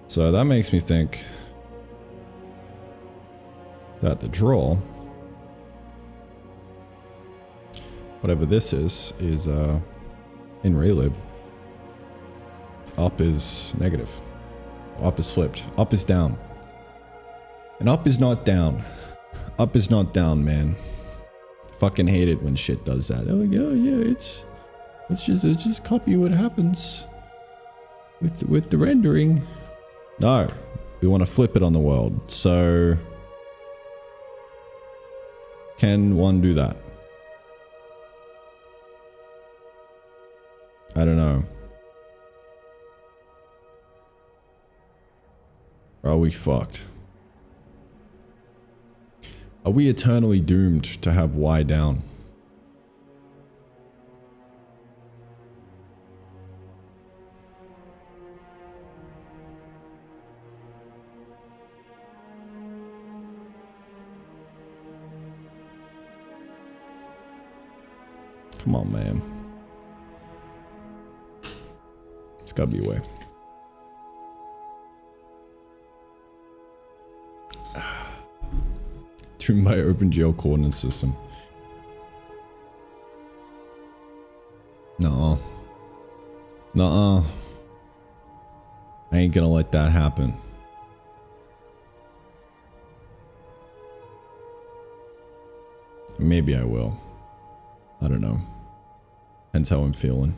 So that makes me think that the draw, whatever this is in Raylib, up is negative. Up is flipped. Up is down. And up is not down. Up is not down, man. Fucking hate it when shit does that. Oh yeah, it's just copy what happens with the rendering. No, we want to flip it on the world. So can one do that? I don't know. Are we fucked? Are we eternally doomed to have Y down? Come on, man. There's gotta be a way. Through my OpenGL coordinate system. Nuh-uh. Nuh-uh. I ain't gonna let that happen. Maybe I will. I don't know. Depends how I'm feeling.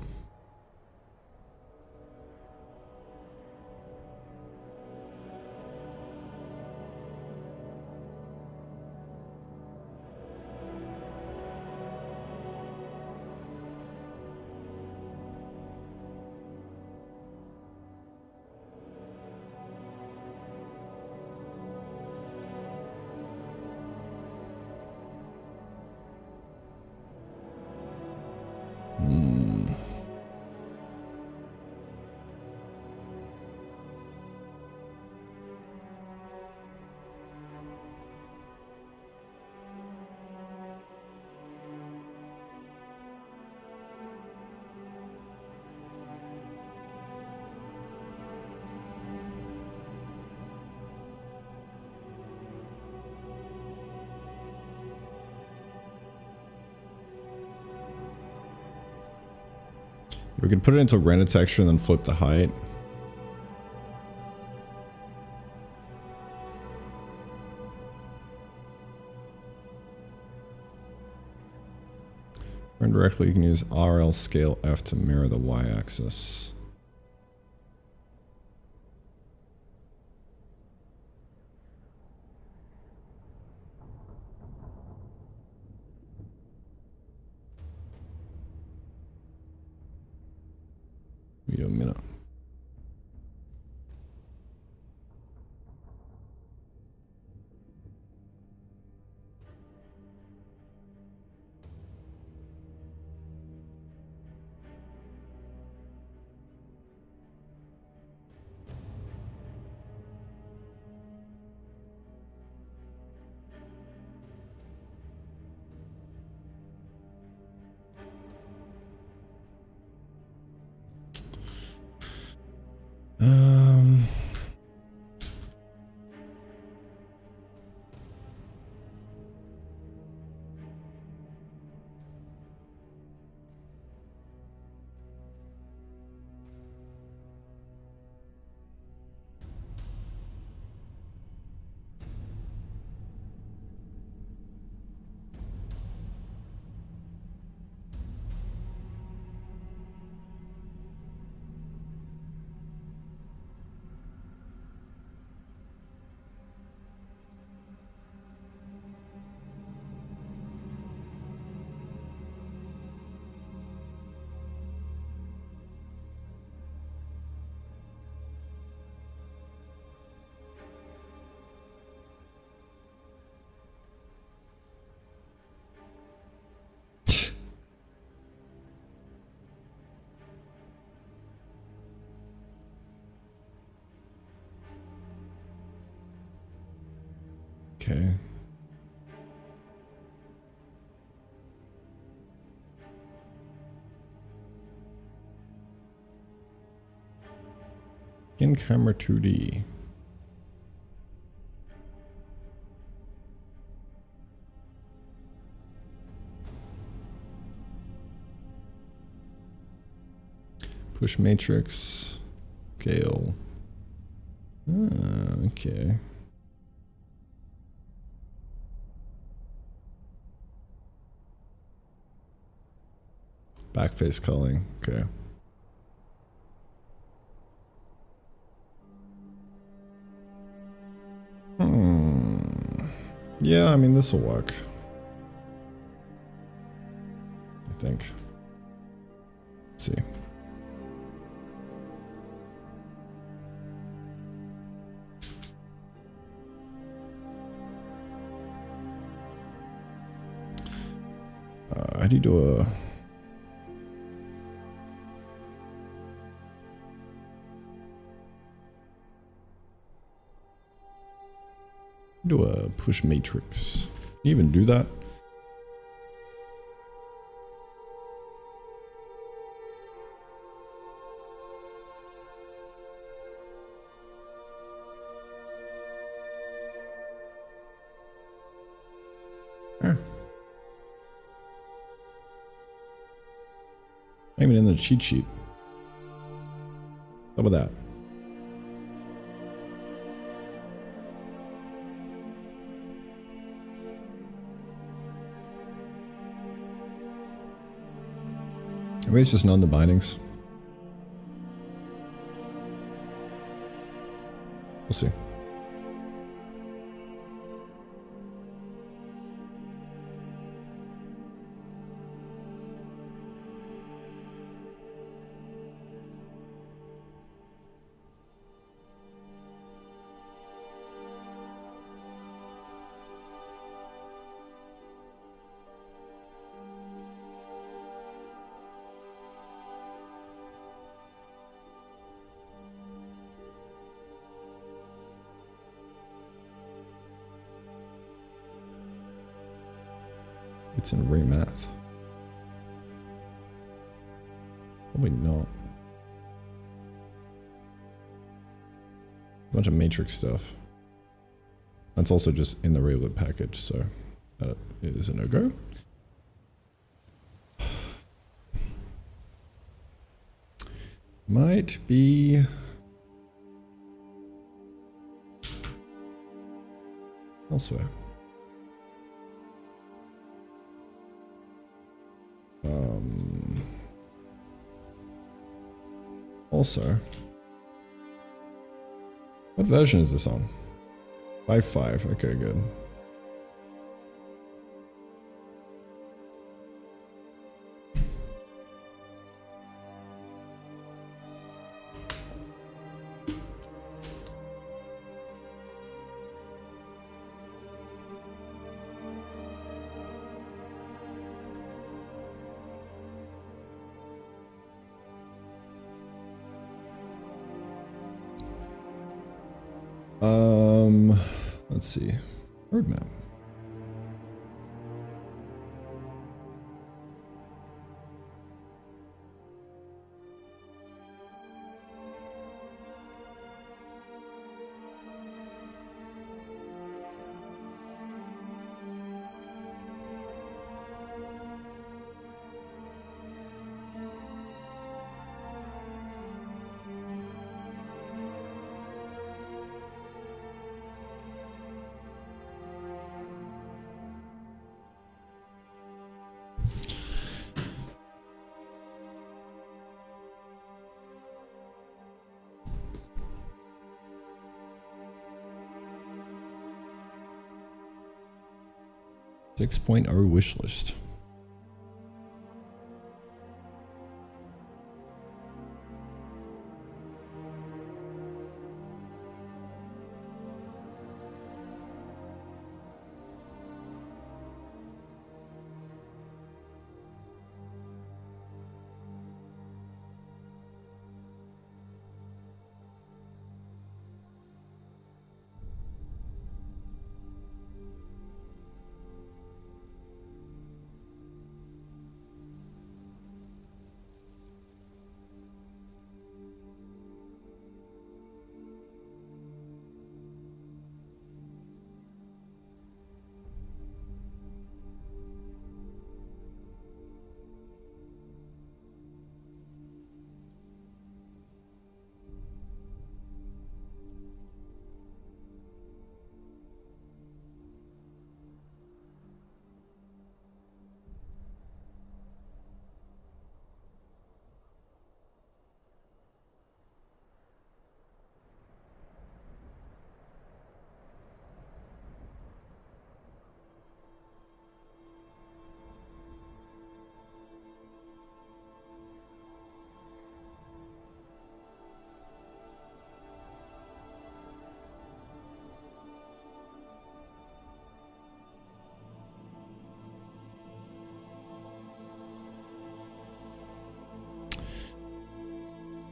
We could put it into render texture and then flip the height. directly, you can use RL scale F to mirror the y-axis. Give you a minute. Okay. In camera 2D. Push matrix. Scale. Okay. Backface culling. Okay. Yeah, I mean, this will work. I think. Let's see. How do you do a... do a push matrix? Can you even do that? Not even in the cheat sheet. How about that? Maybe it's just none of the bindings. We'll see. It's in remath. Probably not. A bunch of matrix stuff. That's also just in the Raylib package, so that is a no-go. Might be... elsewhere. also. What version is this on? 5.5. Okay, good. Let's see. Roadmap. Six point oh wish list.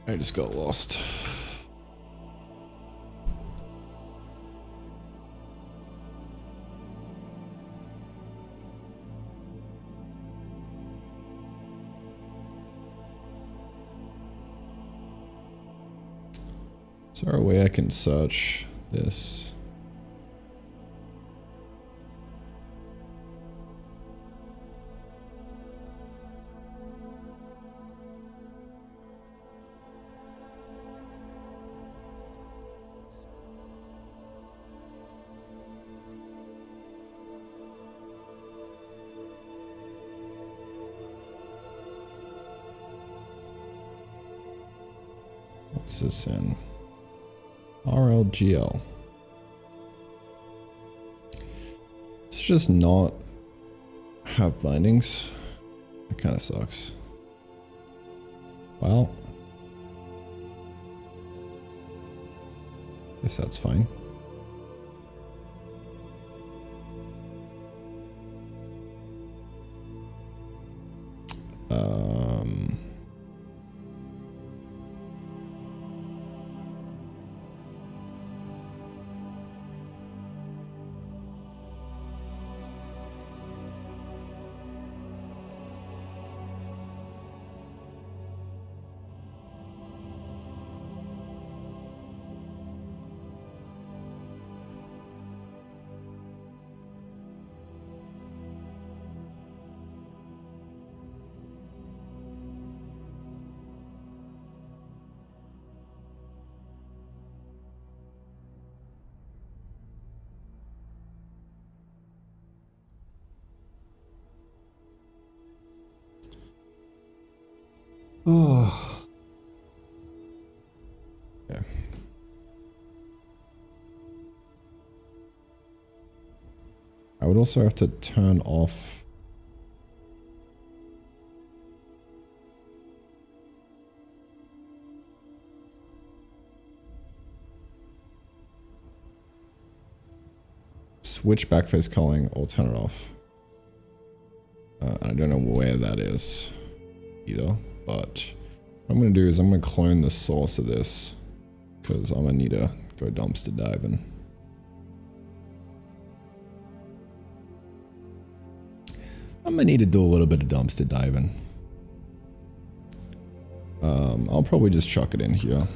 I just got lost. Is there a way I can search this? What's this in? RLGL. It's just not have bindings. It kind of sucks. Well, guess that's fine. Oh. I would also have to turn off switch backface culling or turn it off. I don't know where that is either, but what I'm going to do is I'm going to clone the source of this because I'm going to need to go dumpster diving. I'm going to need to do a little bit of dumpster diving. I'll probably just chuck it in here.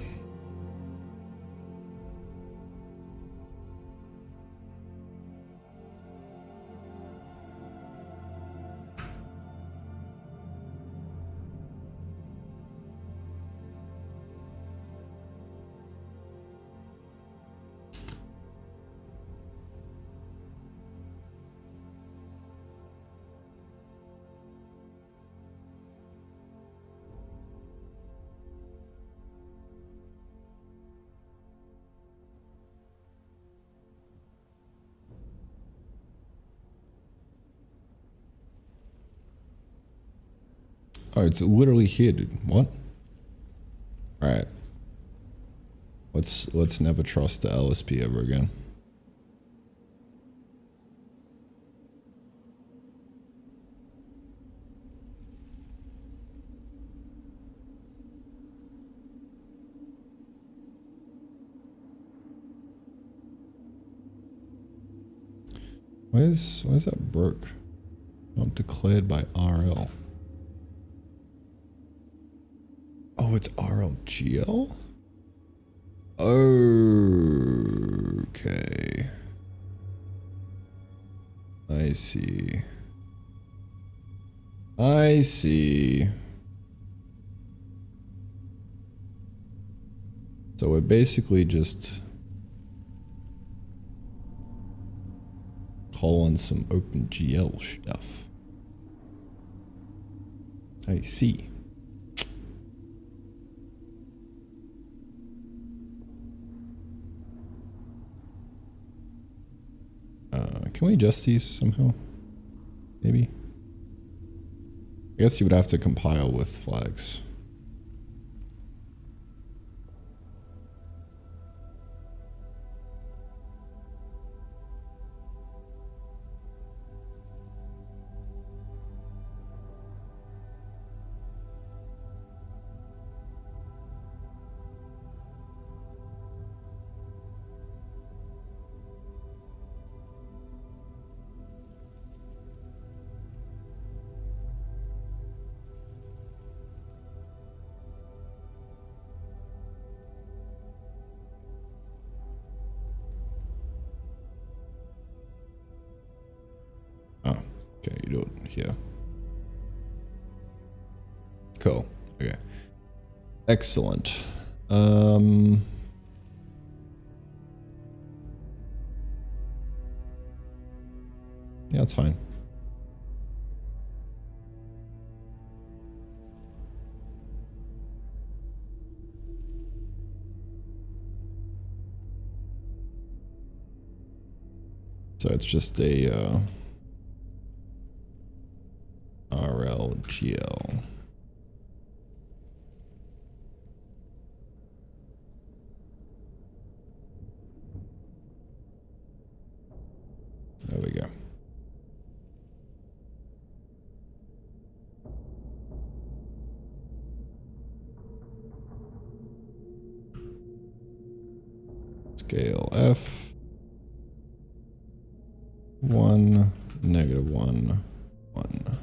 Oh, it's literally here, dude. What? All right. Let's never trust the LSP ever again. Why is that broke? Not declared by RL. Oh, it's RLGL? Okay. I see. I see. So we're basically just calling some OpenGL stuff. I see. Can we adjust these somehow? Maybe? I guess you would have to compile with flags. Oh, okay, you do it here. Cool. Okay. Excellent. Yeah, that's fine. So it's just a RLGL. There we go. Scale F. 1, -1, 1.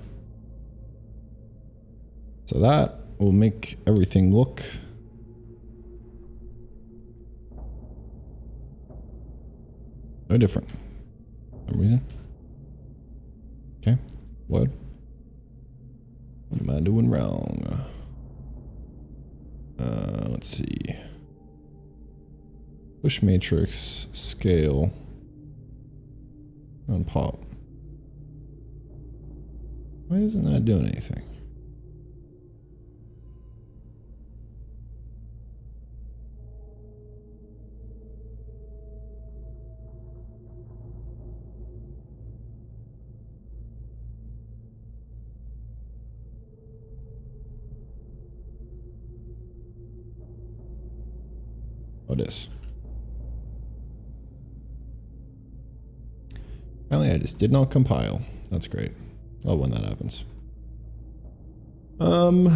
So that will make everything look no different for some reason. Okay, what? What am I doing wrong? Let's see. Push matrix, scale, and pop. Why isn't that doing anything? What is? Apparently I just did not compile. That's great. Love when that happens. So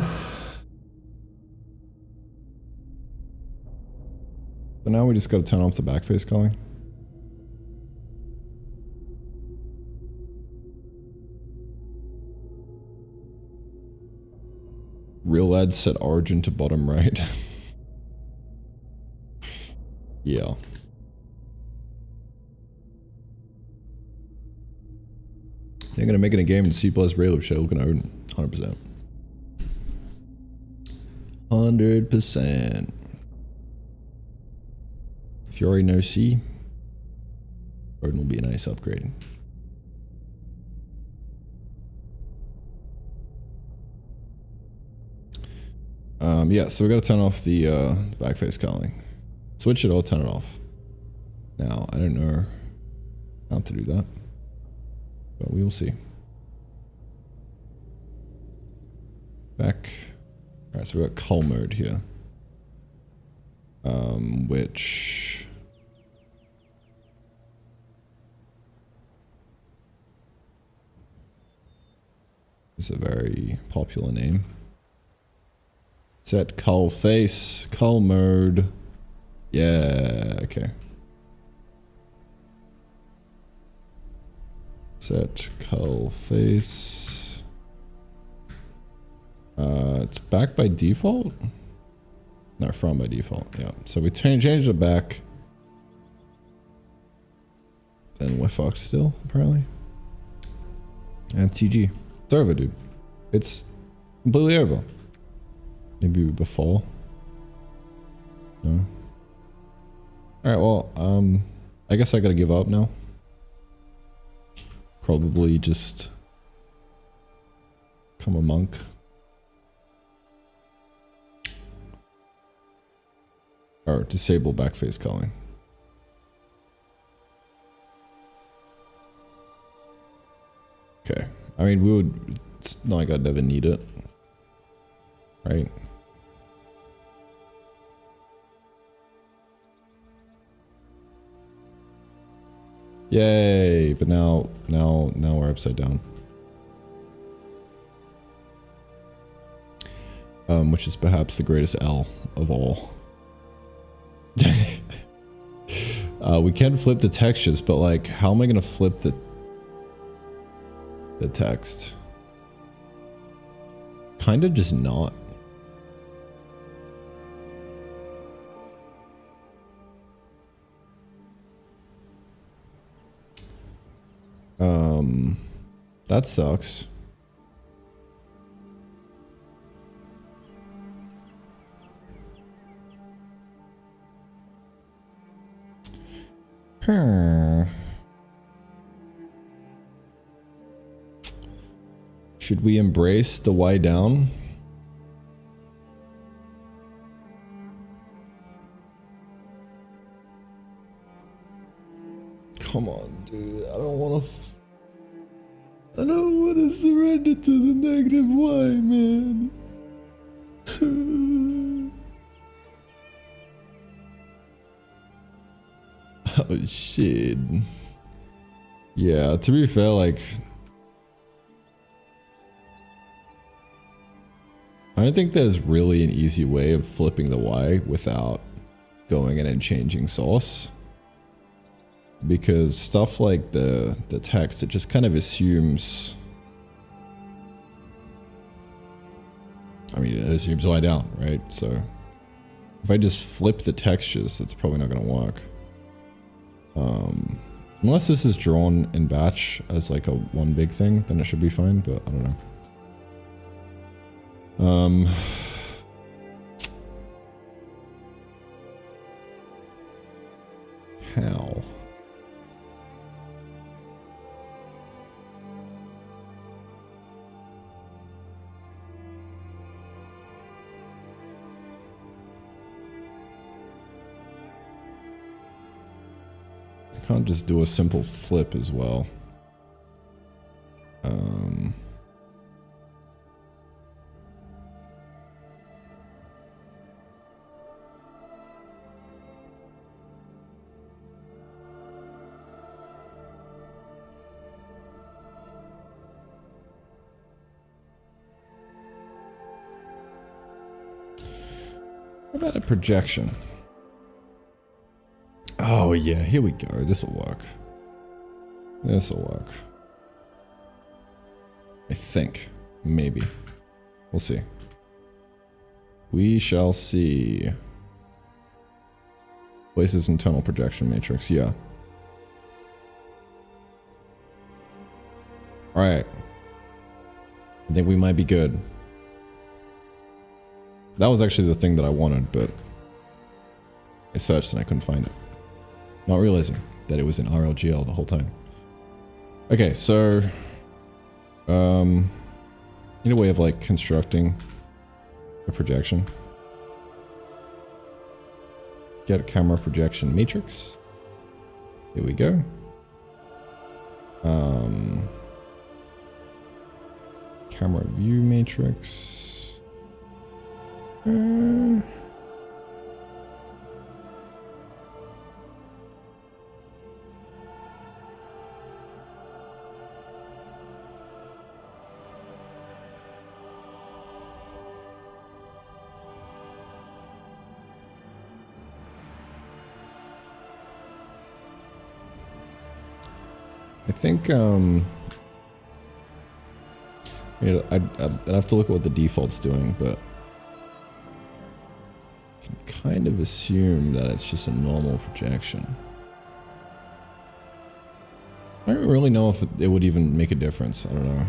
now we just gotta turn off the backface calling. Real ads set origin to bottom right. Yeah. They're gonna make it a game in C+ Raylib show. Looking at Odin. 100%. 100%. If you already know C, Odin will be a nice upgrade. Yeah, so we gotta turn off the backface calling. Switch it or turn it off. Now, I don't know how to do that, but we will see. Back. Alright, so we got cull mode here. Which is a very popular name. Set cull face, cull mode. Yeah, okay. Set cull face. It's back by default? No, from by default, yeah. So we changed it back. Then we're fucked still, apparently. And TG. It's over, dude. It's completely over. Maybe before. No. Alright, well, I guess I gotta give up now. Probably just become a monk. Or disable backface calling. Okay. I mean, we would, it's not like I'd never need it. Right? Yay, but now we're upside down. Which is perhaps the greatest L of all. We can flip the textures, but like, how am I gonna flip the text? Kind of just not. That sucks. Should we embrace the Y down? Come on, dude. I don't want to. I don't want to surrender to the negative Y, man. Oh shit. Yeah, to be fair, like, I don't think there's really an easy way of flipping the Y without going in and changing source. Because stuff like the text, it just kind of assumes, I mean, it assumes Y down, right? So if I just flip the textures, that's probably not going to work. Unless this is drawn in batch as like a one big thing, then it should be fine, but I don't know. How? Can't just do a simple flip as well. about a projection? Oh yeah, here we go. This will work. This will work. I think. Maybe. We'll see. We shall see. Places internal projection matrix. Yeah. Alright. I think we might be good. That was actually the thing that I wanted, but I searched and I couldn't find it. Not realizing that it was in RLGL the whole time. Okay, so need a way of like constructing a projection. Get a camera projection matrix. Here we go. Camera view matrix. I think I'd have to look at what the default's doing, but I can kind of assume that it's just a normal projection. I don't really know if it would even make a difference. I don't know.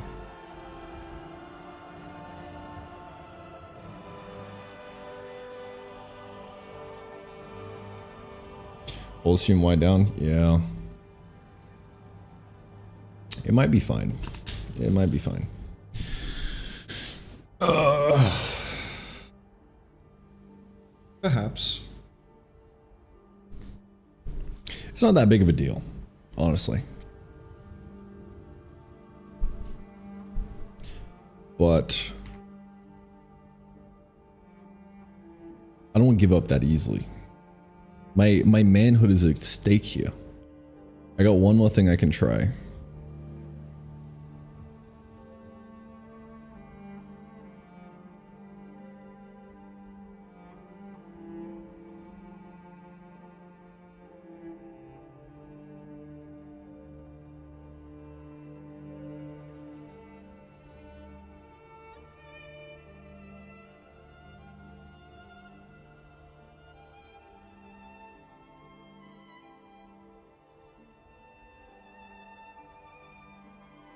We'll assume Y down. Yeah. It might be fine. It might be fine. Perhaps. It's not that big of a deal, honestly. But I don't want to give up that easily. My manhood is at stake here. I got one more thing I can try.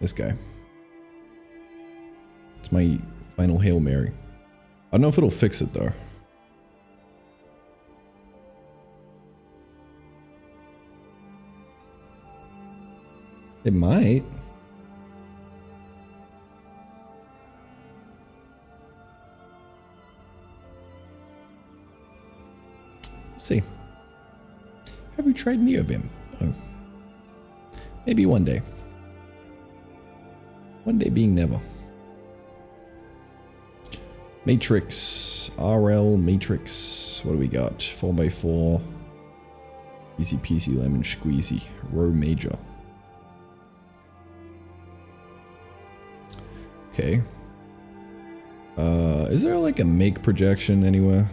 This guy. It's my final Hail Mary. I don't know if it'll fix it though. It might. Let's see. Have you tried Neovim? Oh. Maybe one day. One day being never. Matrix. RL Matrix. What do we got? 4x4. Easy peasy lemon squeezy. Row major. Okay. Is there like a make projection anywhere?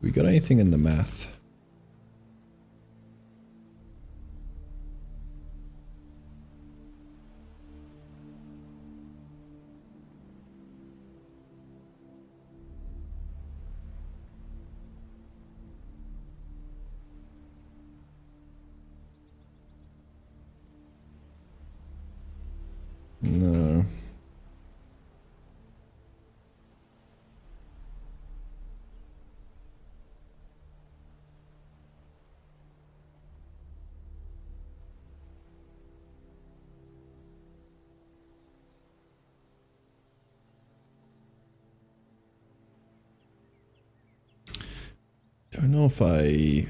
We got anything in the math? No. Don't know if I...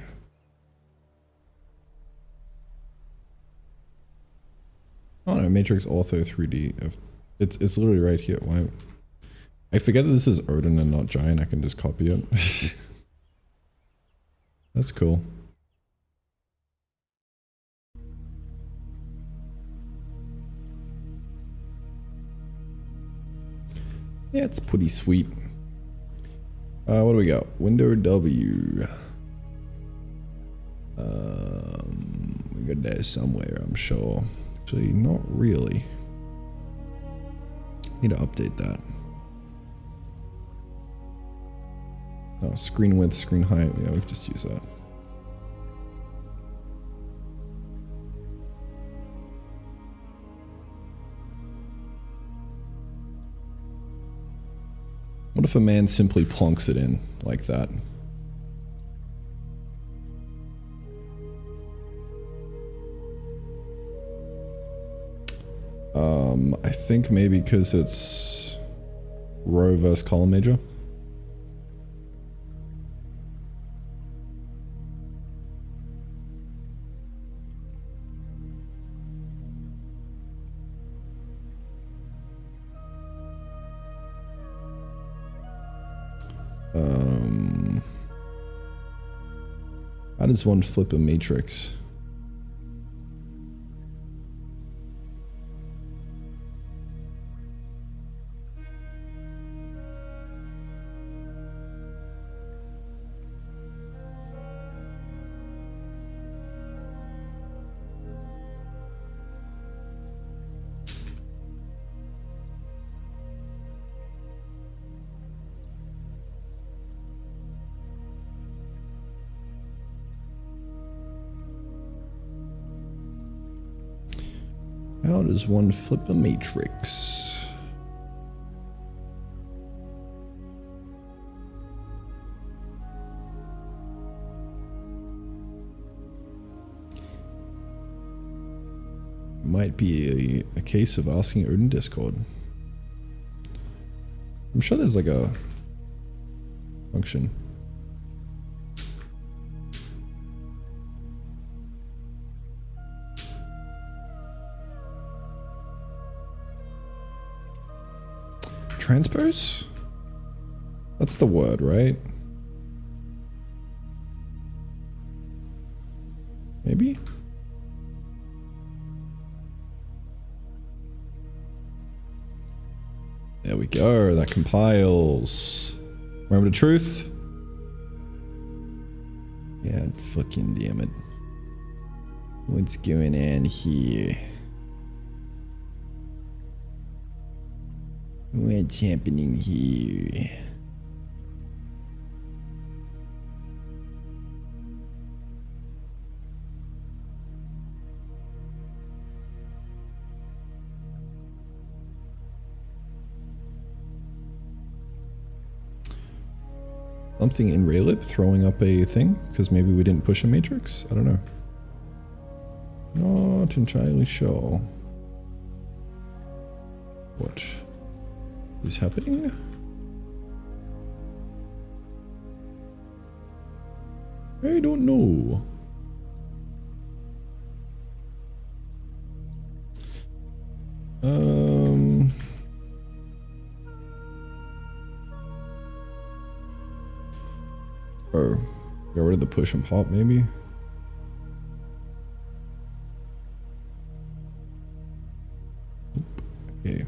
Matrix Ortho 3D. It's literally right here. Why? I forget that this is Odin and not Giant. I can just copy it. That's cool. Yeah, it's pretty sweet. What do we got? Window W. We got that somewhere, I'm sure. Actually, not really. Need to update that. Oh, screen width, screen height. Yeah, we can just use that. What if a man simply plonks it in like that? I think maybe because it's row versus column major. How does one flip a matrix? How does one flip a matrix? Might be a case of asking Odin Discord. I'm sure there's like a function. Transpose? That's the word, right? Maybe? There we go, that compiles. Remember the truth? Yeah, fucking damn it. What's going on here? What's happening here? Something in Raylib throwing up a thing? Because maybe we didn't push a matrix? I don't know. Not entirely sure. What is happening? I don't know. Oh, get rid of the push and pop maybe? Okay.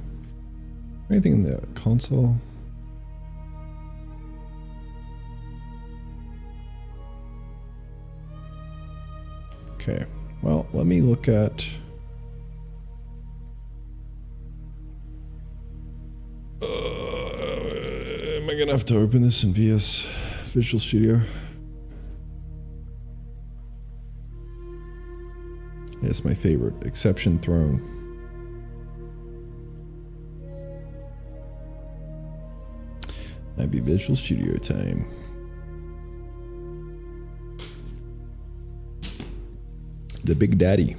Anything in the console? Okay, well, let me look at... am I gonna have to open this in VS Visual Studio? It's my favorite, exception thrown. Might be Visual Studio time. The Big Daddy.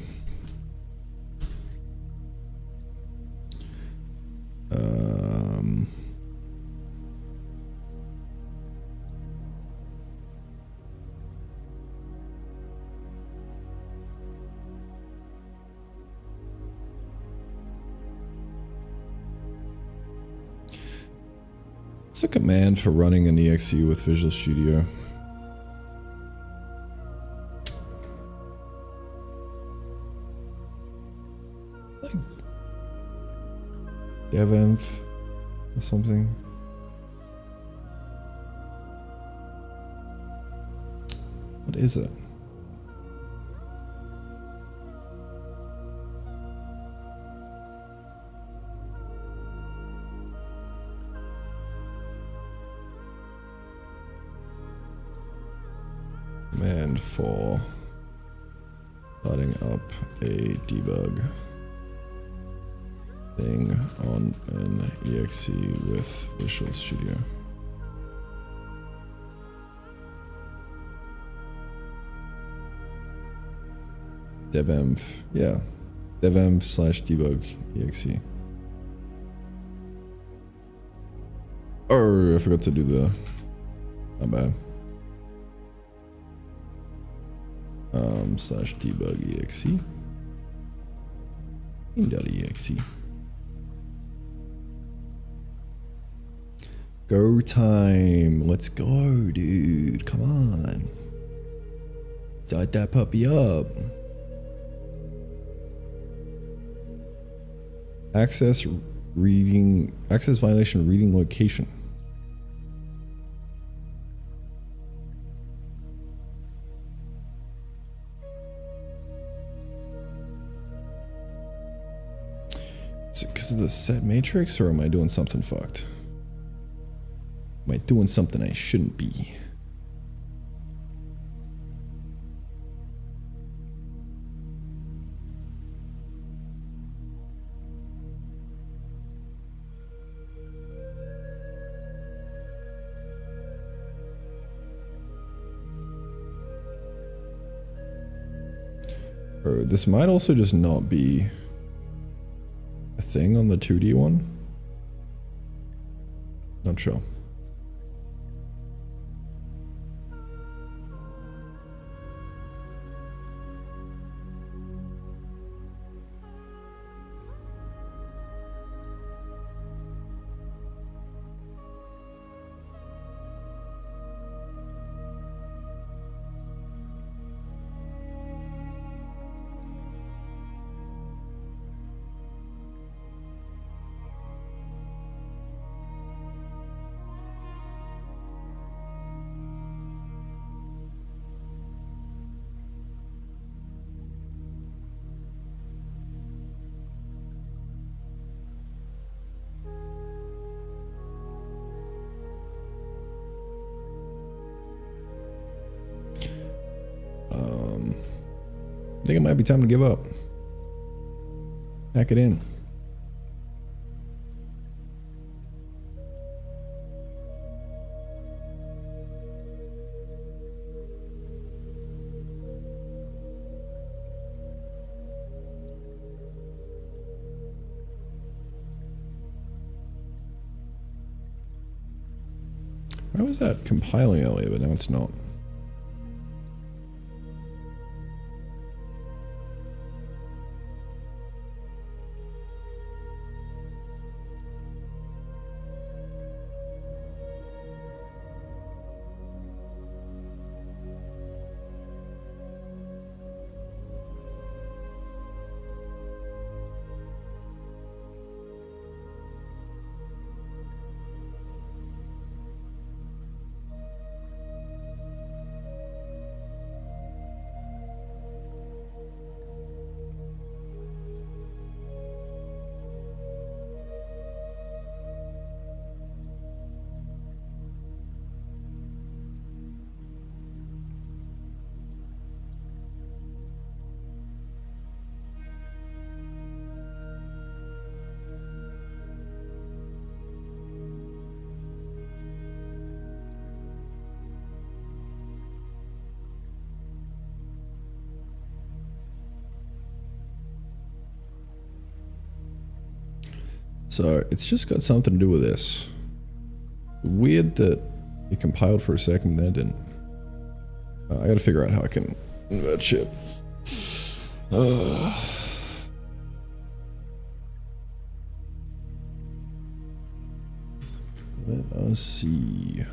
What's a command for running an exe with Visual Studio? Like devenv or something. What is it? Command for starting up a debug thing on an exe with Visual Studio. Devenv, yeah, devenv/debug exe. Oh, I forgot to do the. My bad. /debug exe. Game.exe. Go time. Let's go, dude. Come on. Start that puppy up. Access violation reading location. Is it because of the set matrix, or am I doing something fucked? Am I doing something I shouldn't be? Or this might also just not be a thing on the 2D one. Not sure. I think it might be time to give up. Pack it in. Why was that compiling earlier, but now it's not? So it's just got something to do with this. Weird that it compiled for a second, then it didn't. I gotta figure out how I can do that shit. Let us see.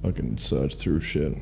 Fucking search through shit.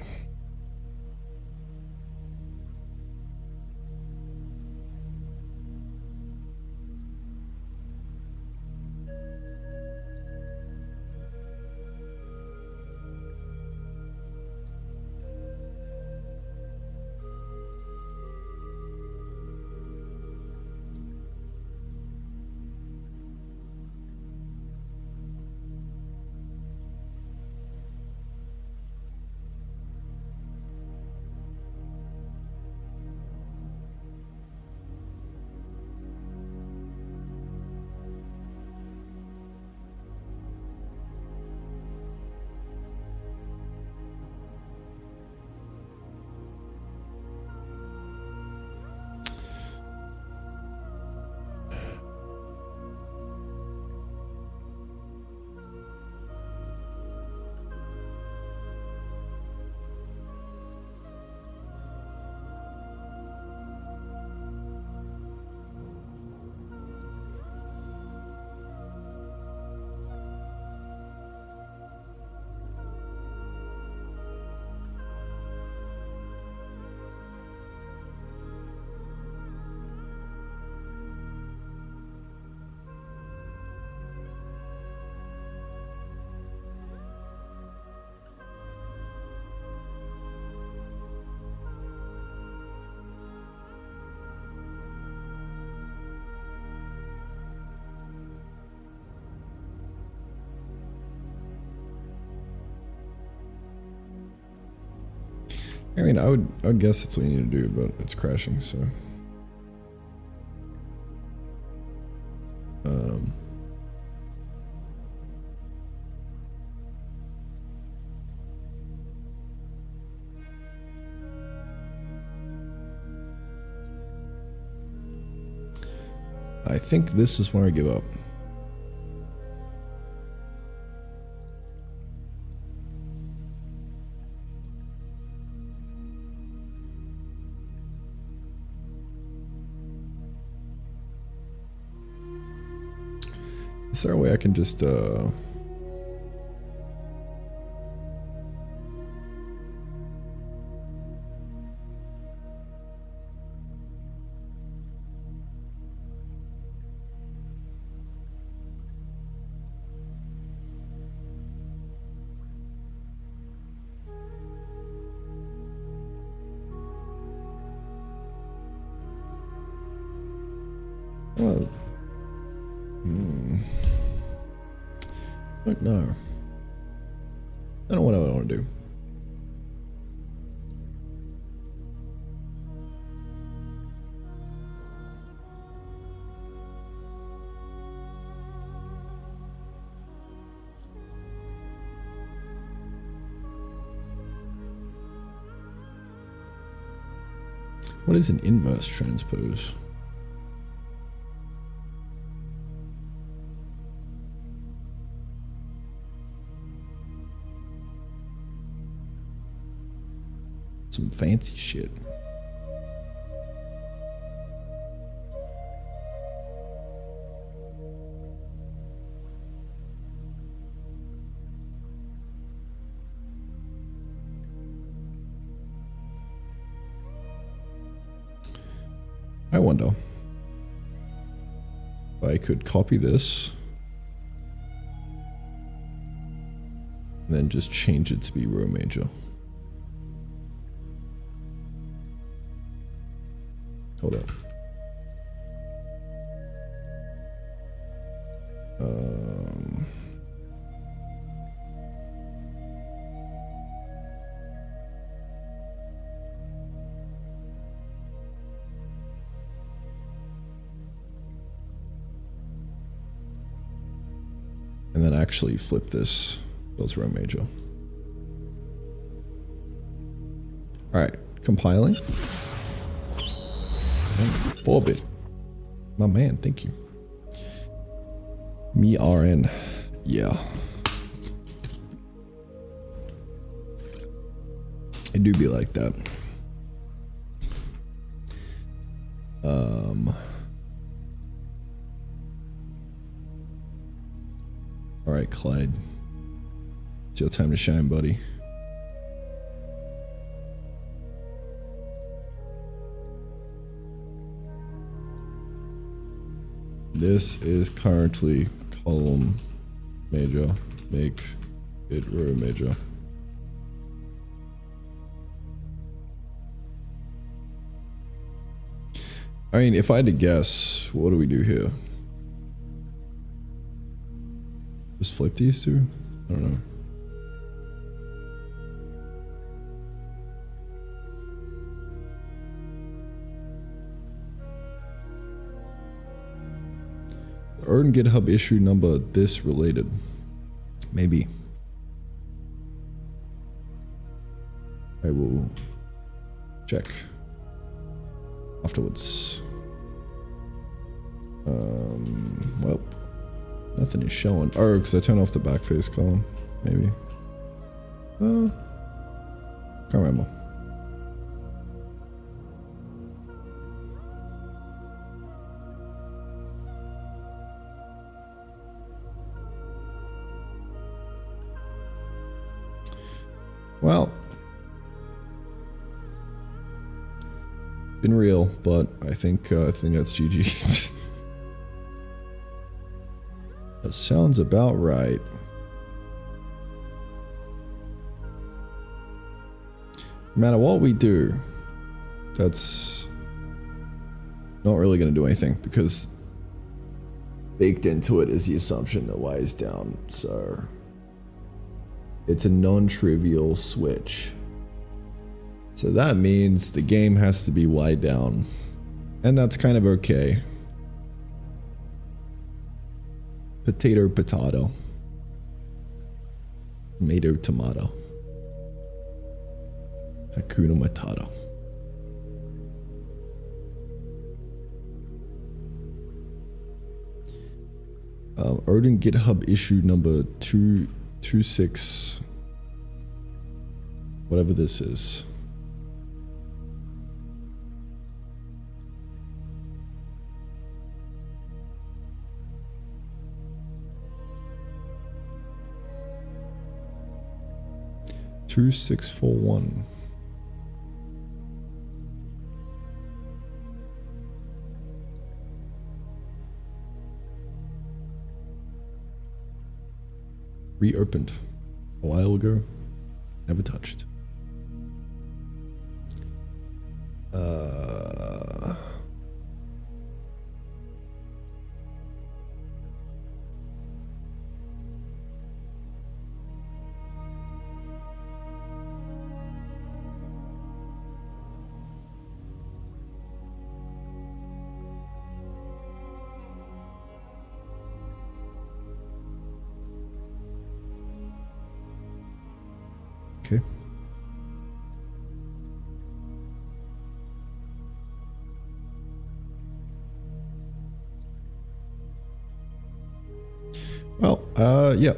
I mean, I would guess that's what you need to do, but it's crashing, so. I think this is where I give up. Is there a way I can just well, Fuck no. I don't know what I want to do. What is an inverse transpose? Some fancy shit. I wonder if I could copy this And then just change it to be rho major. Hold up. And then actually flip this. Those rho major. All right, compiling. 4-bit. My man, thank you. Me RN. Yeah. It do be like that. All right, Clyde. It's your time to shine, buddy. This is currently column major. Make it row major. I mean, if I had to guess, what do we do here? Just flip these two? I don't know. Earn GitHub issue number this related. Maybe. I will check afterwards. Well, nothing is showing. Oh, because I turned off the backface column. Maybe. Can't remember. Well, been real, but I think that's GG. That sounds about right. No matter what we do, that's not really going to do anything because baked into it is the assumption that Y is down, so it's a non-trivial switch. So that means the game has to be Y down, and that's kind of okay. Potato, potato. Tomato, tomato. Hakuna Matata. Odin GitHub issue number 226. Whatever this is. Two 641. Reopened a while ago, never touched. Okay. Well, yeah.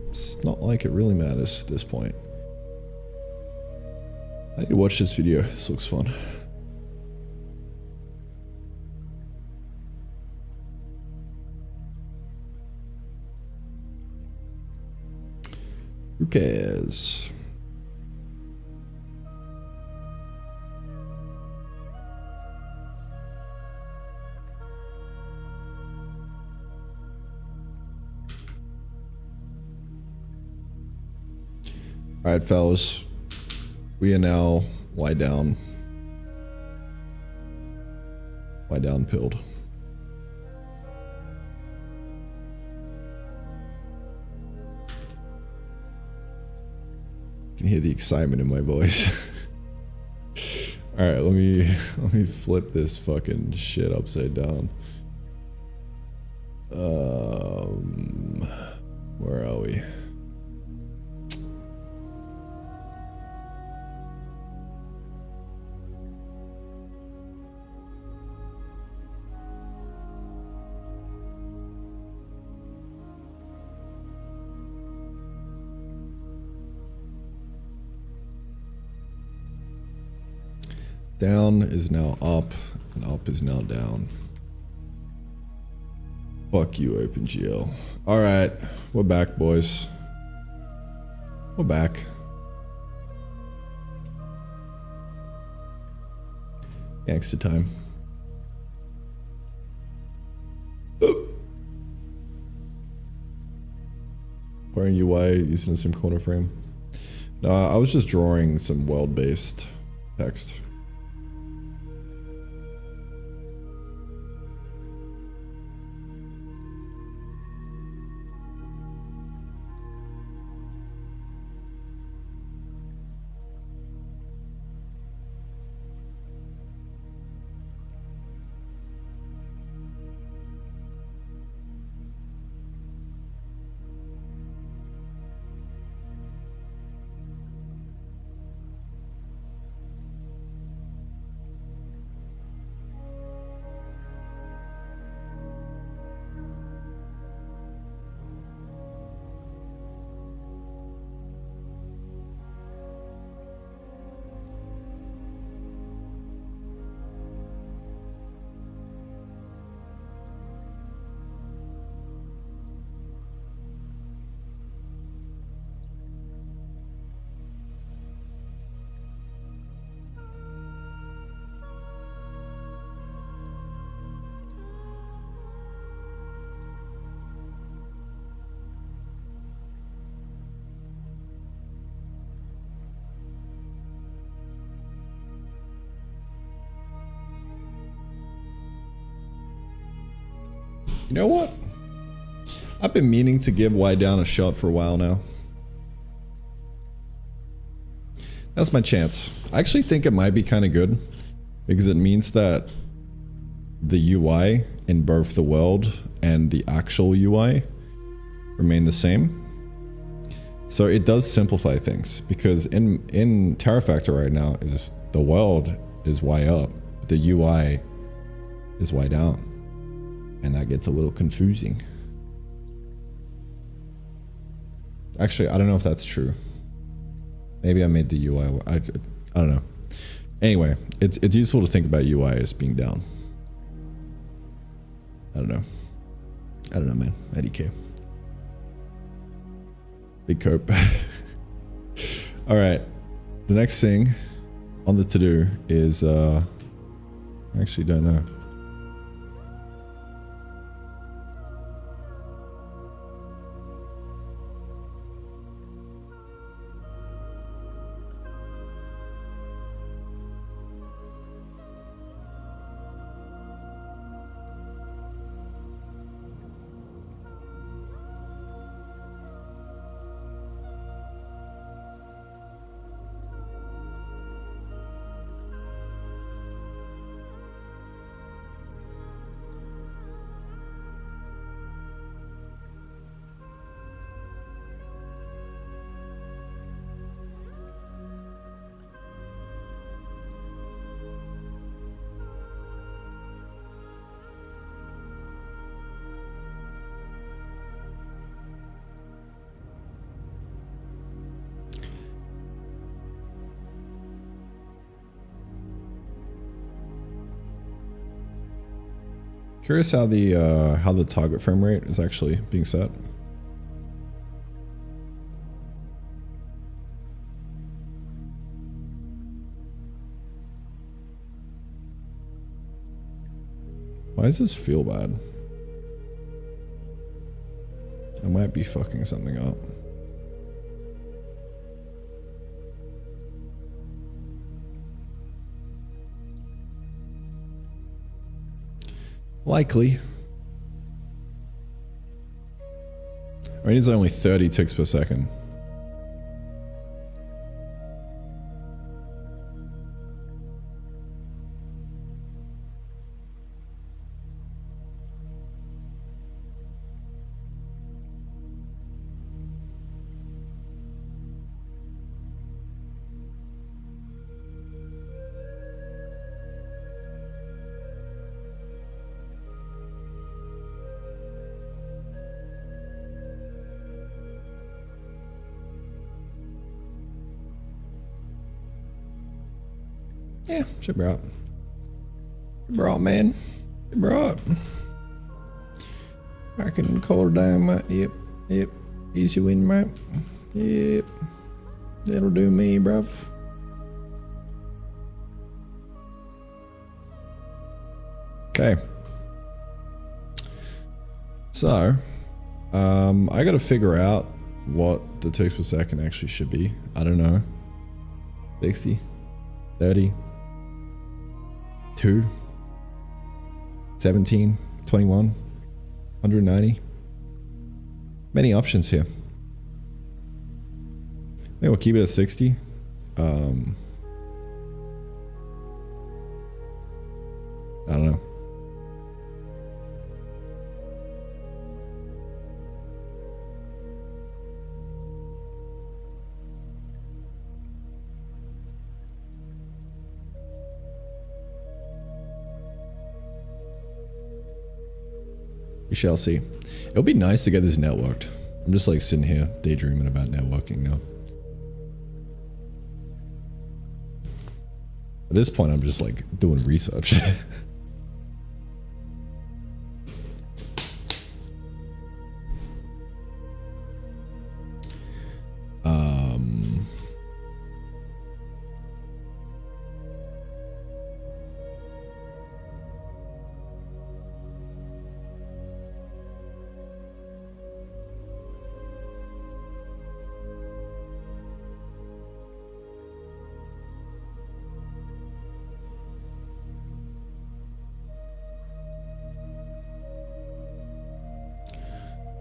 It's not like it really matters at this point. I need to watch this video. This looks fun. Who cares? Alright, fellas. We are now Y down. Y down pilled. You can hear the excitement in my voice. Alright, let me flip this fucking shit upside down. Where are we? Down is now up, and up is now down. Fuck you, OpenGL. Alright, we're back, boys. We're back. Gangsta time. Wearing UI using the same corner frame. No, I was just drawing some world-based text. You know what? I've been meaning to give Y down a shot for a while now. That's my chance. I actually think it might be kind of good because it means that the UI in both the world and the actual UI remain the same. So it does simplify things because in Terrafactor right now is the world is Y up, but the UI is Y down. And that gets a little confusing. Actually, I don't know if that's true. Maybe I made the UI. I don't know. Anyway, it's useful to think about UI as being down. I don't know. I don't know, man. IDK. Big cope. All right. The next thing on the to-do is, I actually don't know. Curious how the target frame rate is actually being set. Why does this feel bad? I might be fucking something up. Likely. I mean, it's only 30 ticks per second. Yeah, should be right. Should be right, man. Should be right. I can color down, mate. Yep, yep. Easy win, mate. Yep. That'll do me, bruv. Okay. So, I gotta figure out what the ticks per second actually should be. I don't know. 60, 30, 2, 17, 21, 190. Many options here. Maybe we'll keep it at 60. I don't know. We shall see. It'll be nice to get this networked. I'm just like sitting here daydreaming about networking now. At this point, I'm just like doing research.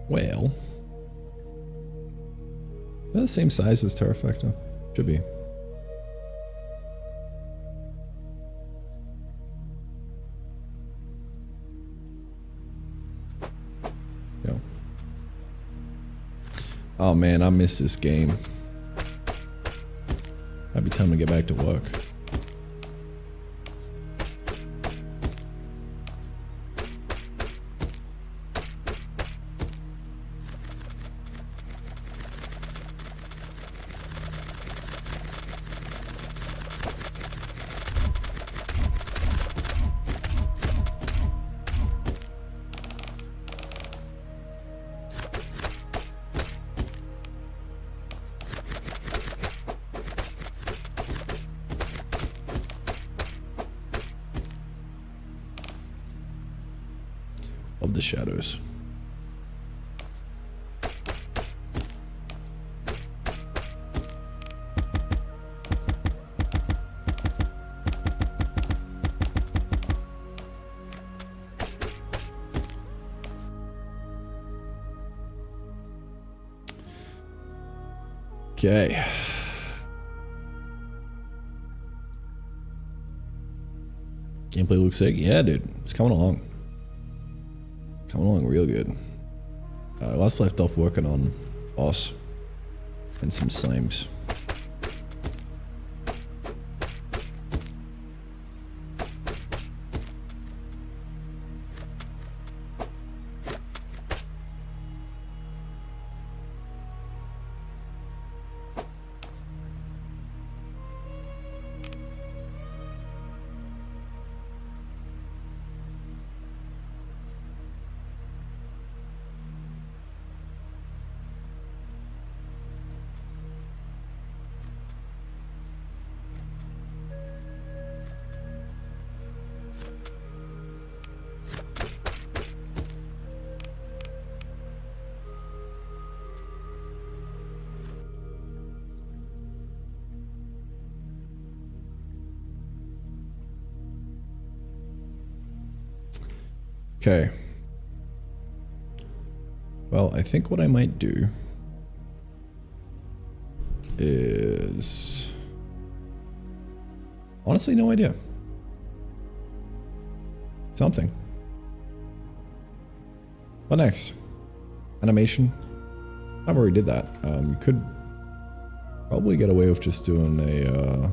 Well, they're the same size as Terra Factor. Should be. Yo. Oh man, I miss this game. Might be time to get back to work. Of the shadows. Okay. Gameplay looks sick. Yeah, dude. It's coming along. Coming along real good. Last left off working on boss and some slimes. Okay. Well, I think what I might do is... honestly, no idea. Something. What next? Animation. I've already did that. You could probably get away with just doing a...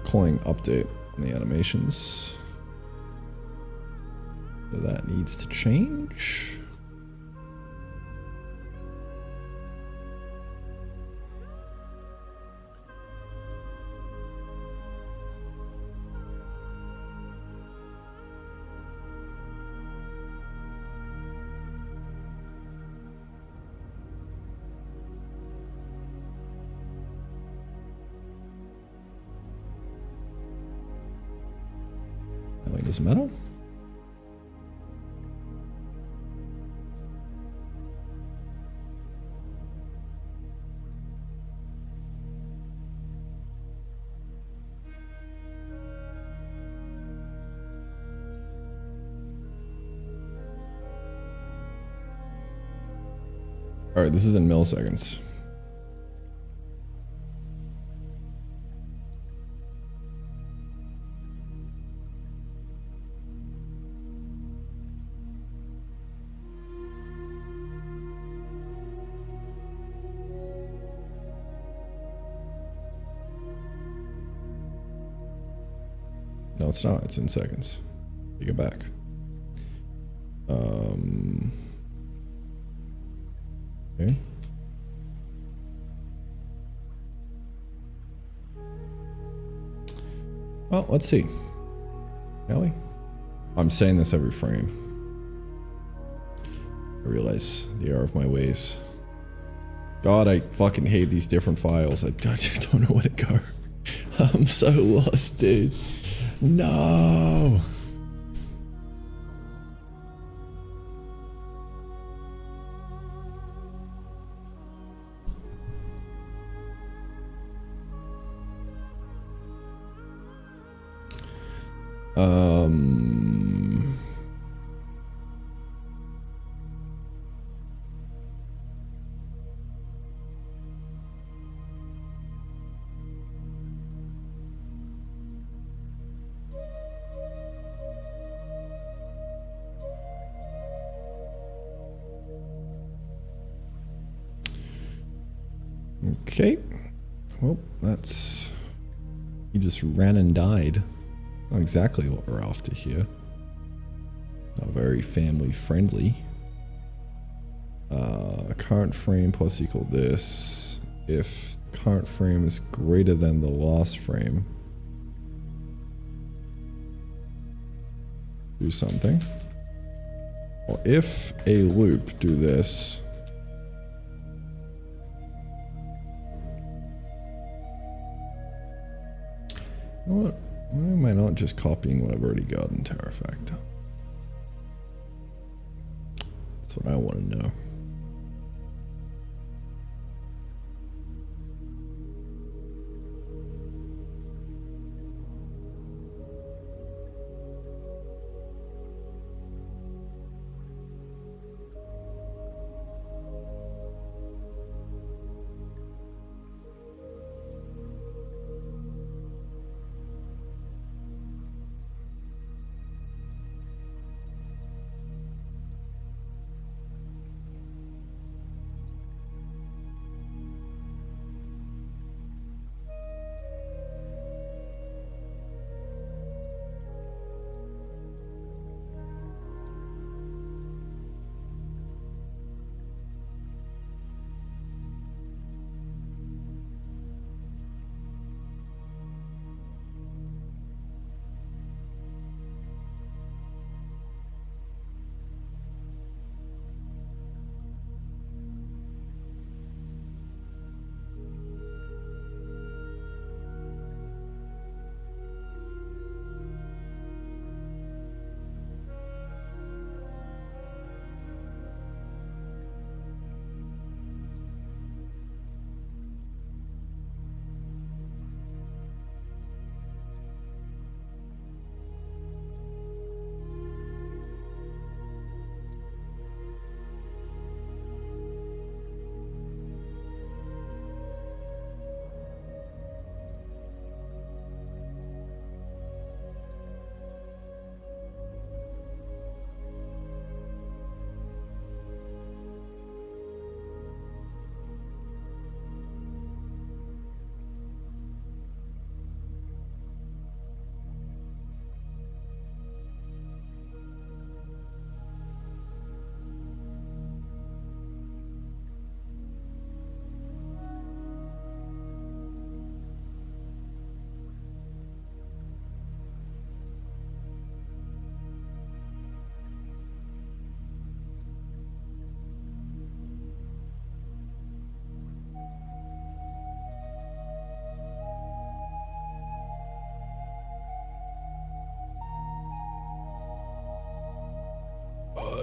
calling update on the animations. So that needs to change. Is metal? All right, this is in milliseconds. No, it's not. It's in seconds. Take it back. Okay. Well, let's see. Shall we? I'm saying this every frame. I realize the error of my ways. God, I fucking hate these different files. I just don't know where to go. I'm so lost, dude. No. Okay. Well, that's... he just ran and died. Not exactly what we're after here. Not very family friendly. Current frame plus equal this. If current frame is greater than the last frame, do something. Or if a loop, do this. You know what? Why am I not just copying what I've already got in Terrafactor? That's what I want to know.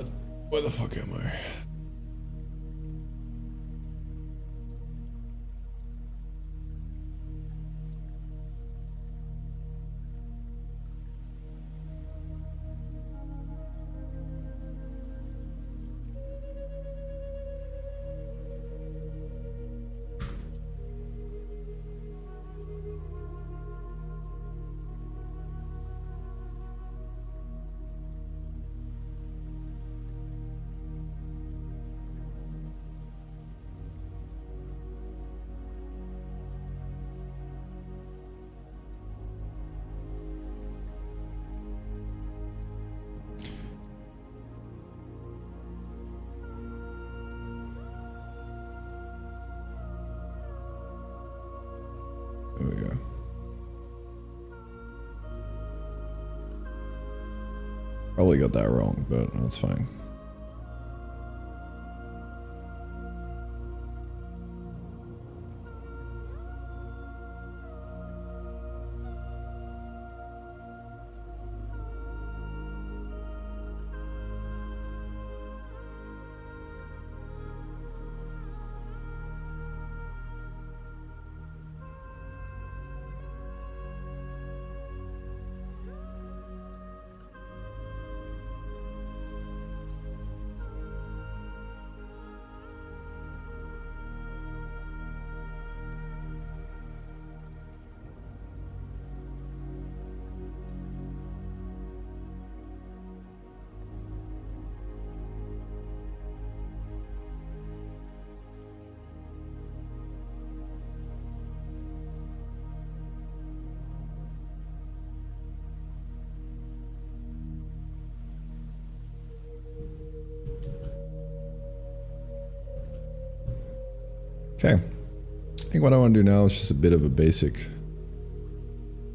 god. Where the fuck am I? There we go. Probably got that wrong, but that's fine. Okay, I think what I want to do now is just a bit of a basic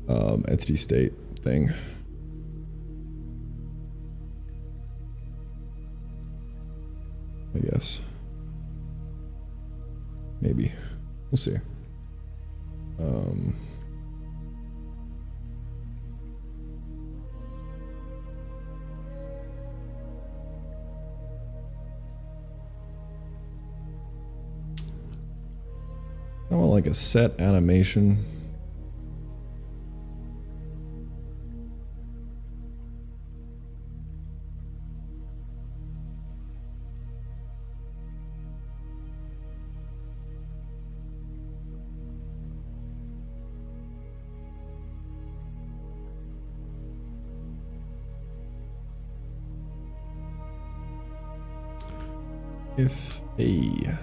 entity state thing. I guess. Maybe. We'll see. I want like a set animation. If A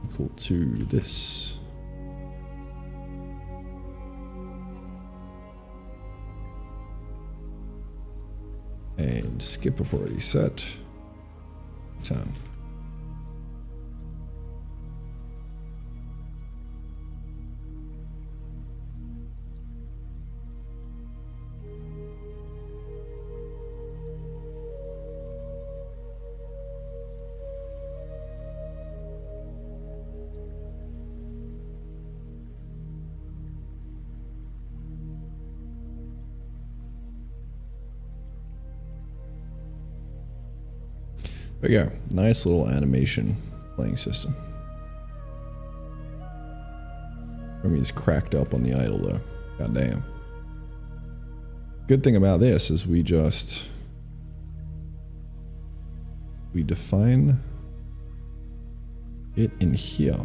equal to this. And skip if already set. Time. There we go. Nice little animation playing system. I mean, it's cracked up on the idle though. God damn. Good thing about this is we define it in here.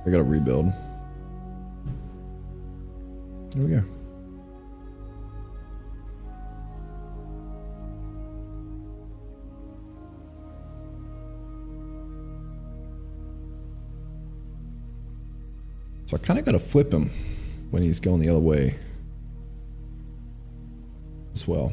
I gotta rebuild. There we go. So I kind of gotta flip him when he's going the other way as well.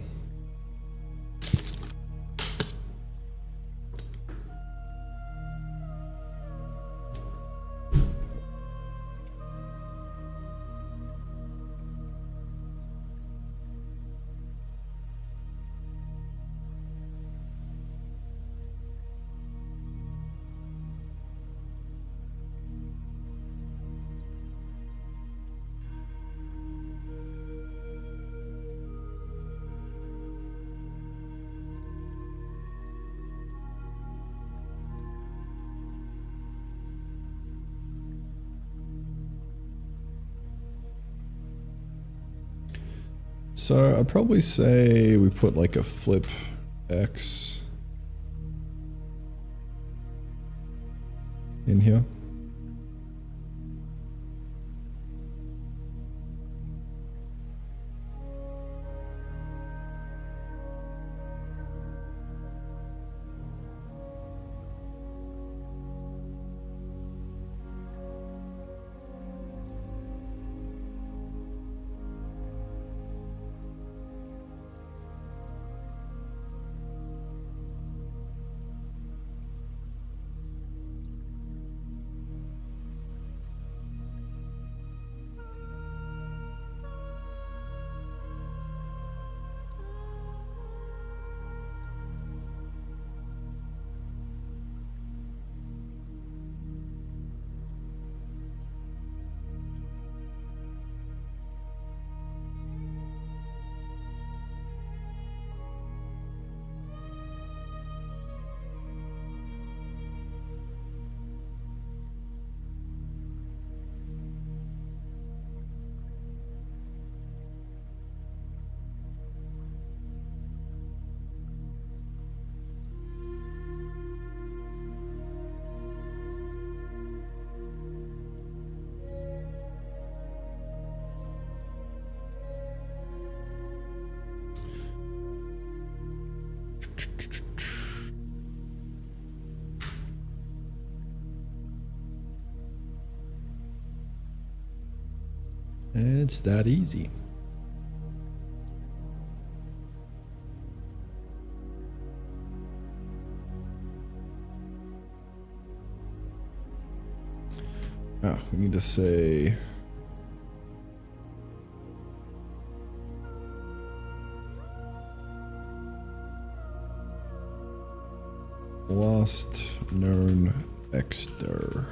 So I'd probably say we put like a flip X in here. And it's that easy. Oh, we need to say last known exter.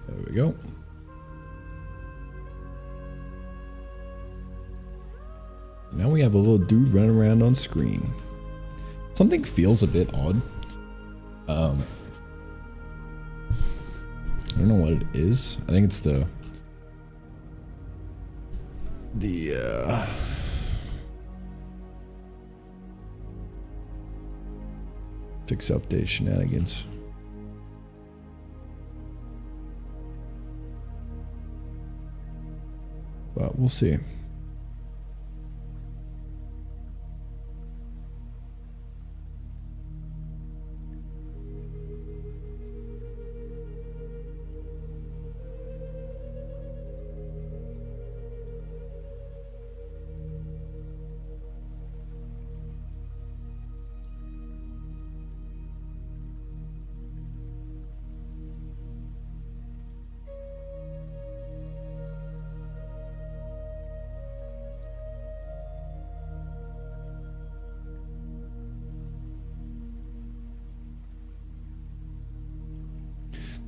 There we go. Now we have a little dude running around on screen. Something feels a bit odd. I don't know what it is. I think it's the fix update shenanigans. But we'll see.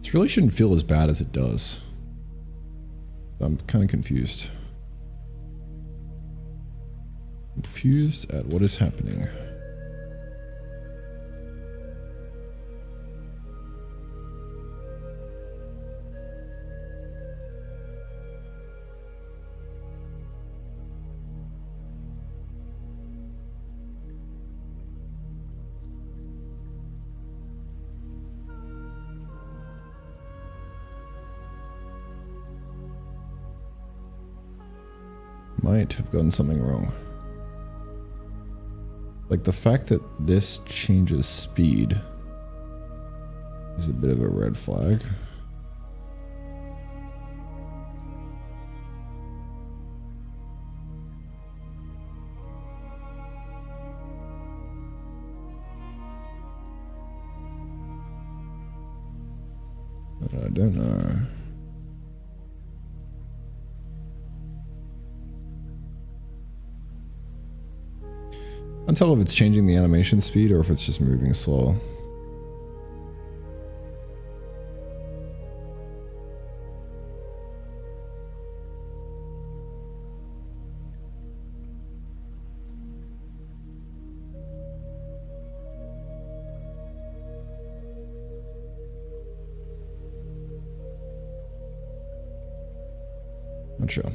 This really shouldn't feel as bad as it does. I'm kind of confused. Confused at what is happening. Might have gotten something wrong. Like the fact that this changes speed is a bit of a red flag. But I don't know. I can't tell if it's changing the animation speed or if it's just moving slow. Not sure.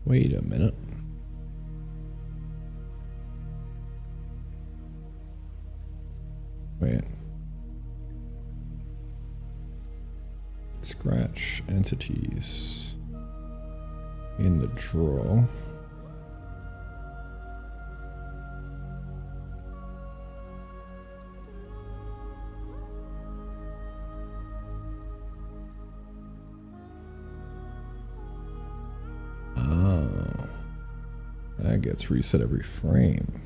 Wait a minute. Wait. Scratch entities in the draw. That gets reset every frame.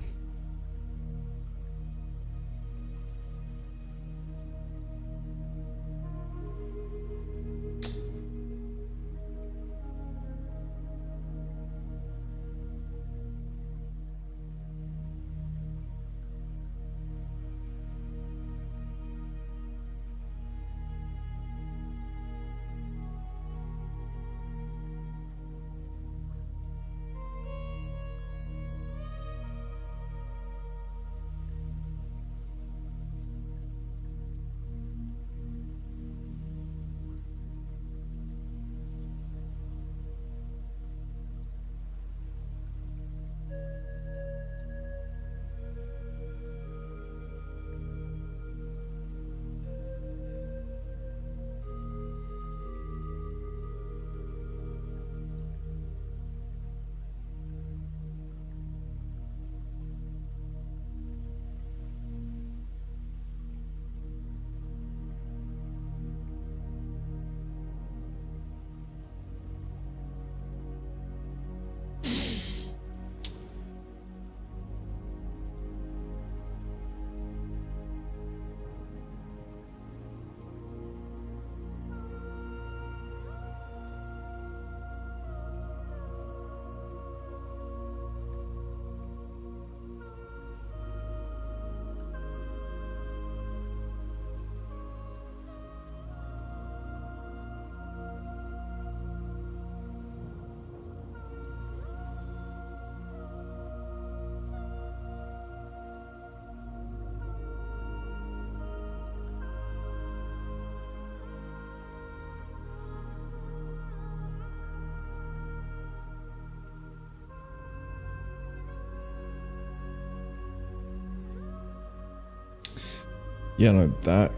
Yeah, no, that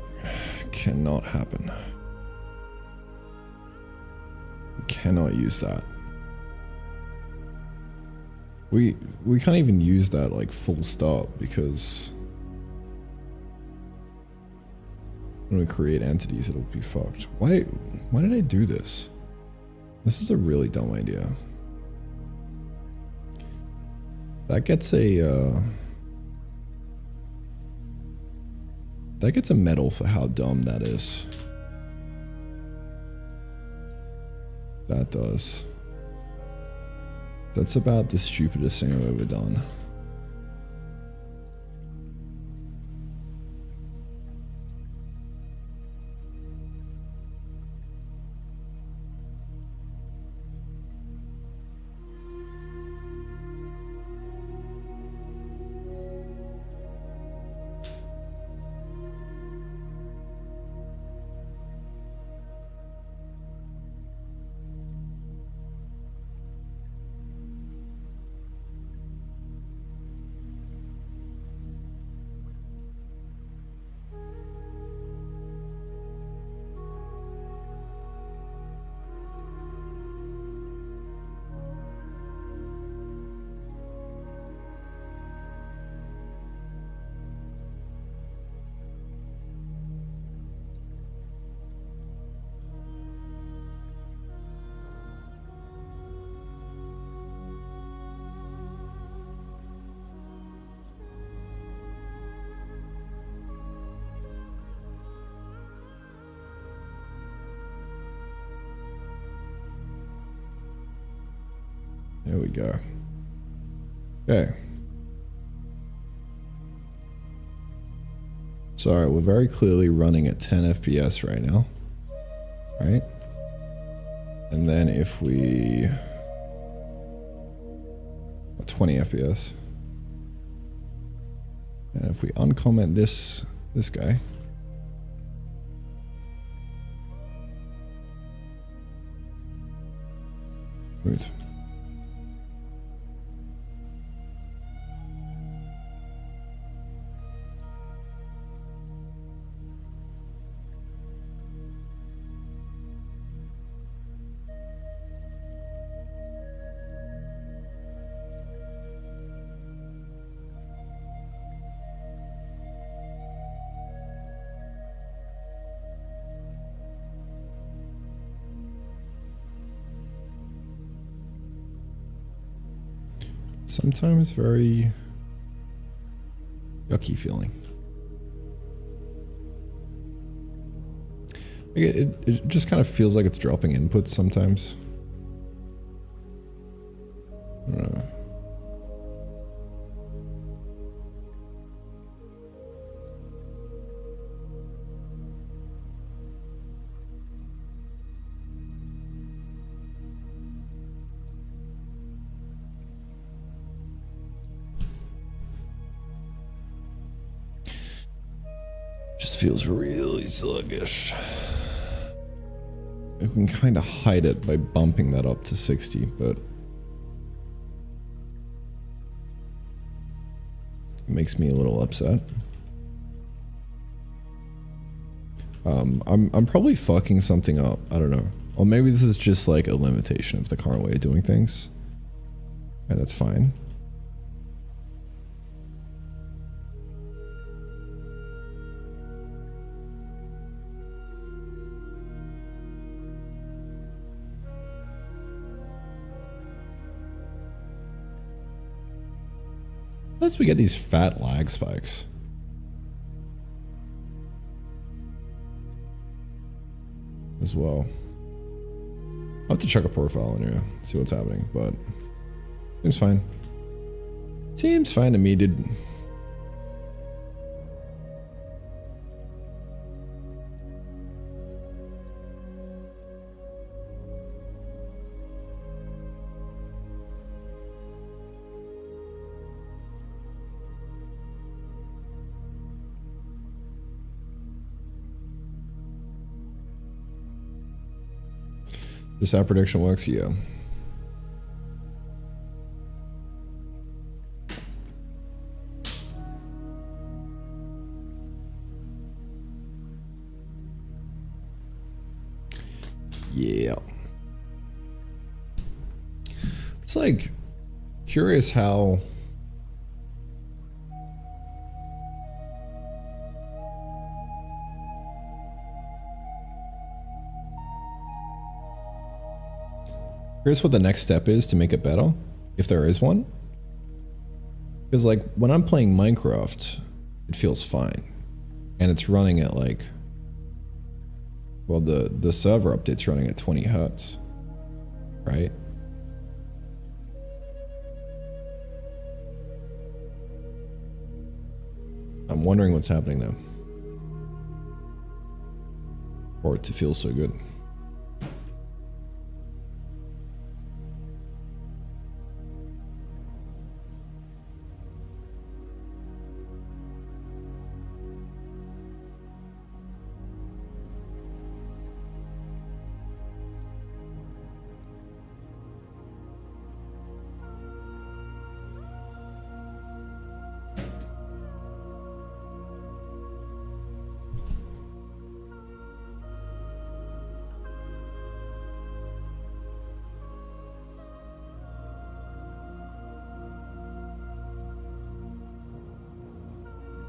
cannot happen. Cannot use that. We can't even use that like full stop because when we create entities it'll be fucked. Why did I do this? This is a really dumb idea. That gets a medal for how dumb that is. That does. That's about the stupidest thing I've ever done. There we go. Okay. So we're very clearly running at 10 FPS right now. Right? And then if we... 20 FPS. And if we uncomment this guy. Right. Sometimes very yucky feeling. It just kind of feels like it's dropping inputs sometimes. I don't know. Just feels really sluggish. I can kind of hide it by bumping that up to 60, but it makes me a little upset. I'm probably fucking something up. I don't know. Or maybe this is just like a limitation of the current way of doing things. And that's fine. Unless we get these fat lag spikes. As well. I'll have to check a profile in here, see what's happening, but seems fine. Seems fine to me, dude. This how prediction works? Yeah. Yeah. It's like curious how here's what the next step is to make it better, if there is one. Because like when I'm playing Minecraft, it feels fine. And it's running at like, well, the server update's running at 20 Hertz, right? I'm wondering what's happening though. For it to feel so good.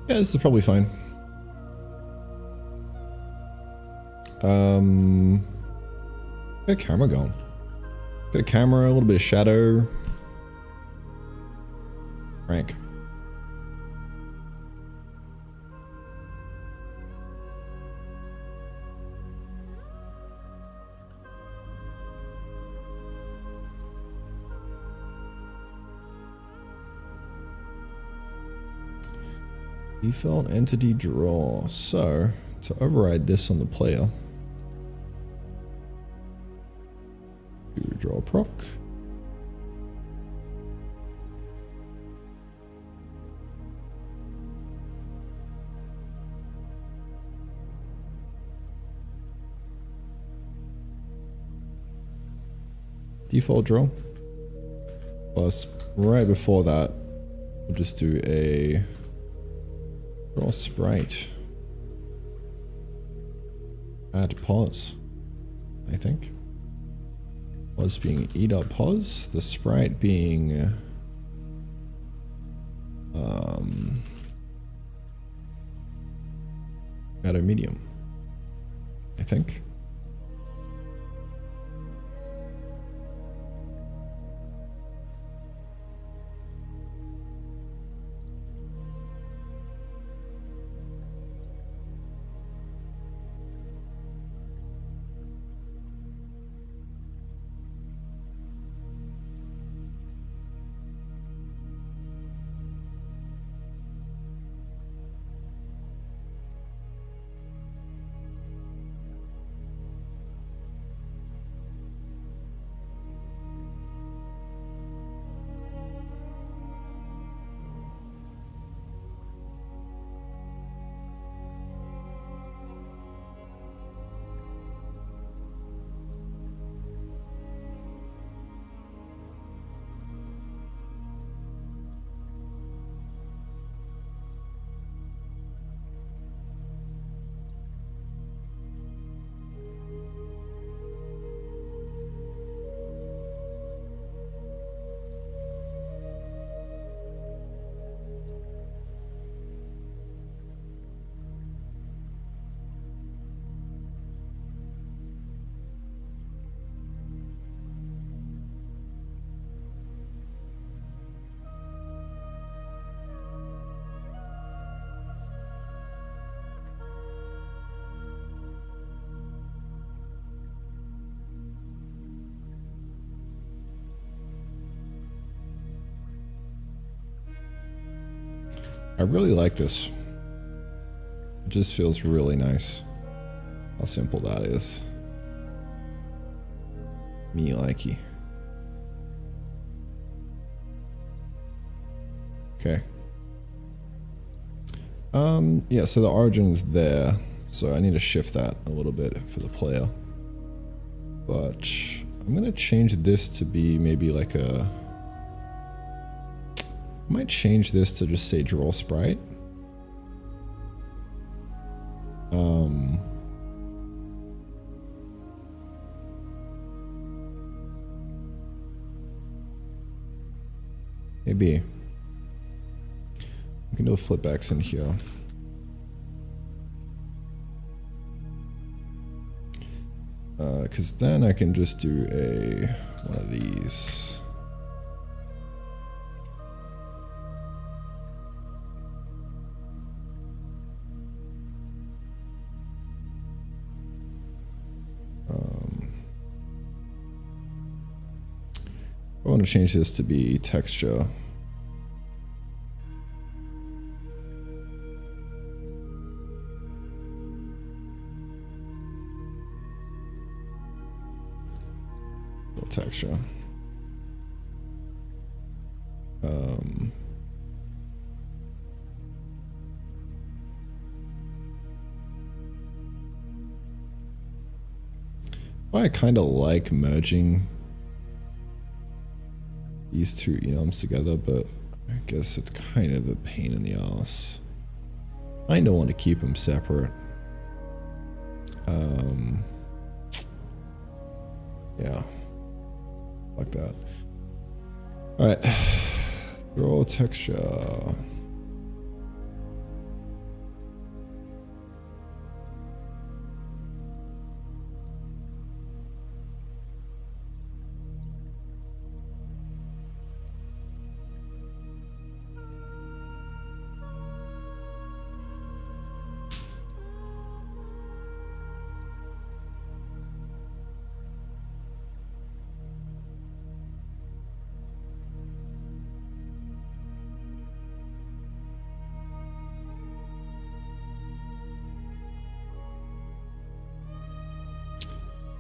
Yeah, this is probably fine. Get a camera going. Get a camera, a little bit of shadow. Crank. Default entity draw. So to override this on the player, do draw proc. Default draw. Plus, right before that, we'll just do a draw sprite. Add pause, I think. Pause being e.pause, the sprite being add a medium, I think. I really like this. It just feels really nice. How simple that is. Me likey. Okay. Yeah, so the origin's there. So I need to shift that a little bit for the player. But I'm gonna change this to be maybe like a... I might change this to just say draw sprite. Maybe we can do a flipbacks in here. Because then I can just do a one of these. I want to change this to be texture. No texture. I kind of like merging these two enums together, but I guess it's kind of a pain in the ass. I don't want to keep them separate. Yeah, like that. All right, draw texture.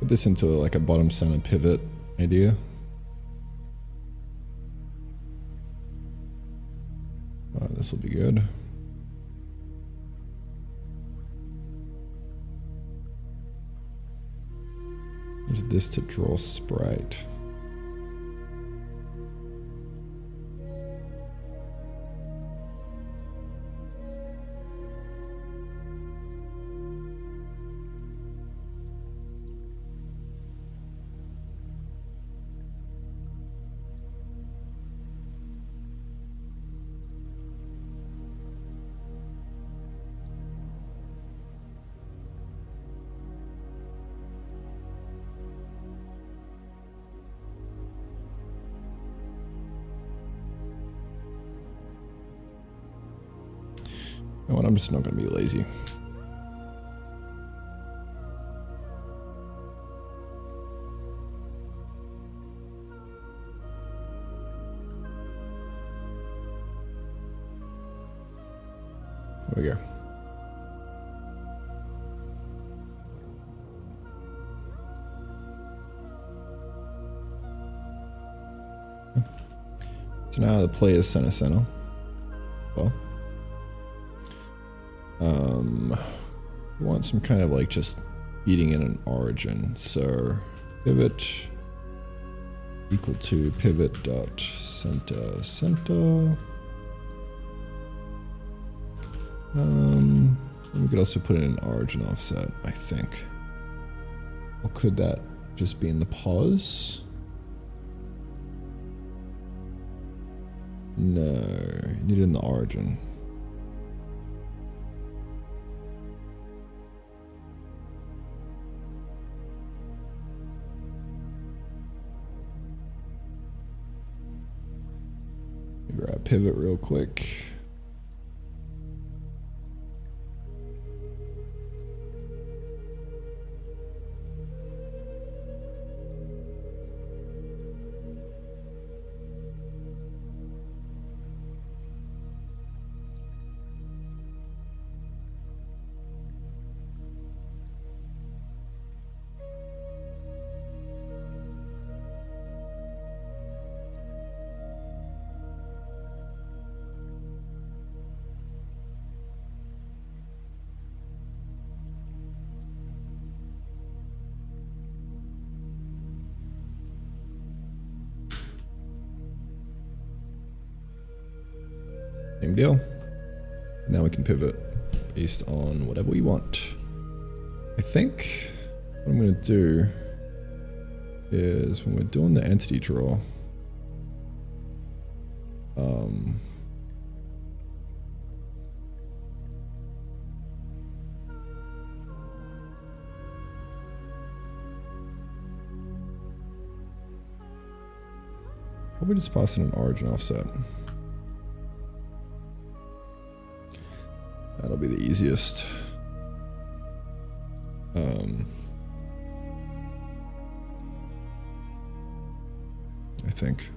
put this into like a bottom center pivot idea. This will be good. Use this to draw sprite. You know what, I'm just not going to be lazy. There we go. So now the play is center. Well. We want some kind of like just feeding in an origin. So pivot equal to pivot dot center. We could also put in an origin offset, I think. Or could that just be in the pos? No, you need it in the origin. Grab pivot real quick. Same deal. Now we can pivot based on whatever we want. I think what I'm going to do is when we're doing the entity draw, probably just pass in an origin offset. That'll be the easiest. I think.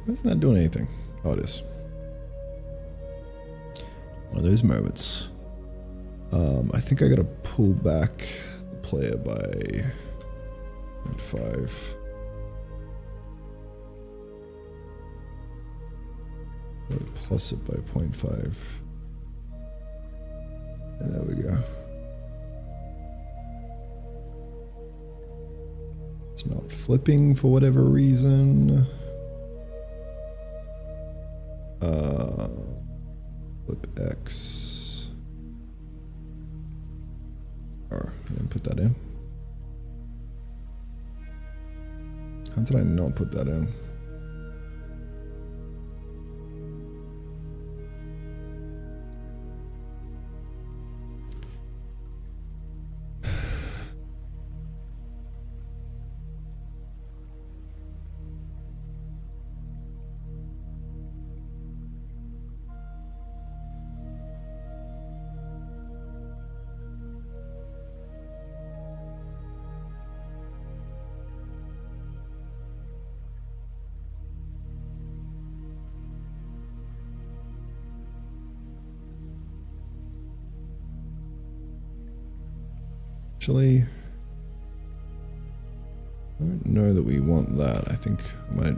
It's not doing anything. Oh, it is. One of those moments. I think I gotta pull back the player by 0.5. Plus it by 0.5. And there we go. It's not flipping for whatever reason. Flip X. Oh, I didn't put that in. How did I not put that in? Actually, I don't know that we want that. I think I might.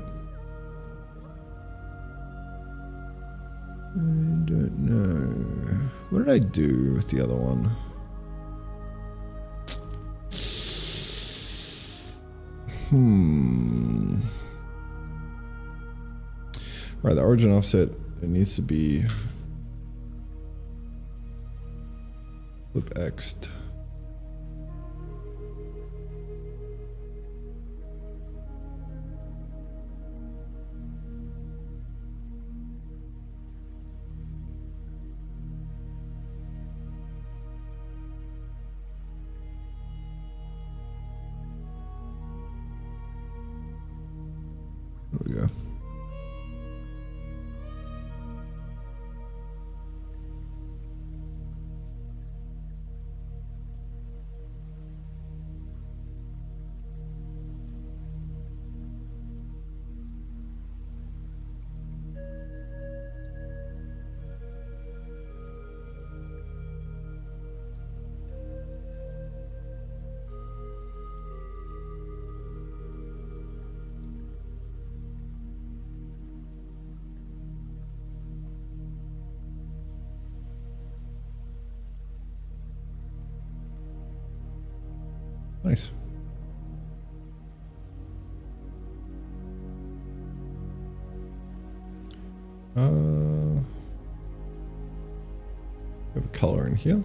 I don't know. What did I do with the other one? Right, the origin offset, it needs to be flip X'd. There we go. Nice. We have a color in here.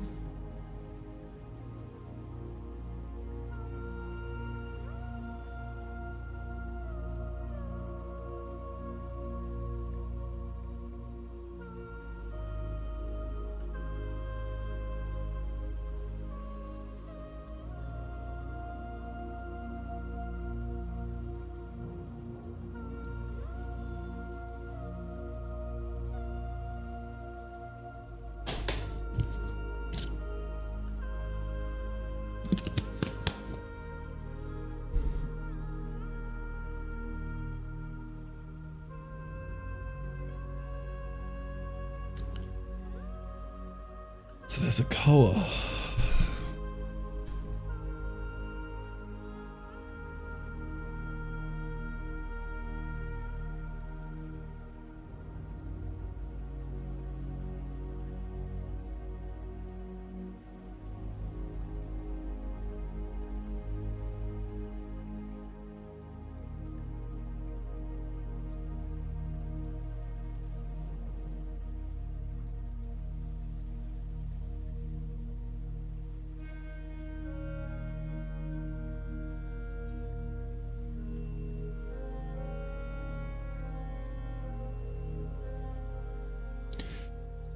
So there's a color.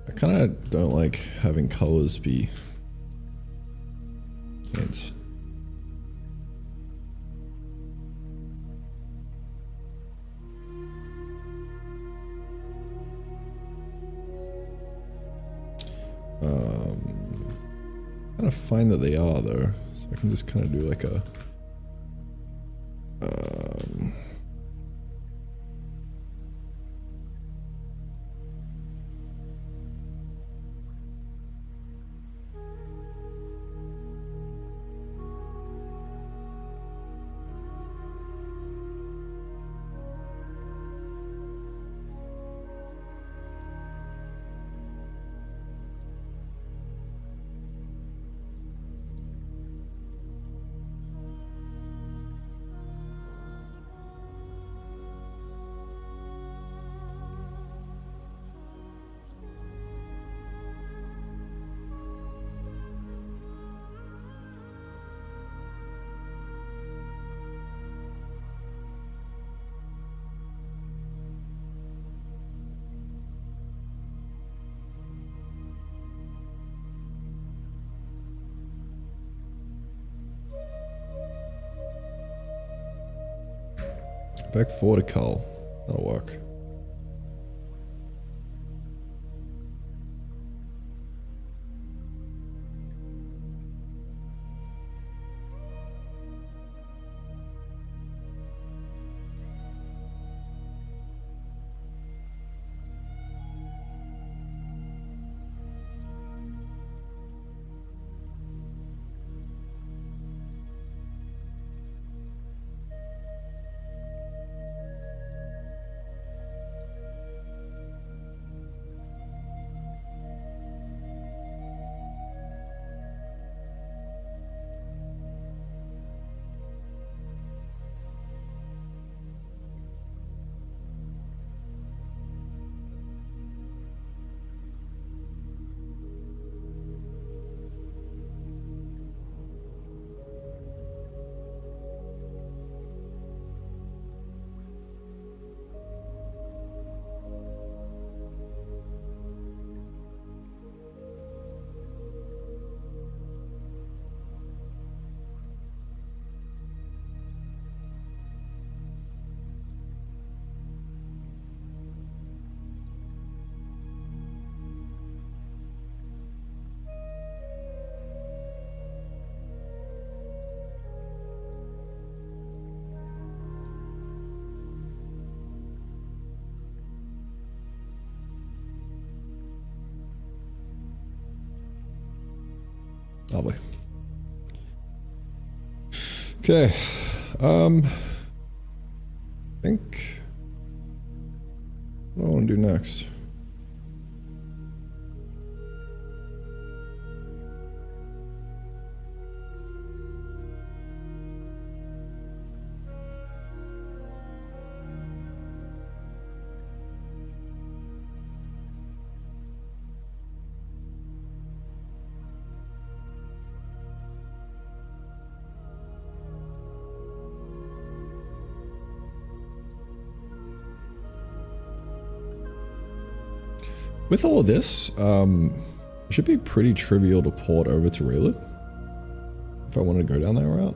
I kind of don't like having colors be hints. Kind of find that they are though, so I can just kind of do like a Back forward to cull. That'll work. Lovely. Okay. I think what do I want to do next? With all of this, it should be pretty trivial to port over to Raylib if I wanted to go down that route.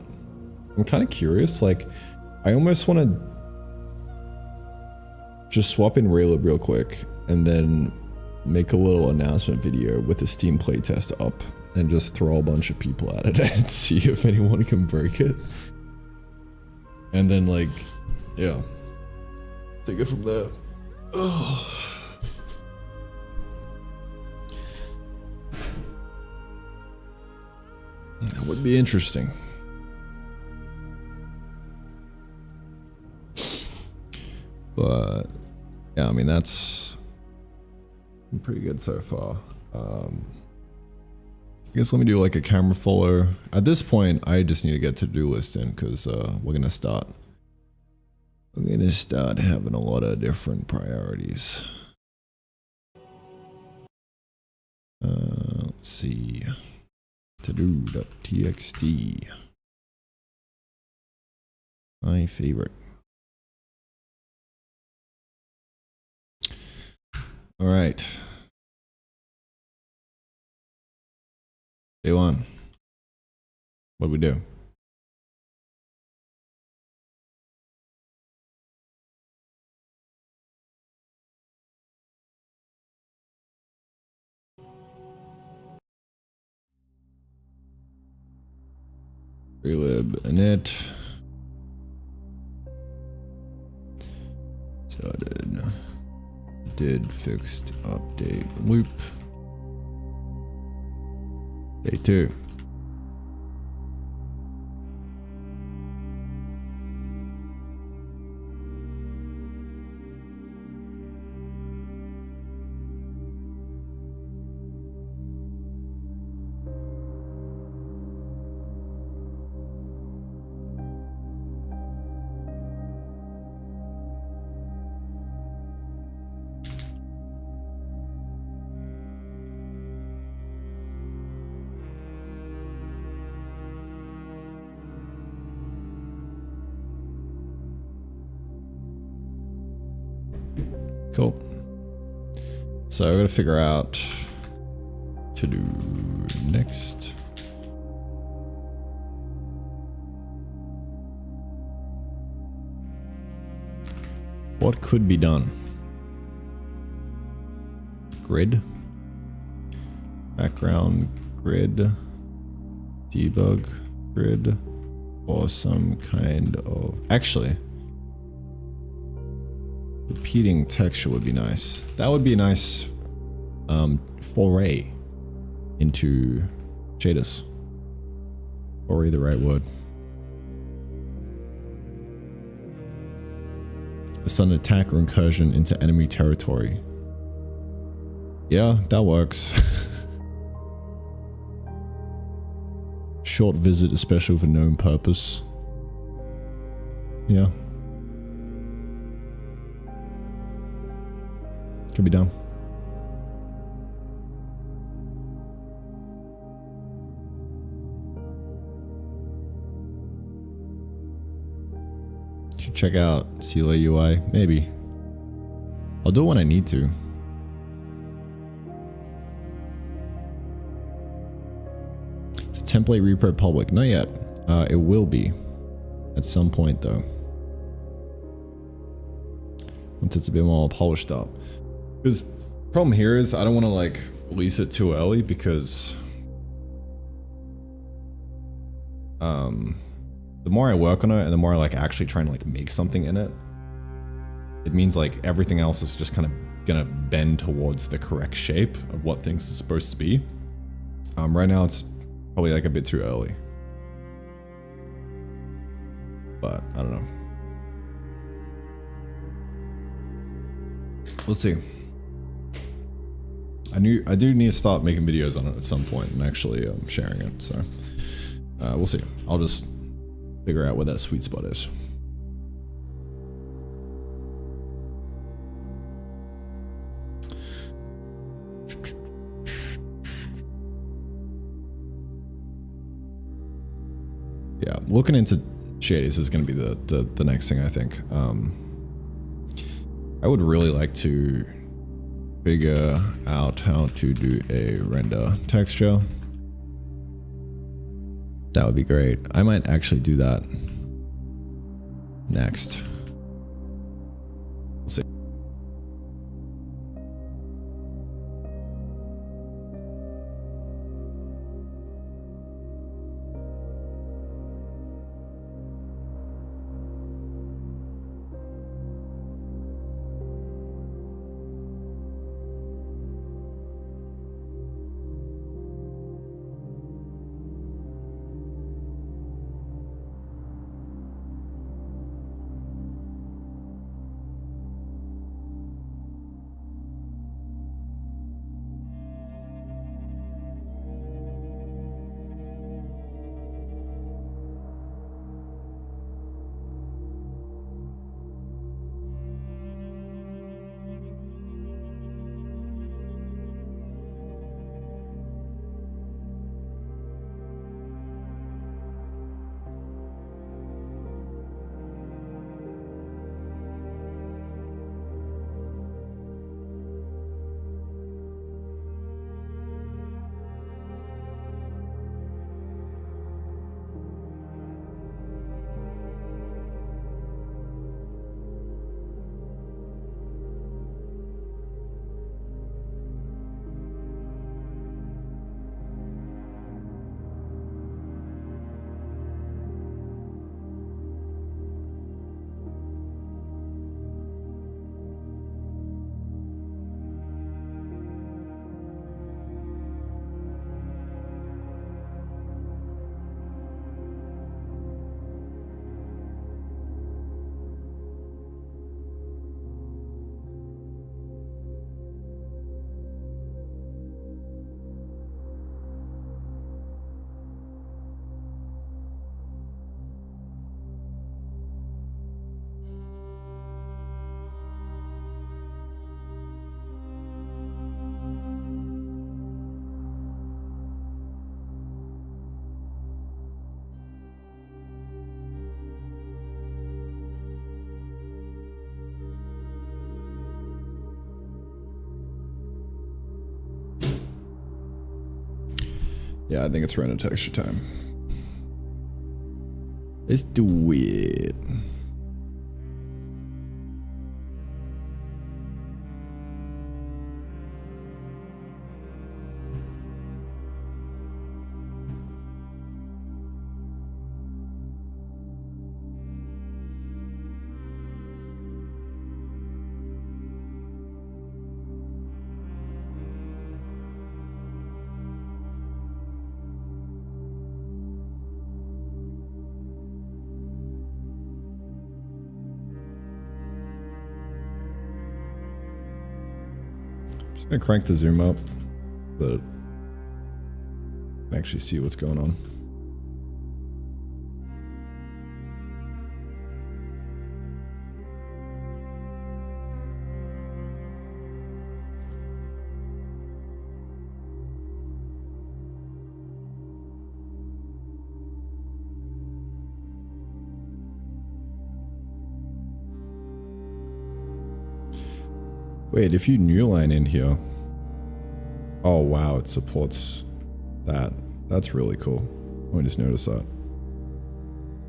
I'm kind of curious, like, I almost want to just swap in Raylib real quick and then make a little announcement video with the Steam playtest up and just throw a bunch of people at it and see if anyone can break it. And then, like, yeah, take it from there. Ugh. That would be interesting. But yeah, I mean, that's pretty good so far. I guess let me do like a camera follow. At this point, I just need to get to-do list in because we're gonna start having a lot of different priorities. Let's see. To-do.txt. My favorite. All right. Day one. What do we do? Raylib init. So did fixed update loop. Day two. Cool. So we're gonna figure out to do next. What could be done? Grid. Background grid. Debug grid. Or some kind of... Actually, repeating texture would be nice. That would be a nice foray into shaders. Foray, the right word. A sudden attack or incursion into enemy territory. Yeah, that works. Short visit, especially for known purpose. Yeah. Could be done. Should check out CLA UI, maybe. I'll do it when I need to. It's a template repro public, not yet. It will be at some point though. Once it's a bit more polished up. Because problem here is I don't want to like release it too early because the more I work on it and the more I like actually trying to like make something in it, it means like everything else is just kind of gonna bend towards the correct shape of what things are supposed to be. Right now it's probably like a bit too early, but I don't know. We'll see. I do need to start making videos on it at some point and actually sharing it, so we'll see. I'll just figure out where that sweet spot is. Yeah, looking into shaders is going to be the next thing I think. I would really like to figure out how to do a render texture. That would be great. I might actually do that next. We'll see. Yeah, I think it's random texture time. Let's do it. Just gonna crank the zoom up so that I can actually see what's going on. Wait, if you new line in here. Oh wow, it supports that. That's really cool. I just noticed that.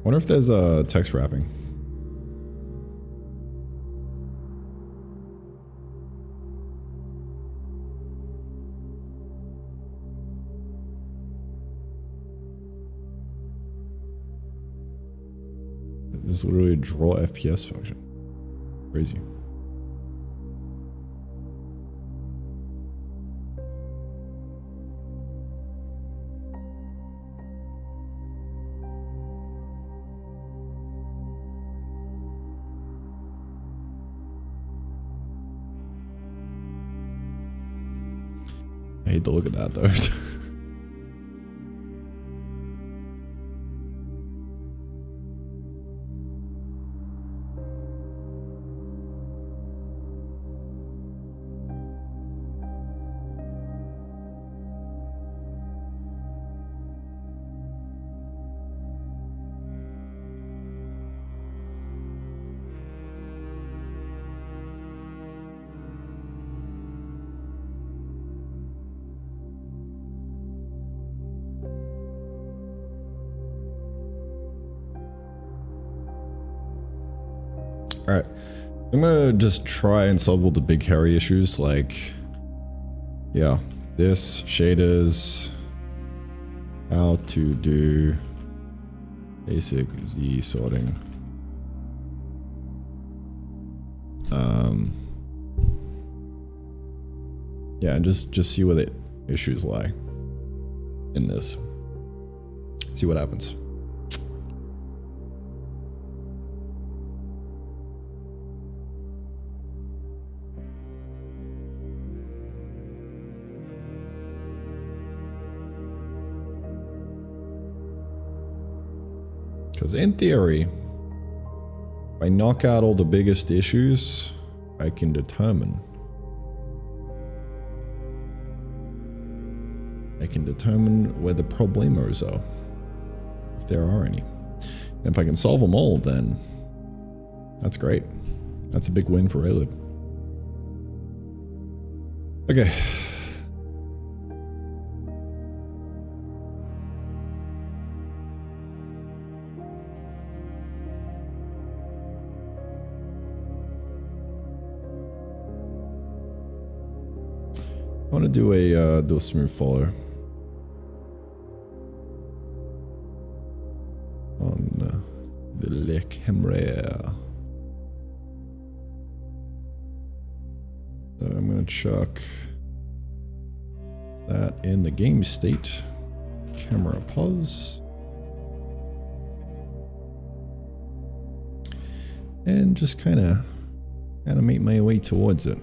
Wonder if there's a text wrapping. This is literally a draw FPS function. Crazy. I hate to look at that though. Alright, I'm gonna just try and solve all the big hairy issues like, yeah, this, shaders, how to do basic Z sorting. Yeah, and just see where the issues lie in this. See what happens. Because in theory, if I knock out all the biggest issues, I can determine where the problemos are, if there are any. And if I can solve them all, then that's great. That's a big win for Raylib. Okay. I want to do a smooth follow on the Le Camera. So I'm going to chuck that in the game state. Camera pause. And just kind of make my way towards it.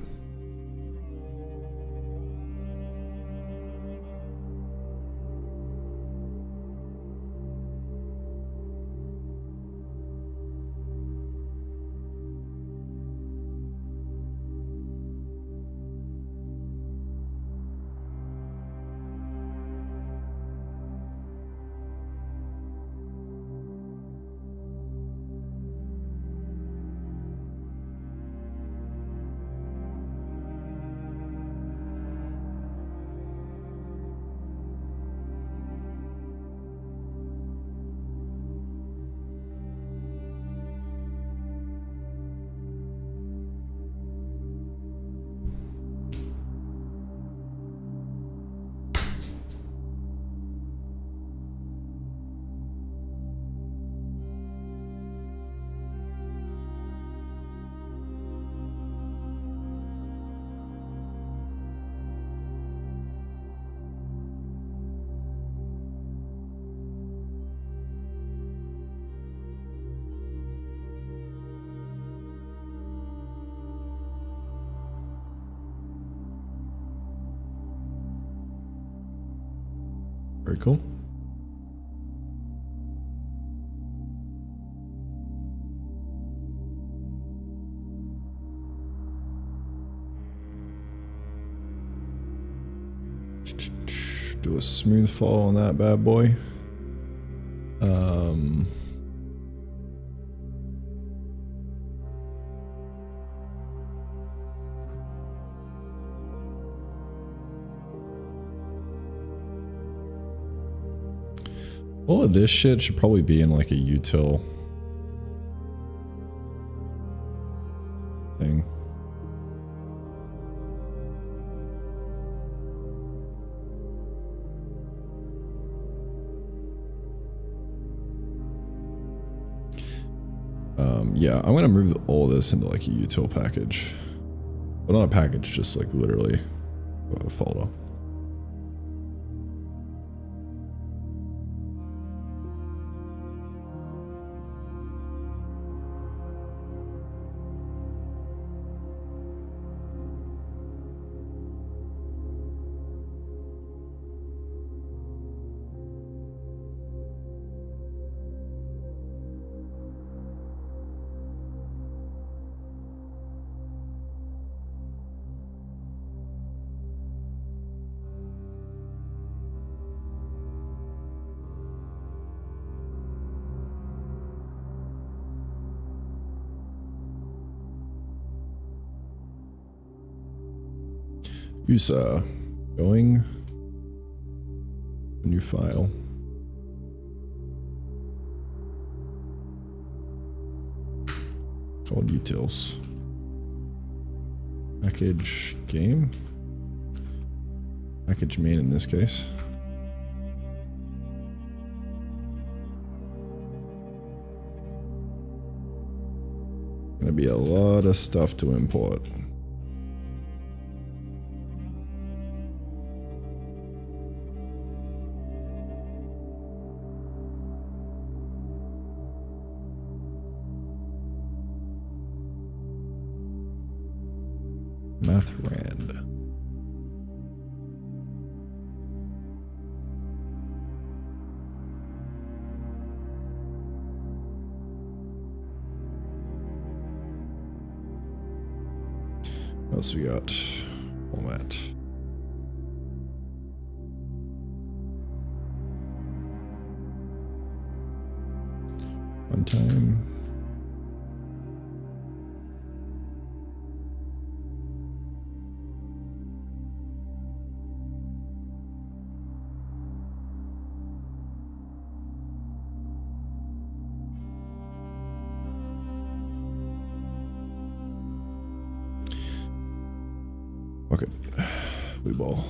Very cool. Do a smooth fall on that bad boy. All of this shit should probably be in like a util thing. Yeah, I'm gonna move all this into like a util package, but not a package, just like literally a folder. Use going new file. Called utils. Package game. Package main in this case. Gonna be a lot of stuff to import. Math rand. What else we got? Format. Runtime. Okay, we ball.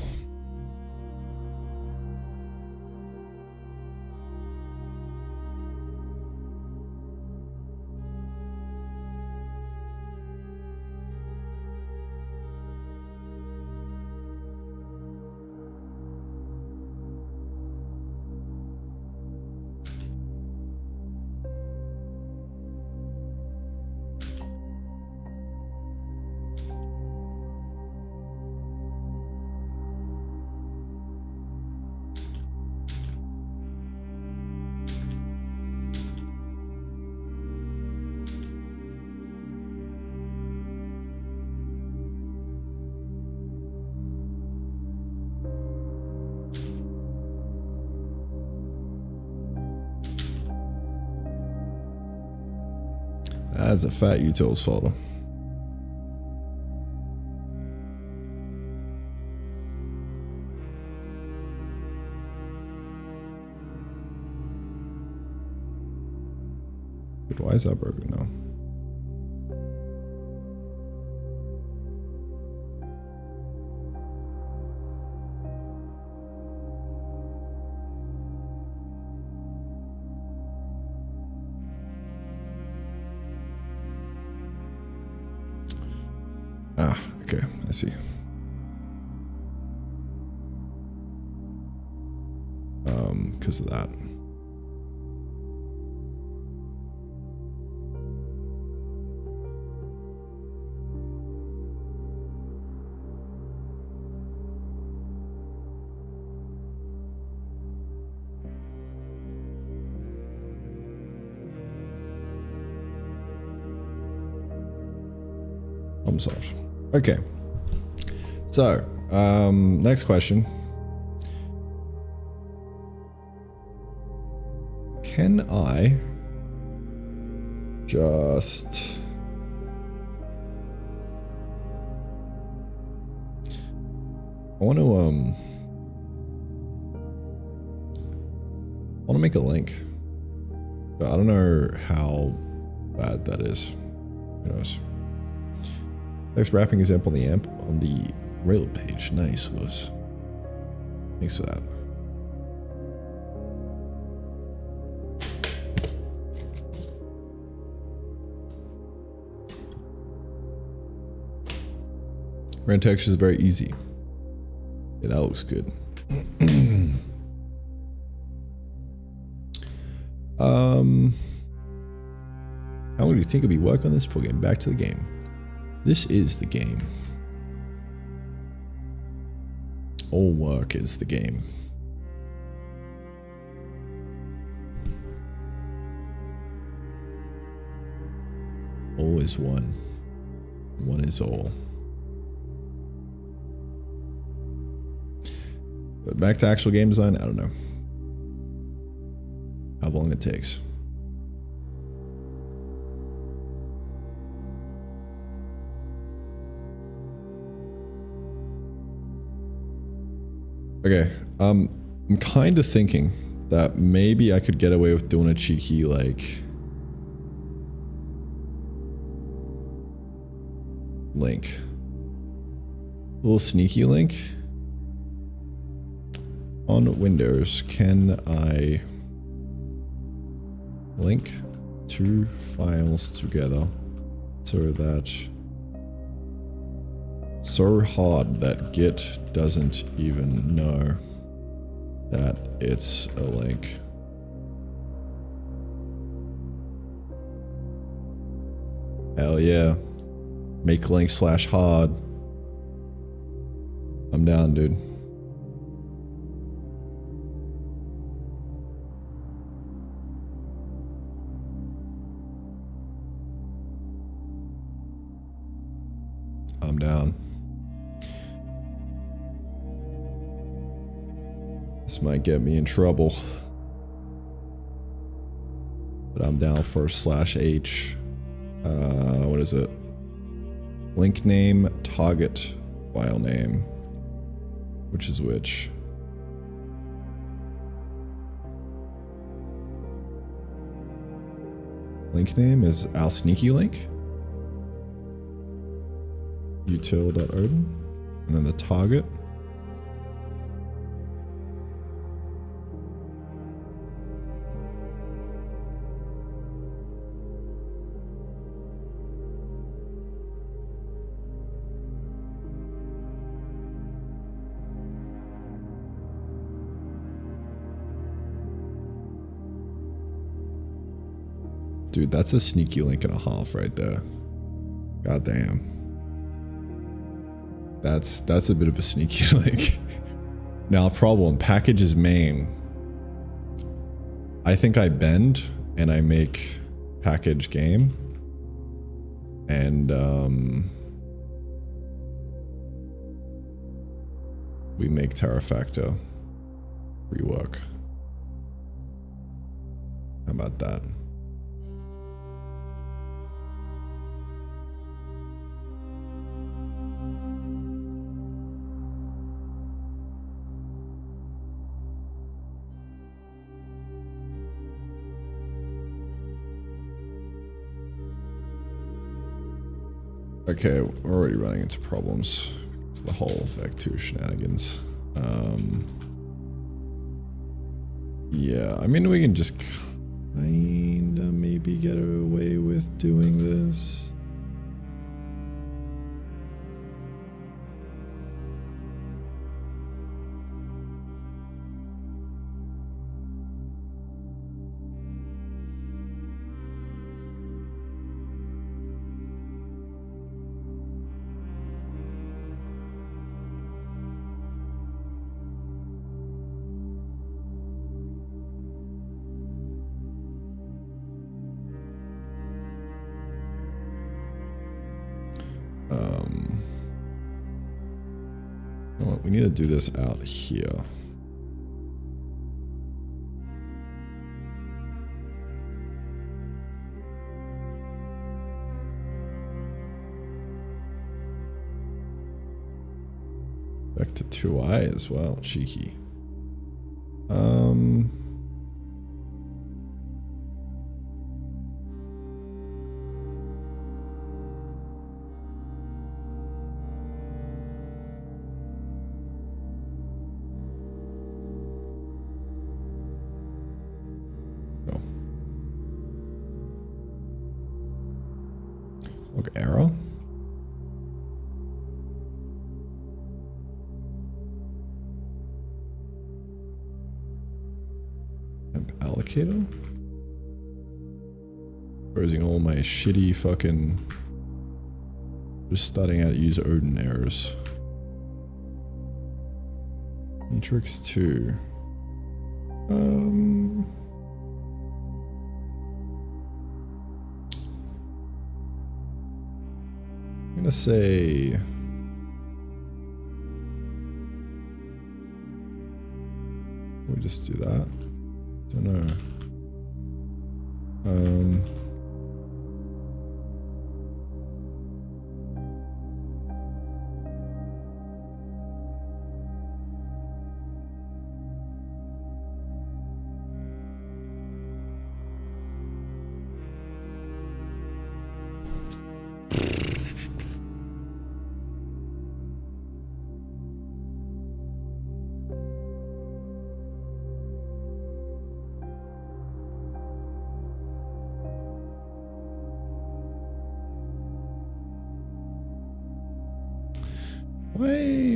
That's a fat utils folder. But why is that broken now? Ah, okay, I see. Because of that. Problem solved. Okay. So, next question. Can I just... I want to make a link. But I don't know how bad that is. Who knows? Next wrapping example on the amp on the Raylib page. Nice, Lewis. Thanks for that. Rand texture is very easy. Yeah, that looks good. How long do you think it'll be work on this before getting back to the game? This is the game. All work is the game. All is one. One is all. But back to actual game design, I don't know how long it takes. Okay, I'm kind of thinking that maybe I could get away with doing a cheeky, like, link. A little sneaky link. On Windows, can I link two files together so that so hard that Git doesn't even know that it's a link? Hell yeah. Make link / hard. I'm down, dude. I'm down. This might get me in trouble, but I'm down for /h. What is it? Link name, target file name. Which is which? Link name is our sneaky link. util.odin, and then the target. Dude, that's a sneaky link and a half right there. God damn. That's a bit of a sneaky link. Now, problem, package is main. I think I bend and I make package game. And we make Terrafactor rework. How about that? Okay, we're already running into problems. It's the whole Vec2 shenanigans. Yeah, I mean, we can just kinda maybe get away with doing this. You know what, we need to do this out here. Back to 2i as well, cheeky. Okay, arrow. Temp allocator. Exposing all my shitty fucking just starting out to use Odin errors. Matrix 2. I'm gonna say we just do that. Don't know.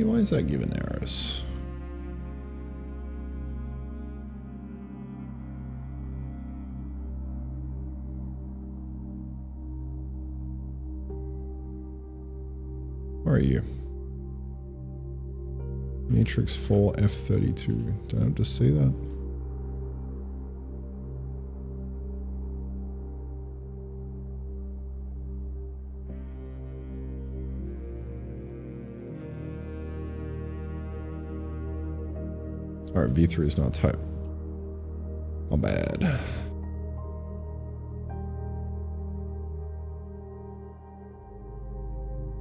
Why is that giving errors? Where are you? Matrix 4 F32. Did I just see that? Alright, V3 is not type. My bad.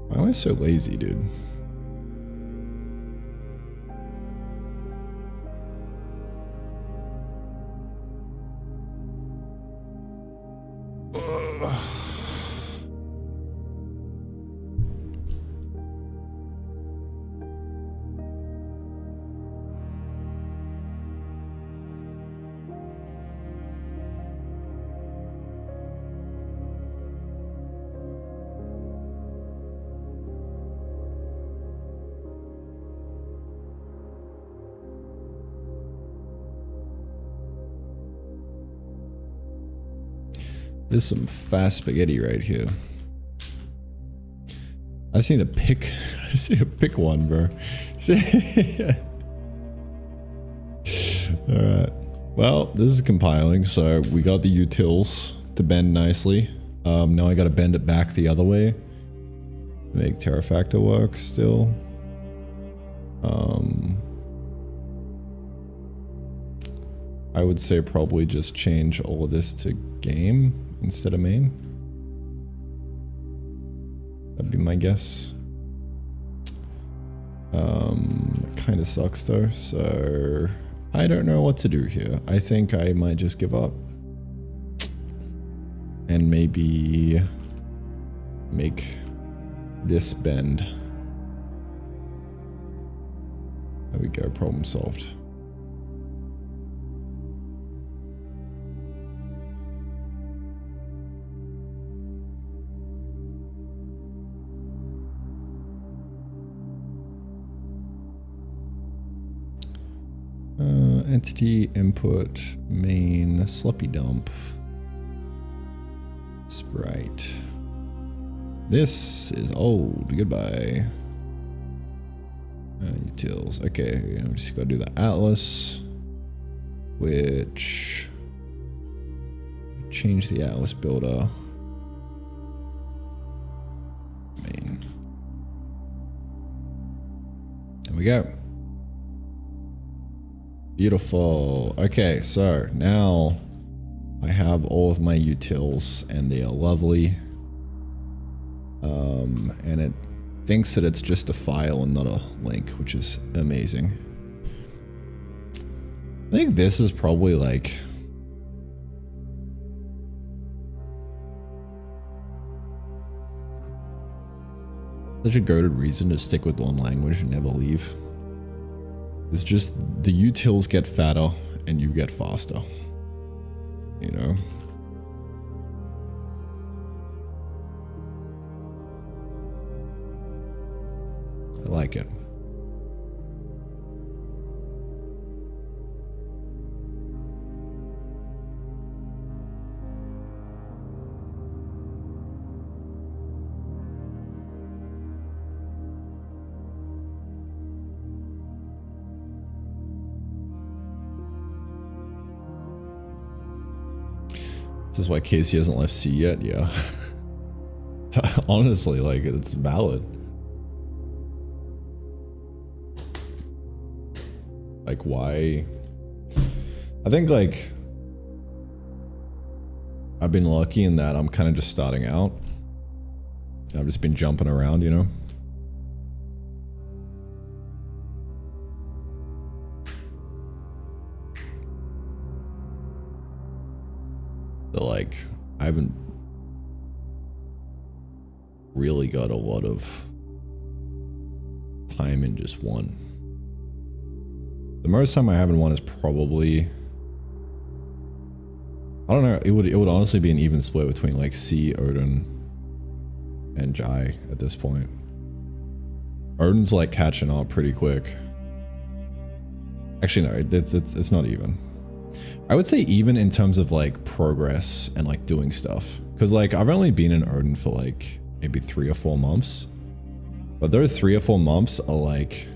Why am I so lazy, dude? There's some fast spaghetti right here. I just need to pick. I just need to pick one, bro. Alright. Well, this is compiling, so we got the utils to bend nicely. Now I gotta bend it back the other way. Make Terrafactor work still. I would say probably just change all of this to game instead of main. That'd be my guess. Kind of sucks though, so I don't know what to do here. I think I might just give up and maybe make this bend. There we go, problem solved. Entity input main sloppy dump sprite. This is old. Goodbye. Utils. Okay, I'm just gonna do the atlas, which change the atlas builder. Main. There we go. Beautiful. Okay, so now I have all of my utils and they are lovely. And it thinks that it's just a file and not a link, which is amazing. I think this is probably like such a goated reason to stick with one language and never leave. It's just the utils get fatter and you get faster. You know? I like it. This is why Casey hasn't left C yet, yeah. Honestly, like, it's valid. Like, why? I think, like, I've been lucky in that I'm kind of just starting out. I've just been jumping around, you know? So, like, I haven't really got a lot of time in just one. The most time I have in one is probably, I don't know, it would honestly be an even split between like C, Odin, and Jai at this point. Odin's like catching up pretty quick. Actually, no, it's not even. I would say even in terms of like progress and like doing stuff. Cause like I've only been in Odin for like maybe 3 or 4 months. But those 3 or 4 months are like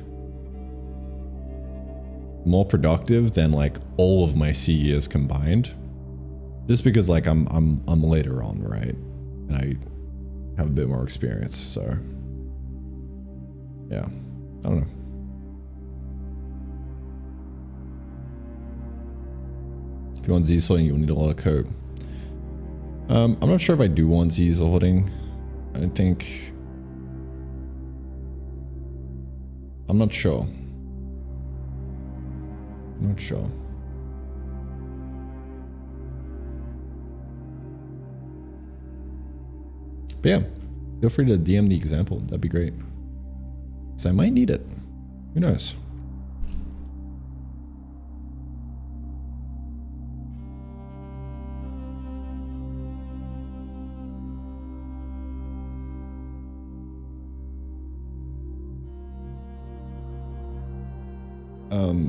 more productive than like all of my C years combined. Just because like I'm later on, right? And I have a bit more experience, so yeah. I don't know. If you want Z sorting, you'll need a lot of code. I'm not sure if I do want Z sorting. I think... I'm not sure. I'm not sure. But yeah, feel free to DM the example. That'd be great. So I might need it. Who knows?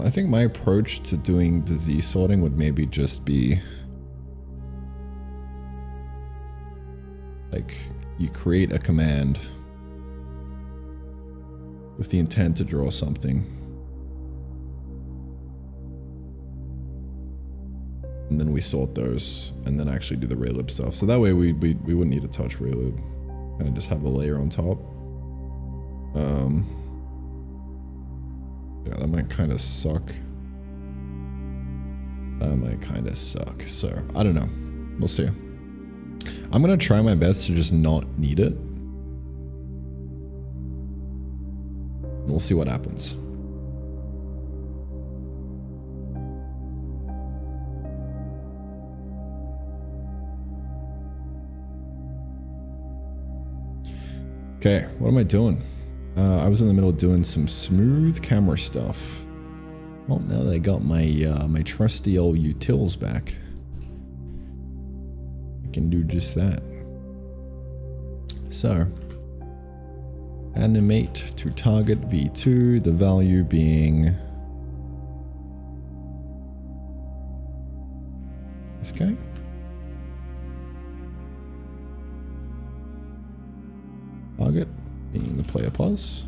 I think my approach to doing the Z sorting would maybe just be like you create a command with the intent to draw something, and then we sort those and then actually do the Raylib stuff. So that way we wouldn't need to touch Raylib and just have a layer on top. Yeah, that might kind of suck. That might kind of suck. So, I don't know. We'll see. I'm going to try my best to just not need it. We'll see what happens. Okay, what am I doing? I was in the middle of doing some smooth camera stuff. Well, now that I got my my trusty old utils back, I can do just that. So, animate to target v2, the value being this guy. Target being the player pause,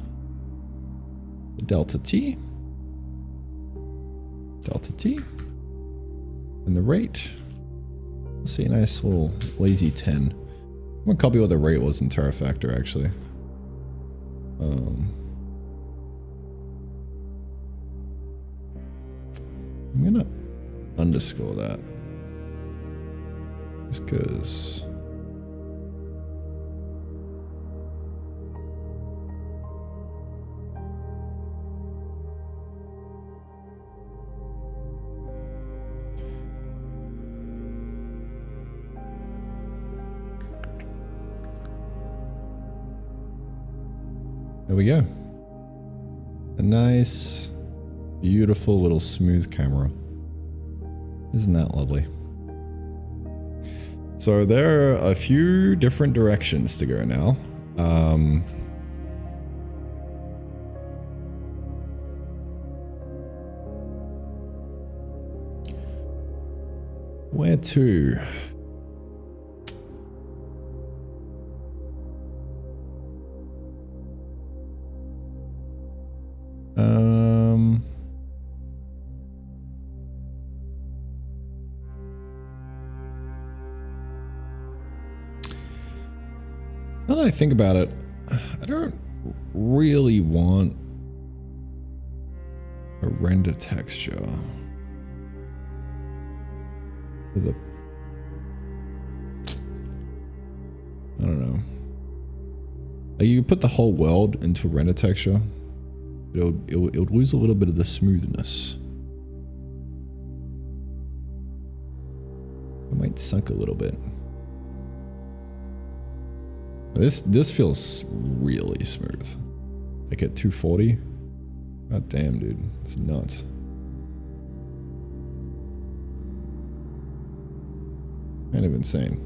delta t, and the rate. We'll see a nice little lazy 10. I'm gonna copy what the rate was in Terrafactor actually. I'm gonna underscore that. Just because. There we go. A nice, beautiful little smooth camera. Isn't that lovely? So there are a few different directions to go now. Where to? Now that I think about it, I don't really want a render texture for the, I don't know. Like you put the whole world into render texture, it would lose a little bit of the smoothness. It might suck a little bit. This feels really smooth. Like at 240. God damn, dude. It's nuts. Kind of insane.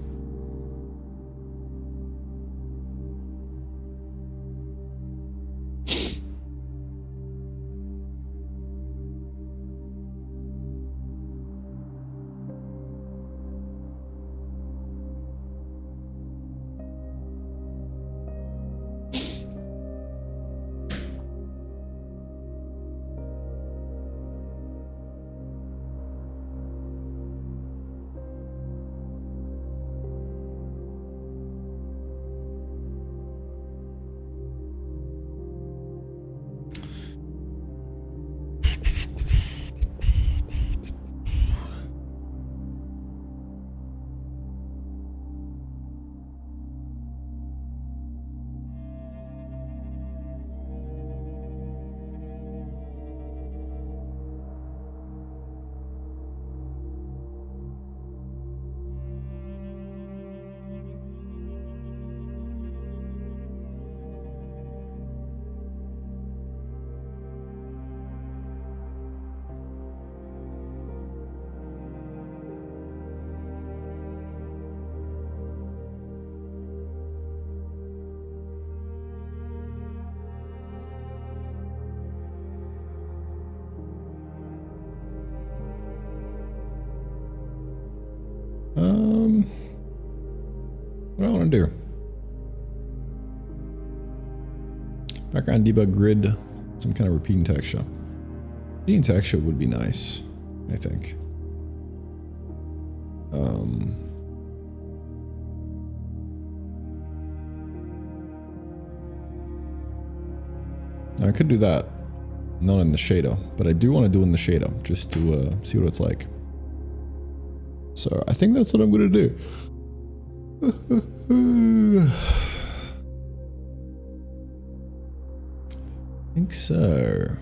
What do I want to do? Background debug grid, some kind of repeating texture. Repeating texture would be nice, I think. I could do that, not in the shader, but I do want to do in the shader just to see what it's like. So I think that's what I'm going to do. I think so.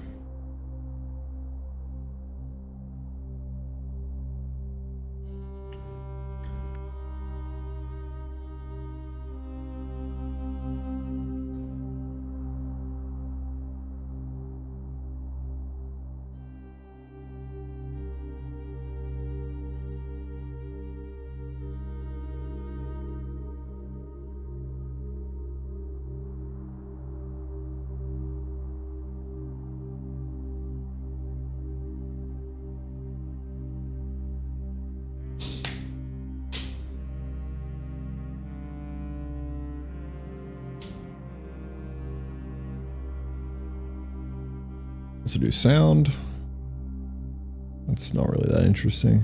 To do sound. That's not really that interesting.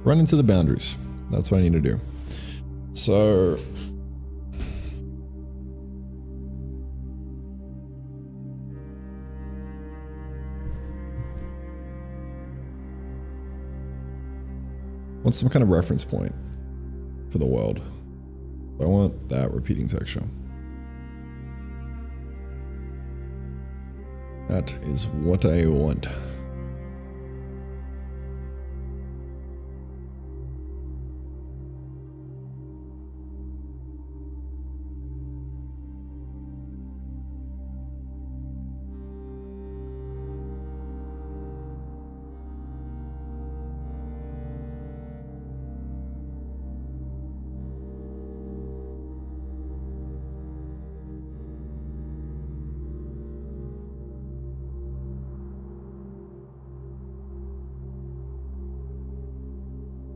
Run into the boundaries. That's what I need to do. So Want some kind of reference point for the world. I want that repeating texture. That is what I want.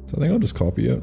So I think I'll just copy it.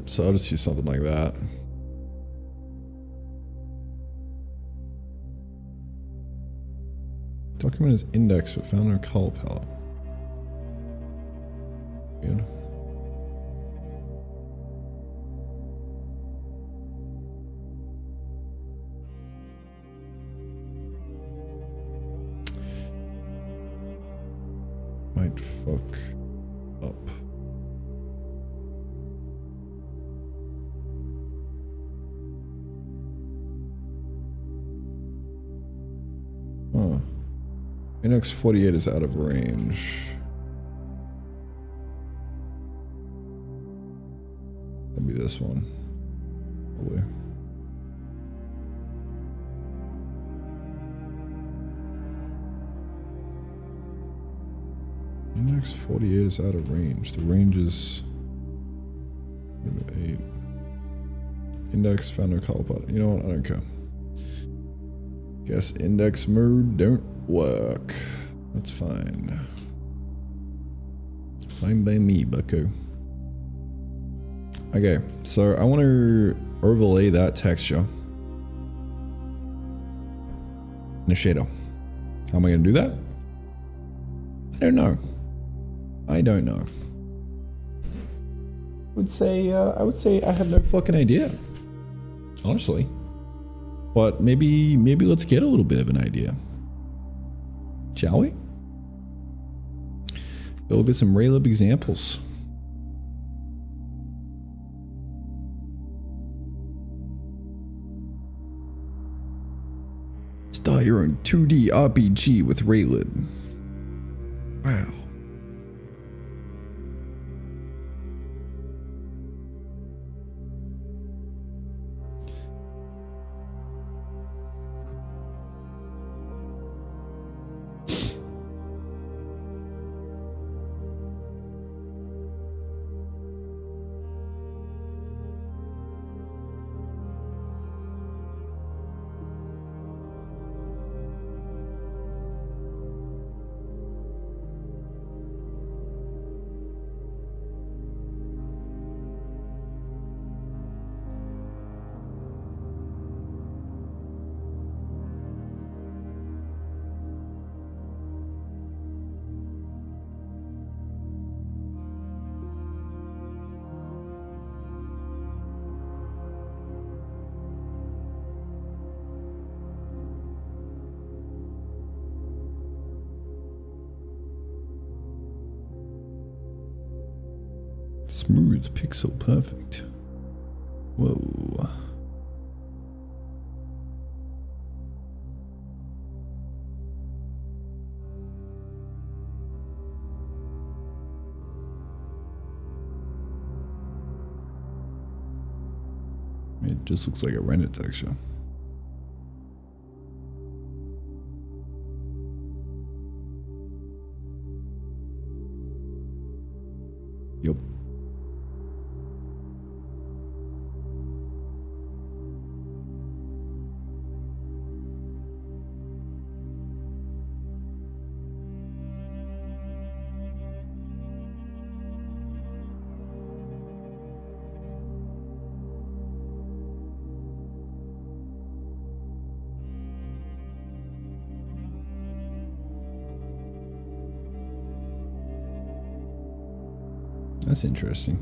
So I'll just use something like that. Document is indexed but found in a color palette. Good. Might fuck up. Huh. Index 48 is out of range. That'd be this one. Probably. Index 48 is out of range. The range is 8. Index found no color palette. You know what? I don't care. Guess index mode don't work. That's fine. Fine by me, bucko. Okay, so I want to overlay that texture in a shader. How am I going to do that? I don't know. I don't know. I would say I have no fucking idea. Honestly. But maybe let's get a little bit of an idea. Shall we? We'll get some Raylib examples. Start your own 2D RPG with Raylib. Wow. Smooth pixel perfect. Whoa. It just looks like a rendered texture. Yup. That's interesting.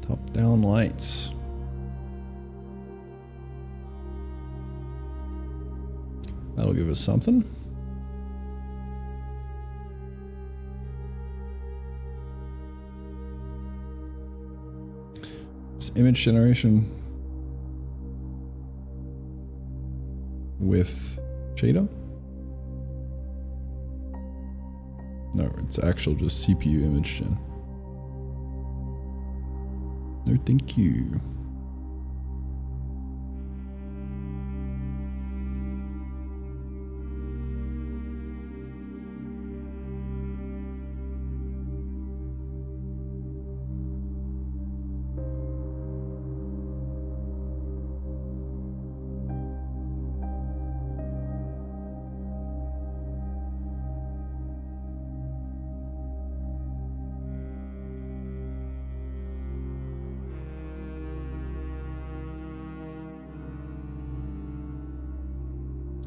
Top-down lights. That'll give us something. It's image generation with shader. No, it's actual just CPU image gen. No, thank you.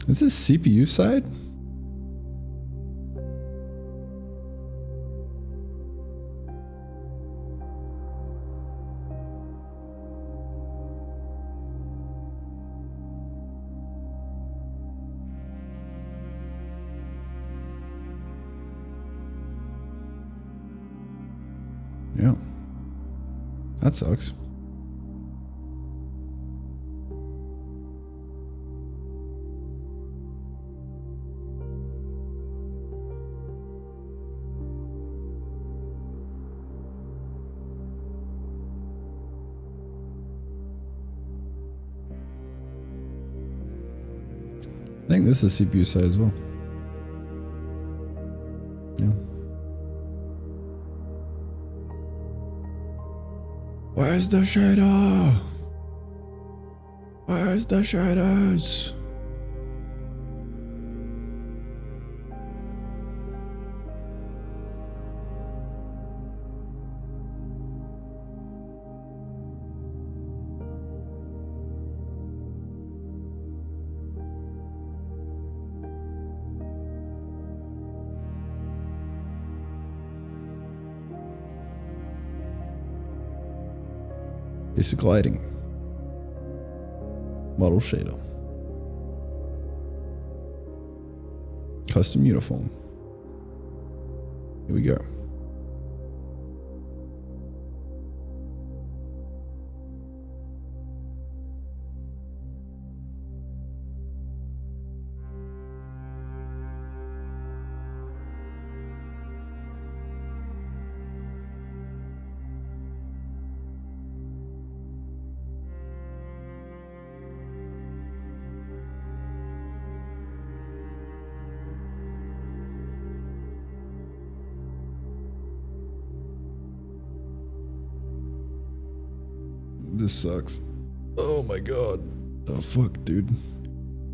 Is this CPU side? Yeah. That sucks. I think this is CPU side as well. Yeah. Where's the shader? Where's the shaders? Basic lighting. Model shader. Custom uniform. Here we go. This sucks. Oh my god. The fuck, dude.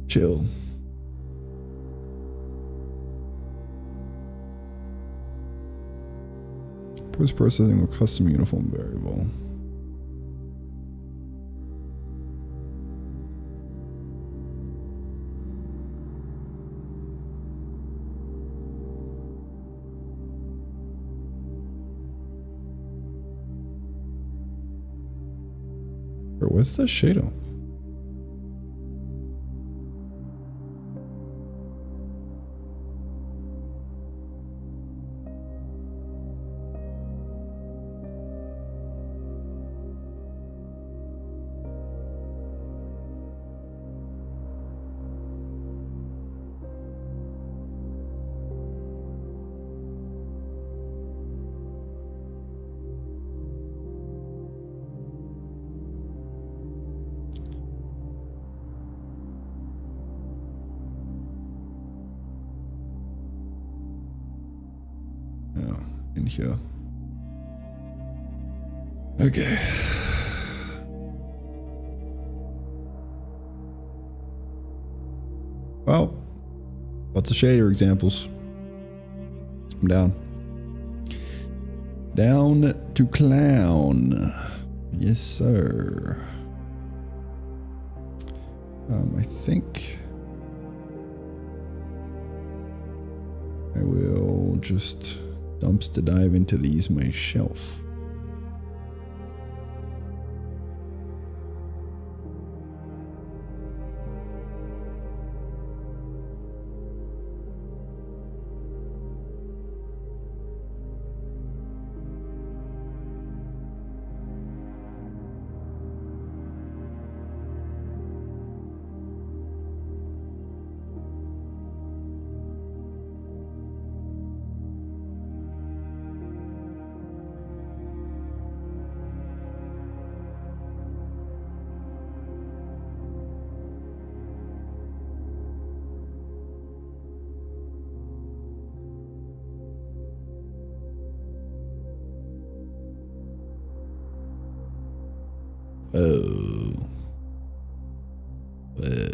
Chill. Post-processing with custom uniform variable. What's the shader? In here. Okay. Well, lots of shader examples. I'm down. Down to clown. Yes, sir. I think I will just dumpster dive into these myself. Oh. Oh.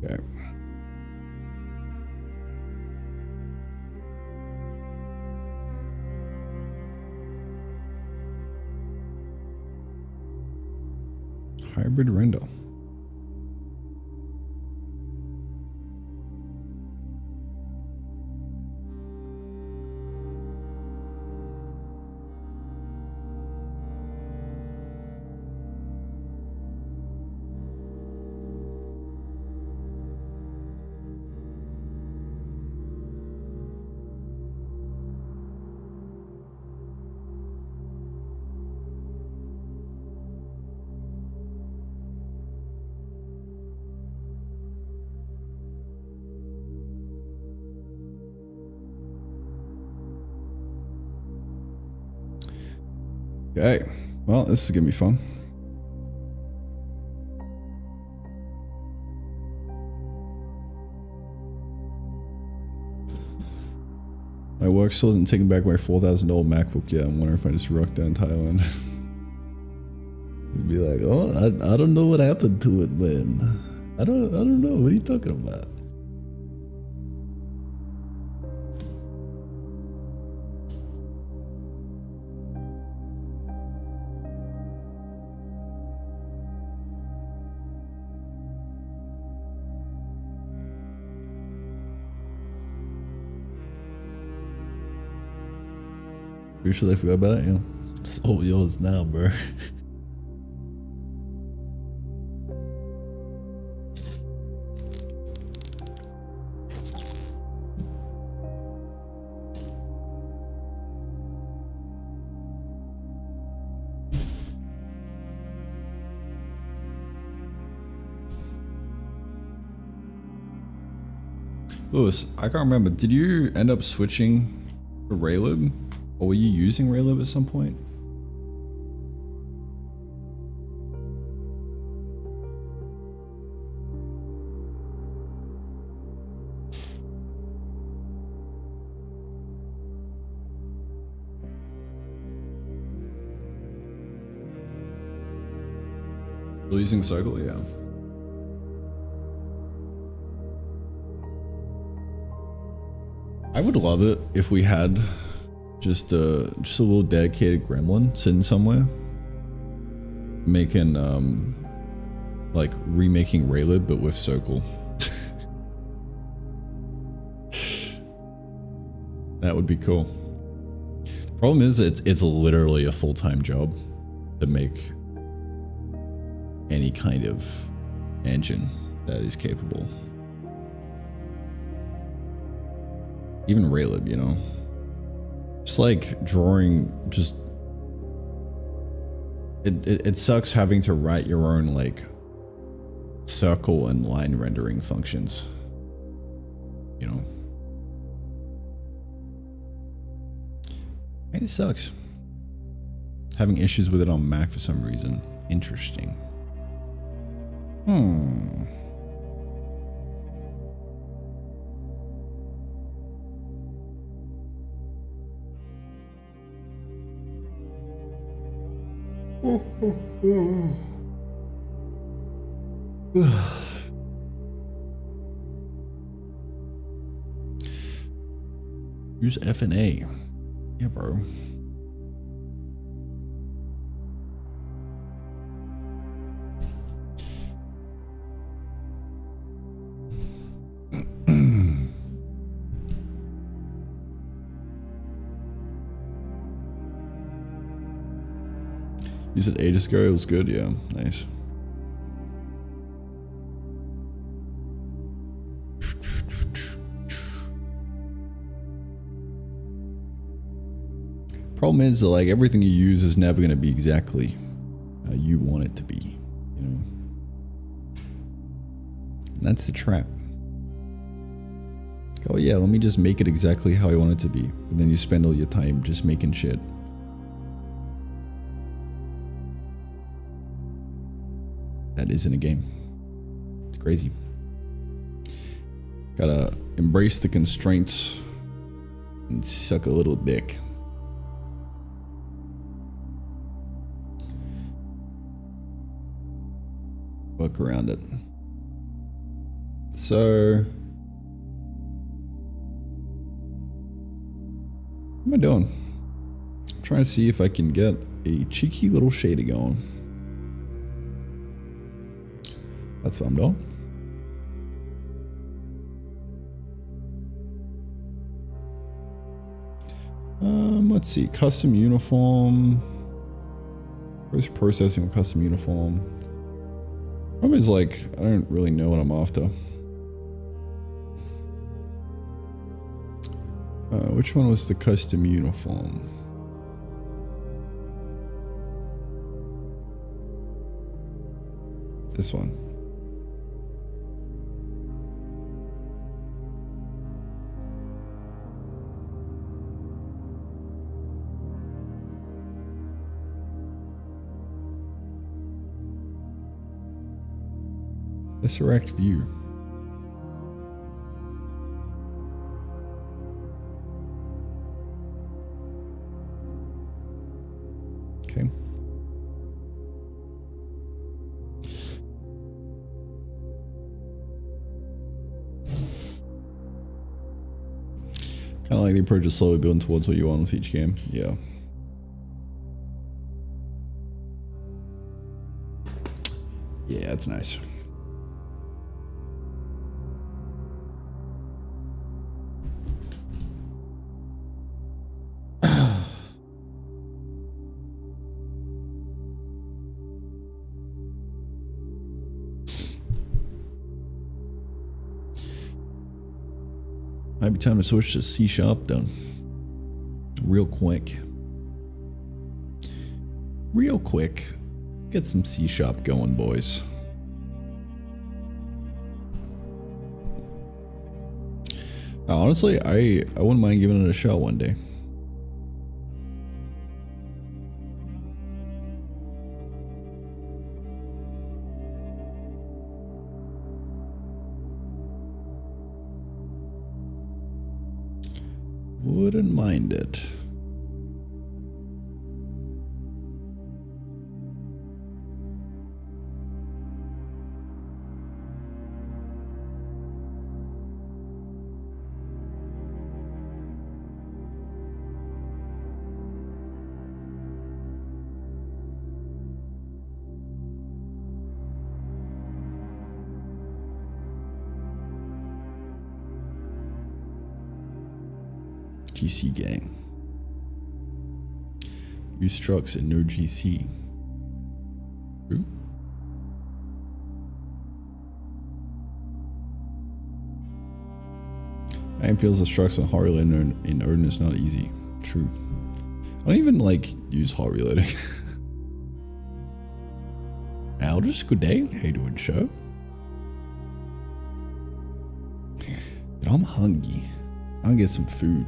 Okay. Hybrid render. Okay, well, this is gonna be fun. My work still isn't taking back my $4,000 MacBook yet. I'm wondering if I just rocked down Thailand. It'd be like, oh, I don't know what happened to it, man. I don't know. What are you talking about? You sure they forgot about it? Yeah. It's all yours now, bro. Lewis, I can't remember. Did you end up switching to Raylib? Or were you using Raylib at some point? Still using Circle? Yeah. I would love it if we had just a little dedicated gremlin sitting somewhere making like remaking Raylib but with Circle. That would be cool. Problem is it's literally a full-time job to make any kind of engine that is capable. Even Raylib, you know. Just like drawing, just it sucks having to write your own like circle and line rendering functions, you know. And it sucks. Having issues with it on Mac for some reason. Interesting. Use F&A. Yeah, bro. You said ages ago it was good? Yeah, nice. Problem is that like everything you use is never going to be exactly how you want it to be, you know. And that's the trap. Oh yeah, let me just make it exactly how I want it to be. But then you spend all your time just making shit. That isn't a game. It's crazy. Gotta embrace the constraints and suck a little dick. Work around it. So, what am I doing? I'm trying to see if I can get a cheeky little shader going. That's what I'm doing. Let's see, custom uniform. Post processing with custom uniform. Problem is, like, I don't really know what I'm after. Which one was the custom uniform? This one. Resurrect view. Okay. Kind of like the approach is slowly building towards what you want with each game. Yeah. Yeah, that's nice. Might be time to switch to C# then. Real quick. Real quick. Get some C# going, boys. Honestly, I wouldn't mind giving it a shot one day. Wouldn't mind it. GC gang. Use trucks and no GC. True. Iron feels the trucks with hard reloading in Odin is not easy. True. I don't even like use hard reloading. Aldous, good day. How you doing, show? Dude, I'm hungry. I'm gonna get some food.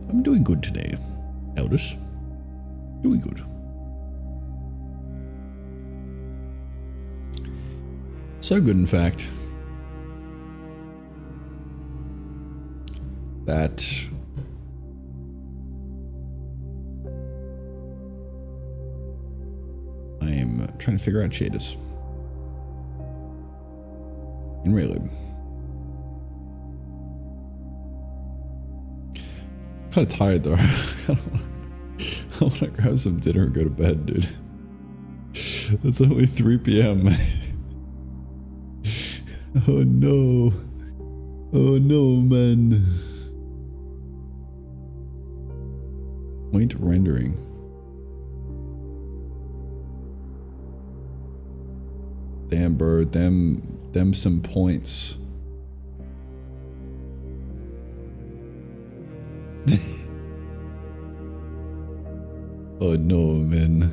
I'm doing good today, Elders. Doing good. So good, in fact, that I'm trying to figure out shaders in Raylib. Kind of tired though. I want to grab some dinner and go to bed, dude. It's only 3 p.m. Oh no. Oh no, man. Point rendering. Damn, bro. Them some points. Oh no, man.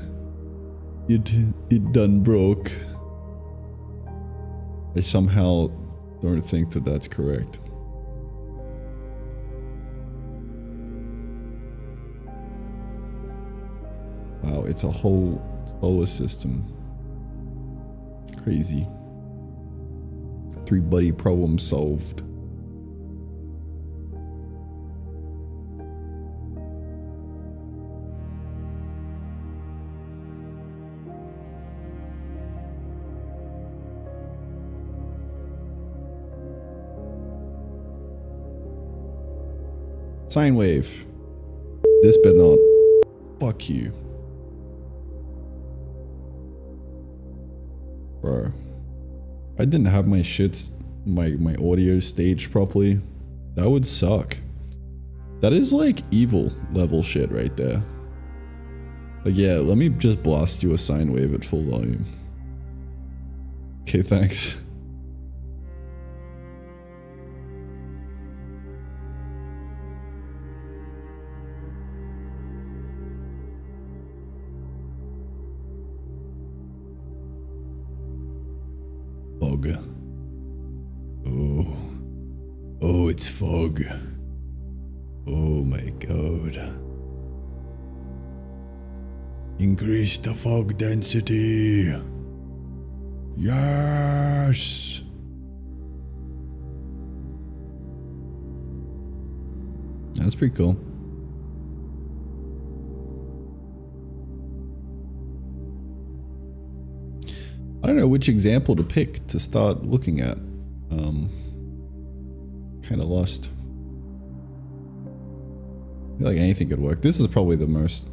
It done broke. I somehow don't think that that's correct. Wow, it's a whole solar system. Crazy. 3-buddy problem solved. Sine wave. This better not. Fuck you. Bro. I didn't have my shits, my audio staged properly. That would suck. That is like evil level shit right there. Like, yeah, let me just blast you a sine wave at full volume. Okay, thanks. Fog. Oh, it's fog. Oh my god. Increase the fog density. Yes. That's pretty cool. I don't know which example to pick to start looking at. Kind of lost. I feel like anything could work. This is probably the most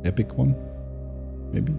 epic one, maybe.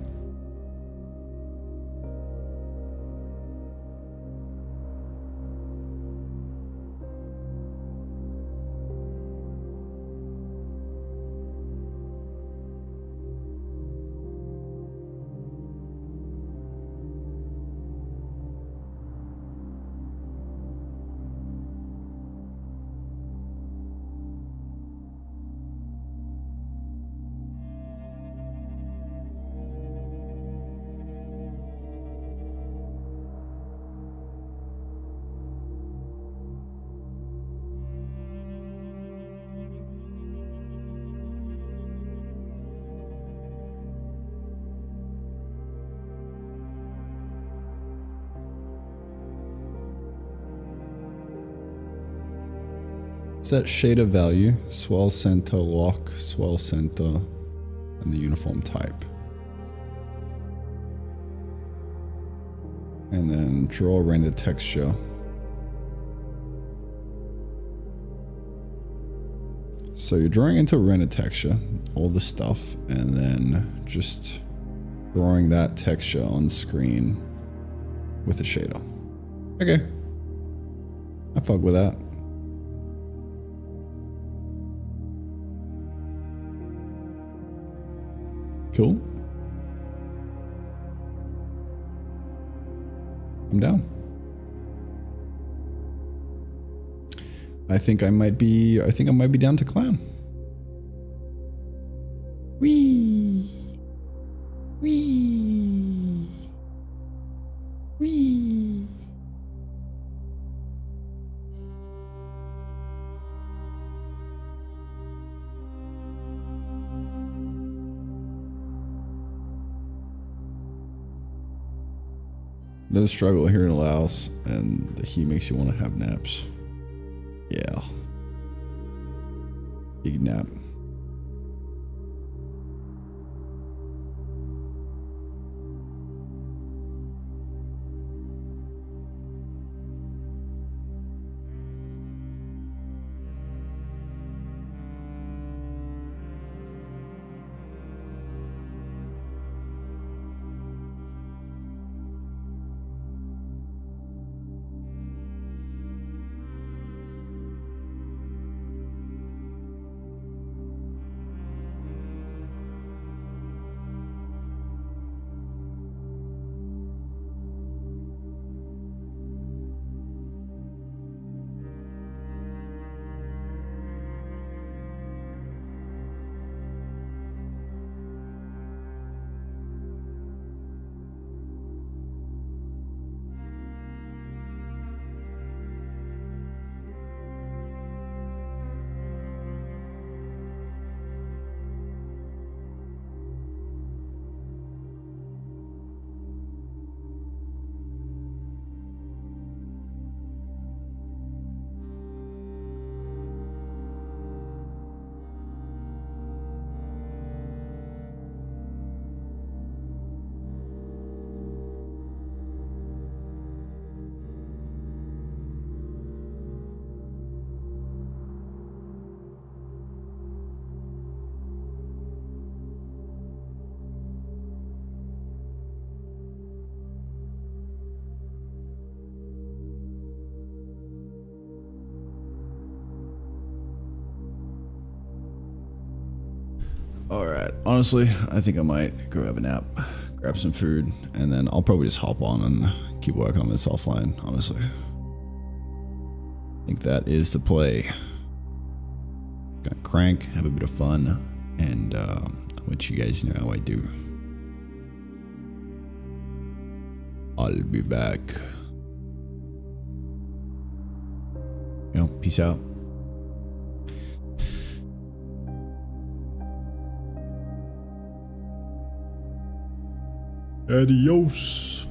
Set shader value, swell center, lock, swell center, and the uniform type. And then draw render texture. So you're drawing into render texture, all the stuff, and then just drawing that texture on screen with a shader. Okay. I fuck with that. Cool. I'm down. I think I might be down to clown. Wee. Wee. Wee. Another struggle here in Laos, and the heat makes you want to have naps. Yeah. Big nap. All right. Honestly, I think I might go have a nap, grab some food, and then I'll probably just hop on and keep working on this offline, honestly. I think that is the play. Gonna crank, have a bit of fun, and let you guys know how I do. I'll be back. Yo, peace out. Adios.